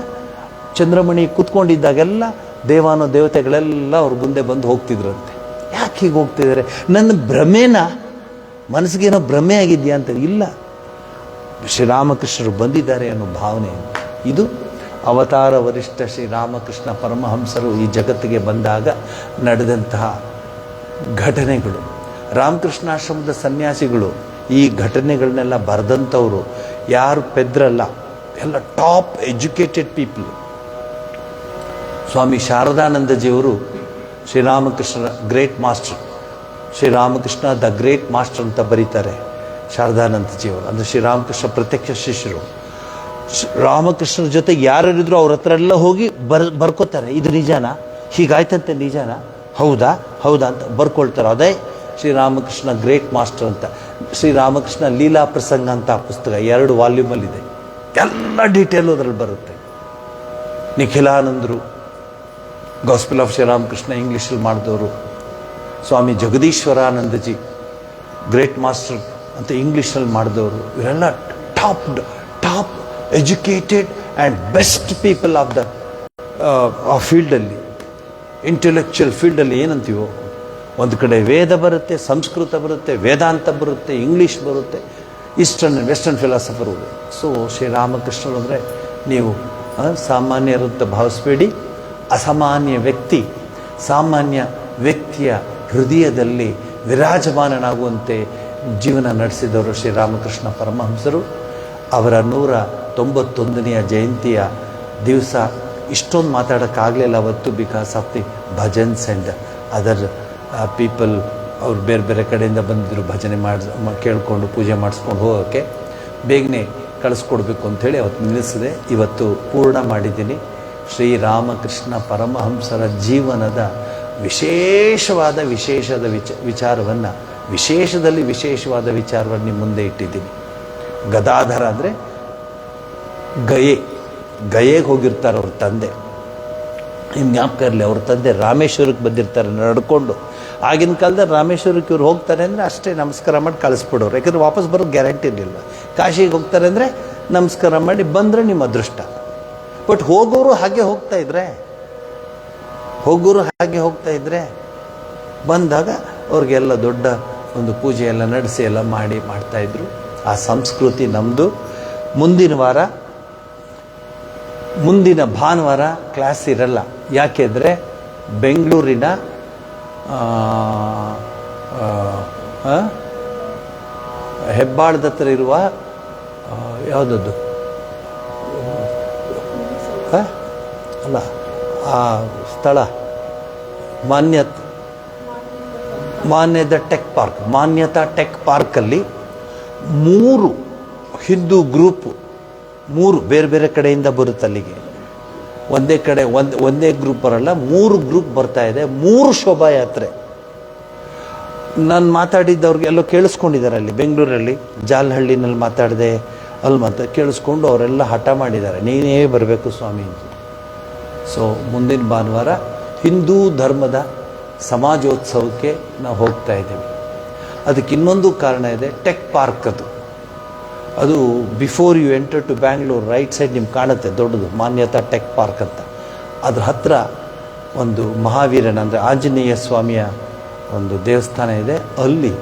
ಚಂದ್ರಮಣಿ ಕೂತ್ಕೊಂಡಿದ್ದಾಗೆಲ್ಲ ದೇವಾನು ದೇವತೆಗಳೆಲ್ಲ ಅವ್ರ ಮುಂದೆ ಬಂದು ಹೋಗ್ತಿದ್ರಂತೆ. ಯಾಕೆ ಹೀಗೆ ಹೋಗ್ತಿದ್ದಾರೆ? ನನ್ನ ಭ್ರಮೆನ ಮನಸ್ಸಿಗೇನೋ ಭ್ರಮೆ ಆಗಿದೆಯಾ ಅಂತ ಇಲ್ಲ, ಶ್ರೀರಾಮಕೃಷ್ಣರು ಬಂದಿದ್ದಾರೆ ಅನ್ನೋ ಭಾವನೆ. ಇದು ಅವತಾರ ವರಿಷ್ಠ ಶ್ರೀರಾಮಕೃಷ್ಣ ಪರಮಹಂಸರು ಈ ಜಗತ್ತಿಗೆ ಬಂದಾಗ ನಡೆದಂತಹ ಘಟನೆಗಳು. ರಾಮಕೃಷ್ಣಾಶ್ರಮದ ಸನ್ಯಾಸಿಗಳು ಈ ಘಟನೆಗಳನ್ನೆಲ್ಲ ಬರೆದಂಥವರು ಯಾರು ಪೆದ್ರಲ್ಲ, ಎಲ್ಲ ಟಾಪ್ ಎಜುಕೇಟೆಡ್ ಪೀಪಲ್. ಸ್ವಾಮಿ ಶಾರದಾನಂದಜಿಯವರು ಶ್ರೀರಾಮಕೃಷ್ಣರ great master, Sri Ramakrishna the great master ಅಂತ ಬರೀತಾರೆ ಶಾರದಾನಂದಜಿಯವರು. ಅಂದರೆ ಶ್ರೀರಾಮಕೃಷ್ಣ ಪ್ರತ್ಯಕ್ಷ ಶಿಷ್ಯರು. ರಾಮಕೃಷ್ಣರ ಜೊತೆಗೆ ಯಾರಿದ್ರು ಅವ್ರ ಹತ್ರ ಎಲ್ಲ ಹೋಗಿ ಬರ್ಕೋತಾರೆ, ಇದು ನಿಜಾನ, ಹೀಗಾಯ್ತಂತೆ ನಿಜಾನ, ಹೌದಾ ಹೌದಾ ಅಂತ ಬರ್ಕೊಳ್ತಾರೆ. ಅದೇ ಶ್ರೀರಾಮಕೃಷ್ಣ ಗ್ರೇಟ್ ಮಾಸ್ಟರ್ ಅಂತ. ಶ್ರೀರಾಮಕೃಷ್ಣ ಲೀಲಾ ಪ್ರಸಂಗ ಅಂತ ಪುಸ್ತಕ 2 ವಾಲ್ಯೂಮಲ್ಲಿದೆ, ಎಲ್ಲ ಡೀಟೇಲು ಅದರಲ್ಲಿ ಬರುತ್ತೆ. ನಿಖಿಲಾನಂದರು ಗಾಸ್ಪಲ್ ಆಫ್ ಶ್ರೀರಾಮಕೃಷ್ಣ ಇಂಗ್ಲೀಷಲ್ಲಿ ಮಾಡಿದವರು. ಸ್ವಾಮಿ ಜಗದೀಶ್ವರಾನಂದಜಿ ಗ್ರೇಟ್ ಮಾಸ್ಟರ್ ಅಂತ ಇಂಗ್ಲೀಷಲ್ಲಿ ಮಾಡಿದವರು. ಇವರೆಲ್ಲ top educated and best people of the ಫೀಲ್ಡಲ್ಲಿ, ಇಂಟೆಲೆಕ್ಚುಯಲ್ ಫೀಲ್ಡಲ್ಲಿ ಏನಂತೀವೋ, ಒಂದು ಕಡೆ ವೇದ ಬರುತ್ತೆ, ಸಂಸ್ಕೃತ ಬರುತ್ತೆ, ವೇದಾಂತ ಬರುತ್ತೆ, ಇಂಗ್ಲೀಷ್ ಬರುತ್ತೆ, ಈಸ್ಟರ್ನ್ ವೆಸ್ಟರ್ನ್ ಫಿಲಾಸಫರ್. ಸೊ ಶ್ರೀರಾಮಕೃಷ್ಣರು ಅಂದರೆ ನೀವು ಸಾಮಾನ್ಯರಂತ ಭಾವಿಸಬೇಡಿ, ಅಸಾಮಾನ್ಯ ವ್ಯಕ್ತಿ, ಸಾಮಾನ್ಯ ವ್ಯಕ್ತಿಯ ಹೃದಯದಲ್ಲಿ ವಿರಾಜಮಾನನಾಗುವಂತೆ ಜೀವನ ನಡೆಸಿದವರು ಶ್ರೀರಾಮಕೃಷ್ಣ ಪರಮಹಂಸರು. ಅವರ 191ನೇ ಜಯಂತಿಯ ದಿವಸ ಇಷ್ಟೊಂದು ಮಾತಾಡೋಕ್ಕಾಗಲಿಲ್ಲ ಅವತ್ತು, because of the bhajans and other people. ಅವ್ರು ಬೇರೆ ಬೇರೆ ಕಡೆಯಿಂದ ಬಂದಿದ್ದರು, ಭಜನೆ ಕೇಳಿಕೊಂಡು ಪೂಜೆ ಮಾಡಿಸ್ಕೊಂಡು ಹೋಗೋಕ್ಕೆ. ಬೇಗನೆ ಕಳಿಸ್ಕೊಡ್ಬೇಕು ಅಂಥೇಳಿ ಅವತ್ತು ನಿಲ್ಲಿಸಿದೆ. ಇವತ್ತು ಪೂರ್ಣ ಮಾಡಿದ್ದೀನಿ. ಶ್ರೀರಾಮಕೃಷ್ಣ ಪರಮಹಂಸರ ಜೀವನದ ವಿಶೇಷವಾದ ವಿಚಾರವನ್ನು, ವಿಶೇಷದಲ್ಲಿ ವಿಶೇಷವಾದ ವಿಚಾರವನ್ನು ನಿಮ್ಮ ಮುಂದೆ ಇಟ್ಟಿದ್ದೀನಿ. ಗದಾಧರ ಅಂದರೆ ಗಯೆಗೆ ಹೋಗಿರ್ತಾರೆ ಅವ್ರ ತಂದೆ. ನಿಮ್ಮ ಜ್ಞಾಪಕ ಇರಲಿ, ಅವ್ರ ತಂದೆ ರಾಮೇಶ್ವರಕ್ಕೆ ಬಂದಿರ್ತಾರೆ ನಡ್ಕೊಂಡು. ಆಗಿನ ಕಾಲದಲ್ಲಿ ರಾಮೇಶ್ವರಕ್ಕೆ ಇವ್ರು ಹೋಗ್ತಾರೆ ಅಂದರೆ ಅಷ್ಟೇ ನಮಸ್ಕಾರ ಮಾಡಿ ಕಳಿಸ್ಬಿಡೋರು, ಯಾಕಂದರೆ ವಾಪಸ್ ಬರೋದು ಗ್ಯಾರಂಟಿ ಇರಲಿಲ್ಲ. ಕಾಶಿಗೆ ಹೋಗ್ತಾರೆ ಅಂದರೆ ನಮಸ್ಕಾರ ಮಾಡಿ ಬಂದರೆ ನಿಮ್ಮ ಅದೃಷ್ಟ. ಬಟ್ ಹೋಗೋರು ಹಾಗೆ ಹೋಗ್ತಾ ಇದ್ರೆ ಬಂದಾಗ ಅವ್ರಿಗೆಲ್ಲ ದೊಡ್ಡ ಒಂದು ಪೂಜೆ ಎಲ್ಲ ನಡೆಸಿ ಎಲ್ಲ ಮಾಡ್ತಾಯಿದ್ರು. ಆ ಸಂಸ್ಕೃತಿ ನಮ್ಮದು. ಮುಂದಿನ ಭಾನುವಾರ ಕ್ಲಾಸ್ ಇರಲ್ಲ. ಯಾಕೆಂದರೆ ಬೆಂಗಳೂರಿನ ಹೆಬ್ಬಾಳದ ಹತ್ರ ಇರುವ ಯಾವುದದ್ದು ಅಲ್ಲ ಆ ಸ್ಥಳ ಮಾನ್ಯತಾ ಟೆಕ್ ಪಾರ್ಕಲ್ಲಿ 3 ಹಿಂದೂ ಗ್ರೂಪ್, 3 ಬೇರೆ ಬೇರೆ ಕಡೆಯಿಂದ ಬರುತ್ತೆ ಅಲ್ಲಿಗೆ. ಒಂದೇ ಗ್ರೂಪ್ ಬರಲ್ಲ, 3 ಗ್ರೂಪ್ ಬರ್ತಾ ಇದೆ. 3 ಶೋಭಾಯಾತ್ರೆ. ನಾನು ಮಾತಾಡಿದ್ದವ್ರಿಗೆಲ್ಲೋ ಕೇಳಿಸ್ಕೊಂಡಿದ್ದಾರೆ. ಅಲ್ಲಿ ಬೆಂಗಳೂರಲ್ಲಿ ಜಾಲಹಳ್ಳಿನಲ್ಲಿ ಮಾತಾಡಿದೆ, ಅಲ್ಲಿ ಕೇಳಿಸ್ಕೊಂಡು ಅವರೆಲ್ಲ ಹಠ ಮಾಡಿದ್ದಾರೆ, ನೀನೇ ಬರಬೇಕು ಸ್ವಾಮಿ ಅಂತ. ಸೊ ಮುಂದಿನ ಭಾನುವಾರ ಹಿಂದೂ ಧರ್ಮದ ಸಮಾಜೋತ್ಸವಕ್ಕೆ ನಾವು ಹೋಗ್ತಾ ಇದ್ದೀವಿ. ಅದಕ್ಕೆ ಇನ್ನೊಂದು ಕಾರಣ ಇದೆ. ಟೆಕ್ ಪಾರ್ಕ್ ಅದು before you enter to Bangalore right side ನಿಮ್ಗೆ ಕಾಣುತ್ತೆ ದೊಡ್ಡದು, ಮಾನ್ಯತಾ ಟೆಕ್ ಪಾರ್ಕ್ ಅಂತ. ಅದ್ರ ಹತ್ರ ಒಂದು ಮಹಾವೀರನ ಅಂದರೆ ಆಂಜನೇಯ ಸ್ವಾಮಿಯ ಒಂದು ದೇವಸ್ಥಾನ ಇದೆ. ಅಲ್ಲಿ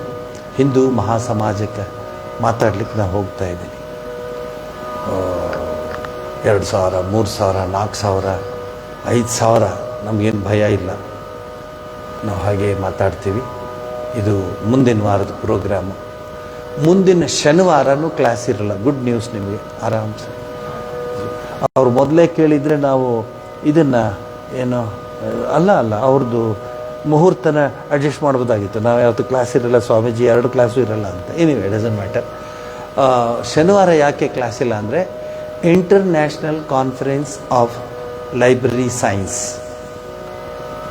ಹಿಂದೂ ಮಹಾಸಮಾಜಕ್ಕೆ ಮಾತಾಡ್ಲಿಕ್ಕೆ ನಾನು ಹೋಗ್ತಾ ಇದ್ದೀನಿ. 2,000, 3,000, 4,000, 5,000 ನಮಗೇನು ಭಯ ಇಲ್ಲ, ನಾವು ಹಾಗೆ ಮಾತಾಡ್ತೀವಿ. ಇದು ಮುಂದಿನ ವಾರದ ಪ್ರೋಗ್ರಾಮು. ಮುಂದಿನ ಶನಿವಾರನೂ ಕ್ಲಾಸ್ ಇರಲ್ಲ. ಗುಡ್ ನ್ಯೂಸ್ ನಿಮಗೆ, ಆರಾಮ್ಸೆ. ಅವ್ರು ಮೊದಲೇ ಕೇಳಿದರೆ ನಾವು ಇದನ್ನು ಏನೋ ಅಲ್ಲ ಅವ್ರದ್ದು ಮುಹೂರ್ತನ ಅಡ್ಜಸ್ಟ್ ಮಾಡ್ಬೋದಾಗಿತ್ತು. ನಾವು ಯಾವತ್ತು ಕ್ಲಾಸ್ ಇರಲ್ಲ ಸ್ವಾಮೀಜಿ, 2 ಕ್ಲಾಸು ಇರಲ್ಲ ಅಂತ. Anyway doesn't matter. ಶನಿವಾರ ಯಾಕೆ ಕ್ಲಾಸ್ ಇಲ್ಲ ಅಂದರೆ international conference of library science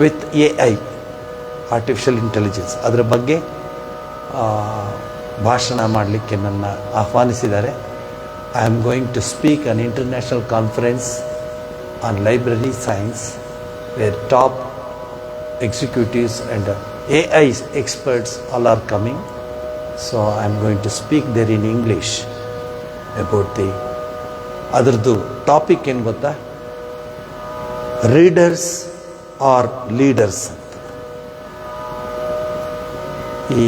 with AI, artificial intelligence. ಅದರ ಬಗ್ಗೆ ಭಾಷಣ ಮಾಡಲಿಕ್ಕೆ ನನ್ನ ಆಹ್ವಾನಿಸಿದ್ದಾರೆ. I am going to speak on international conference on library science where top executives and AI experts all are coming. So I am going to speak there in English about the ಅದರದ್ದು topic ಏನು ಗೊತ್ತಾ, readers R leaders ಅಂತ. ಈ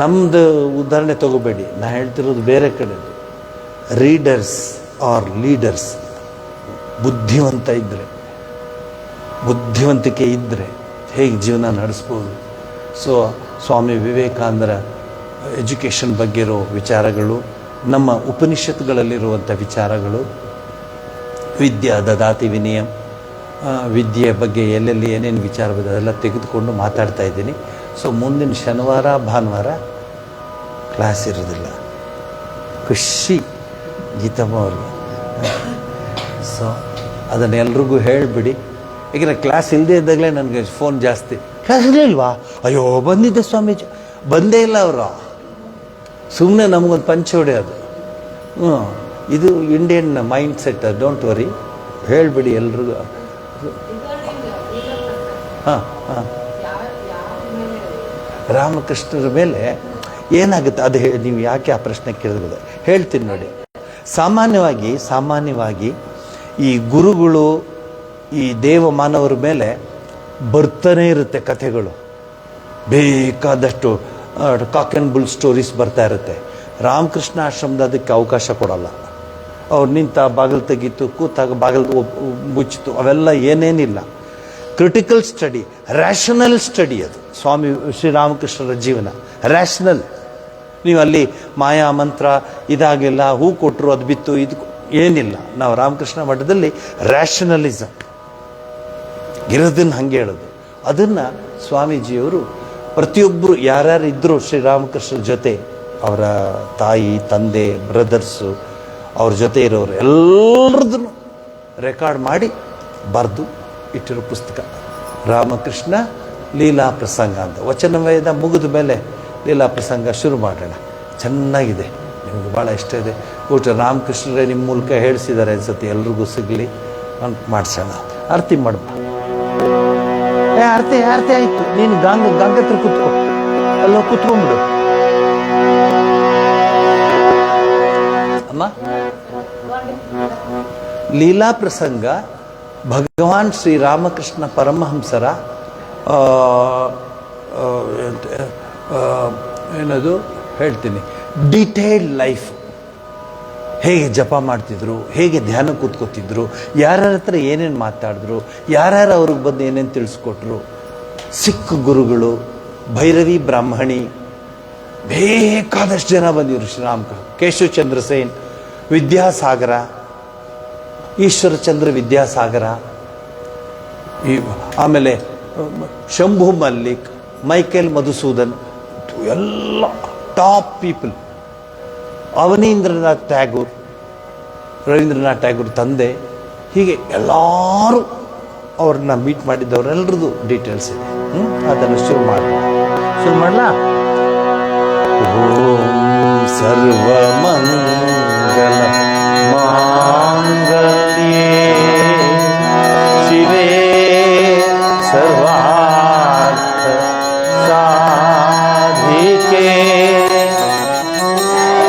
ನಮ್ಮದು ಉದಾಹರಣೆ ತಗೋಬೇಡಿ, ನಾ ಹೇಳ್ತಿರೋದು ಬೇರೆ ಕಡೆದು. Readers R leaders. ಬುದ್ಧಿವಂತಿಕೆ ಇದ್ದರೆ ಹೇಗೆ ಜೀವನ ನಡೆಸ್ಬೋದು. ಸೊ ಸ್ವಾಮಿ ವಿವೇಕಾನಂದರ ಎಜುಕೇಷನ್ ಬಗ್ಗೆ ಇರೋ ವಿಚಾರಗಳು, ನಮ್ಮ ಉಪನಿಷತ್ತುಗಳಲ್ಲಿರುವಂಥ ವಿಚಾರಗಳು, ವಿದ್ಯಾ ದದಾತಿ ವಿನಯಂ, ವಿದ್ಯೆಯ ಬಗ್ಗೆ ಎಲ್ಲೆಲ್ಲಿ ಏನೇನು ವಿಚಾರ ಬರ್ತದೆ ಅದೆಲ್ಲ ತೆಗೆದುಕೊಂಡು ಮಾತಾಡ್ತಾ ಇದ್ದೀನಿ. ಸೊ ಮುಂದಿನ ಶನಿವಾರ ಭಾನುವಾರ ಕ್ಲಾಸ್ ಇರೋದಿಲ್ಲ. ಖುಷಿ ಗೀತಮ್ಮ ಅವ್ರಿಗೆ. ಸೊ ಅದನ್ನೆಲ್ರಿಗೂ ಹೇಳಿಬಿಡಿ. ಈಗ ಕ್ಲಾಸ್ ಇಲ್ಲದೆ ಇದ್ದಾಗಲೇ ನನಗೆ ಫೋನ್ ಜಾಸ್ತಿ, ಕ್ಲಾಸ್ ಇರಲಿಲ್ವಾ, ಅಯ್ಯೋ ಬಂದಿದ್ದೆ ಸ್ವಾಮೀಜಿ, ಬಂದೇ ಇಲ್ಲ ಅವರು. ಸುಮ್ಮನೆ ನಮಗೊಂದು ಪಂಚೆ ಹೊಡೆಯೋದು. ಇದು Indian mindset. Don't worry, ಹೇಳಿಬಿಡಿ ಎಲ್ರಿಗೂ. ಹಾಂ ಹಾಂ ರಾಮಕೃಷ್ಣರ ಮೇಲೆ ಏನಾಗುತ್ತೆ ಅದು ನೀವು ಯಾಕೆ ಆ ಪ್ರಶ್ನೆ ಕೇಳಿದ್ರೆ ಹೇಳ್ತೀನಿ ನೋಡಿ. ಸಾಮಾನ್ಯವಾಗಿ ಈ ಗುರುಗಳು ಈ ದೇವ ಮಾನವರ ಮೇಲೆ ಬರ್ತಾನೆ ಇರುತ್ತೆ ಕಥೆಗಳು, ಬೇಕಾದಷ್ಟು ಕಾಕ್ ಆ್ಯಂಡ್ ಬುಲ್ ಸ್ಟೋರೀಸ್ ಬರ್ತಾ ಇರುತ್ತೆ. ರಾಮಕೃಷ್ಣ ಆಶ್ರಮದ ಅದಕ್ಕೆ ಅವಕಾಶ ಕೊಡಲ್ಲ. ಅವ್ರು ನಿಂತ ಬಾಗಿಲು ತೆಗೀತು, ಕೂತಾಗ ಬಾಗಿಲು ಮುಚ್ಚಿತು, ಅವೆಲ್ಲ ಏನೇನಿಲ್ಲ. ಕ್ರಿಟಿಕಲ್ ಸ್ಟಡಿ, ರ್ಯಾಷನಲ್ ಸ್ಟಡಿ ಅದು ಸ್ವಾಮಿ ಶ್ರೀರಾಮಕೃಷ್ಣರ ಜೀವನ. ರ್ಯಾಷನಲ್. ನೀವು ಅಲ್ಲಿ ಮಾಯಾ ಮಂತ್ರ ಇದಾಗೆಲ್ಲ ಹೂ ಕೊಟ್ಟರು ಅದು ಬಿತ್ತು ಇದು ಏನಿಲ್ಲ. ನಾವು ರಾಮಕೃಷ್ಣ ಮಠದಲ್ಲಿ ರ್ಯಾಷನಲಿಸಮ್ ಇರೋದನ್ನು ಹಾಗೆ ಹೇಳೋದು. ಅದನ್ನು ಸ್ವಾಮೀಜಿಯವರು ಪ್ರತಿಯೊಬ್ಬರು ಯಾರ್ಯಾರು ಇದ್ದರು ಶ್ರೀರಾಮಕೃಷ್ಣರ ಜೊತೆ, ಅವರ ತಾಯಿ ತಂದೆ ಬ್ರದರ್ಸು ಅವ್ರ ಜೊತೆ ಇರೋರು ಎಲ್ಲರದನ್ನು ರೆಕಾರ್ಡ್ ಮಾಡಿ ಬರೆದು ಇಟ್ಟಿರೋ ಪುಸ್ತಕ ರಾಮಕೃಷ್ಣ ಲೀಲಾ ಪ್ರಸಂಗ ಅಂತ. ವಚನವೇದ ಮುಗಿದ ಮೇಲೆ ಲೀಲಾ ಪ್ರಸಂಗ ಶುರು ಮಾಡೋಣ. ಚೆನ್ನಾಗಿದೆ, ನಿಮಗೆ ಭಾಳ ಇಷ್ಟ ಇದೆ. ರಾಮಕೃಷ್ಣರೇ ನಿಮ್ಮ ಮೂಲಕ ಹೇಳಿಸಿದ್ದಾರೆ ಅನ್ಸುತ್ತೆ, ಎಲ್ರಿಗೂ ಸಿಗಲಿ ಅಂತ ಮಾಡಿಸೋಣ. ಆರತಿ ಮಾಡ್ಬ. ಆರತಿ ಆಯಿತು, ನೀನು ಗಂಗ ಹತ್ರ ಕೂತ್ಕೋ, ಅಲ್ಲೋ ಕೂತ್ಕೊಂಡ್ಬಿಡು ಅಮ್ಮ. ಲೀಲಾ ಪ್ರಸಂಗ ಭಗವಾನ್ ಶ್ರೀರಾಮಕೃಷ್ಣ ಪರಮಹಂಸರ ಏನದು ಹೇಳ್ತೀನಿ, ಡಿಟೇಲ್ಡ್ ಲೈಫ್. ಹೇಗೆ ಜಪ ಮಾಡ್ತಿದ್ರು, ಹೇಗೆ ಧ್ಯಾನ ಕೂತ್ಕೋತಿದ್ರು, ಯಾರ್ಯಾರ ಹತ್ರ ಏನೇನು ಮಾತಾಡಿದ್ರು, ಯಾರ್ಯಾರು ಅವ್ರಿಗೆ ಬಂದು ಏನೇನು ತಿಳಿಸ್ಕೊಟ್ರು. ಸಿಖ್ ಗುರುಗಳು, ಭೈರವಿ ಬ್ರಾಹ್ಮಣಿ, ಬೇಕಾದಷ್ಟು ಜನ ಬಂದಿದ್ರು. ಶ್ರೀರಾಮಕೃಷ್ಣ, ಕೇಶವಚಂದ್ರ ಸೇನ್, ವಿದ್ಯಾಸಾಗರ, ಈಶ್ವರಚಂದ್ರ ವಿದ್ಯಾಸಾಗರ, ಆಮೇಲೆ ಶಂಭು ಮಲ್ಲಿಕ್, ಮೈಕೇಲ್ ಮಧುಸೂದನ್, ಎಲ್ಲ ಟಾಪ್ ಪೀಪಲ್. ಅವನೀಂದ್ರನಾಥ್ ಟ್ಯಾಗೂರ್, ರವೀಂದ್ರನಾಥ್ ಟ್ಯಾಗೂರ್ ತಂದೆ, ಹೀಗೆ ಎಲ್ಲರೂ ಅವ್ರನ್ನ ಮೀಟ್ ಮಾಡಿದ್ದವರೆಲ್ಲರದ್ದು ಡೀಟೇಲ್ಸ್ ಇದೆ. ಅದನ್ನು ಶುರು ಮಾಡಲ. ಓಂ ಸರ್ವಮಂಗಲ ಮಾಂಗಲ್ಯೇ ಶಿವೇ ಸರ್ವಾರ್ಥ ಸಾಧಿಕೆ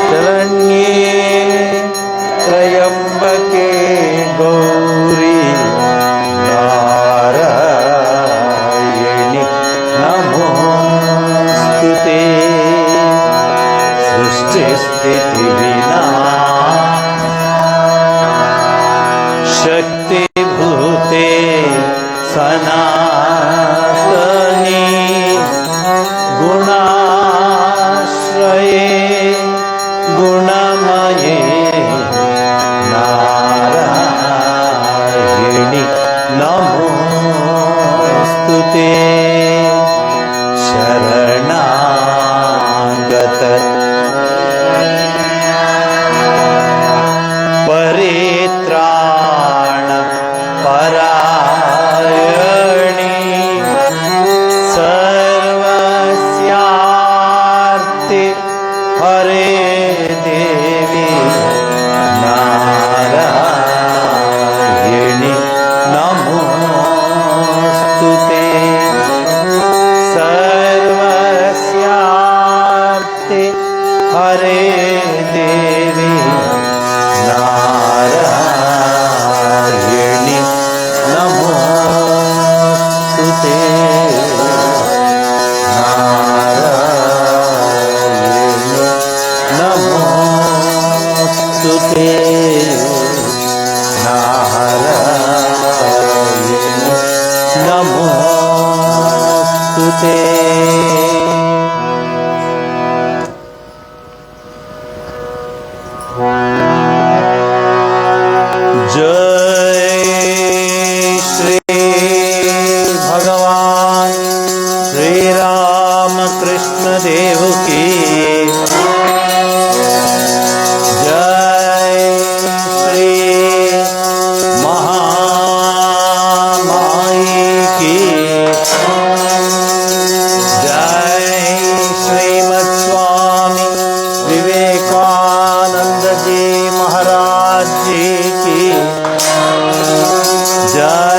ಶರಣ್ಯೇ ತ್ರಯಂಬಕೆ ಗೌರಿ ನಾರಾಯಣಿ ನಮೋಸ್ತುತೇ. ಸೃಷ್ಟಿ ಸ್ಥಿತಿ ಶಕ್ತಿ ಭೂತೆ ಸನಾತನೇ नमस्ते। जय श्री भगवान श्री राम कृष्ण देव की जय। श्री महामाई की जय। श्रीमद स्वामी विवेकानंद जी महाराज जी की जय।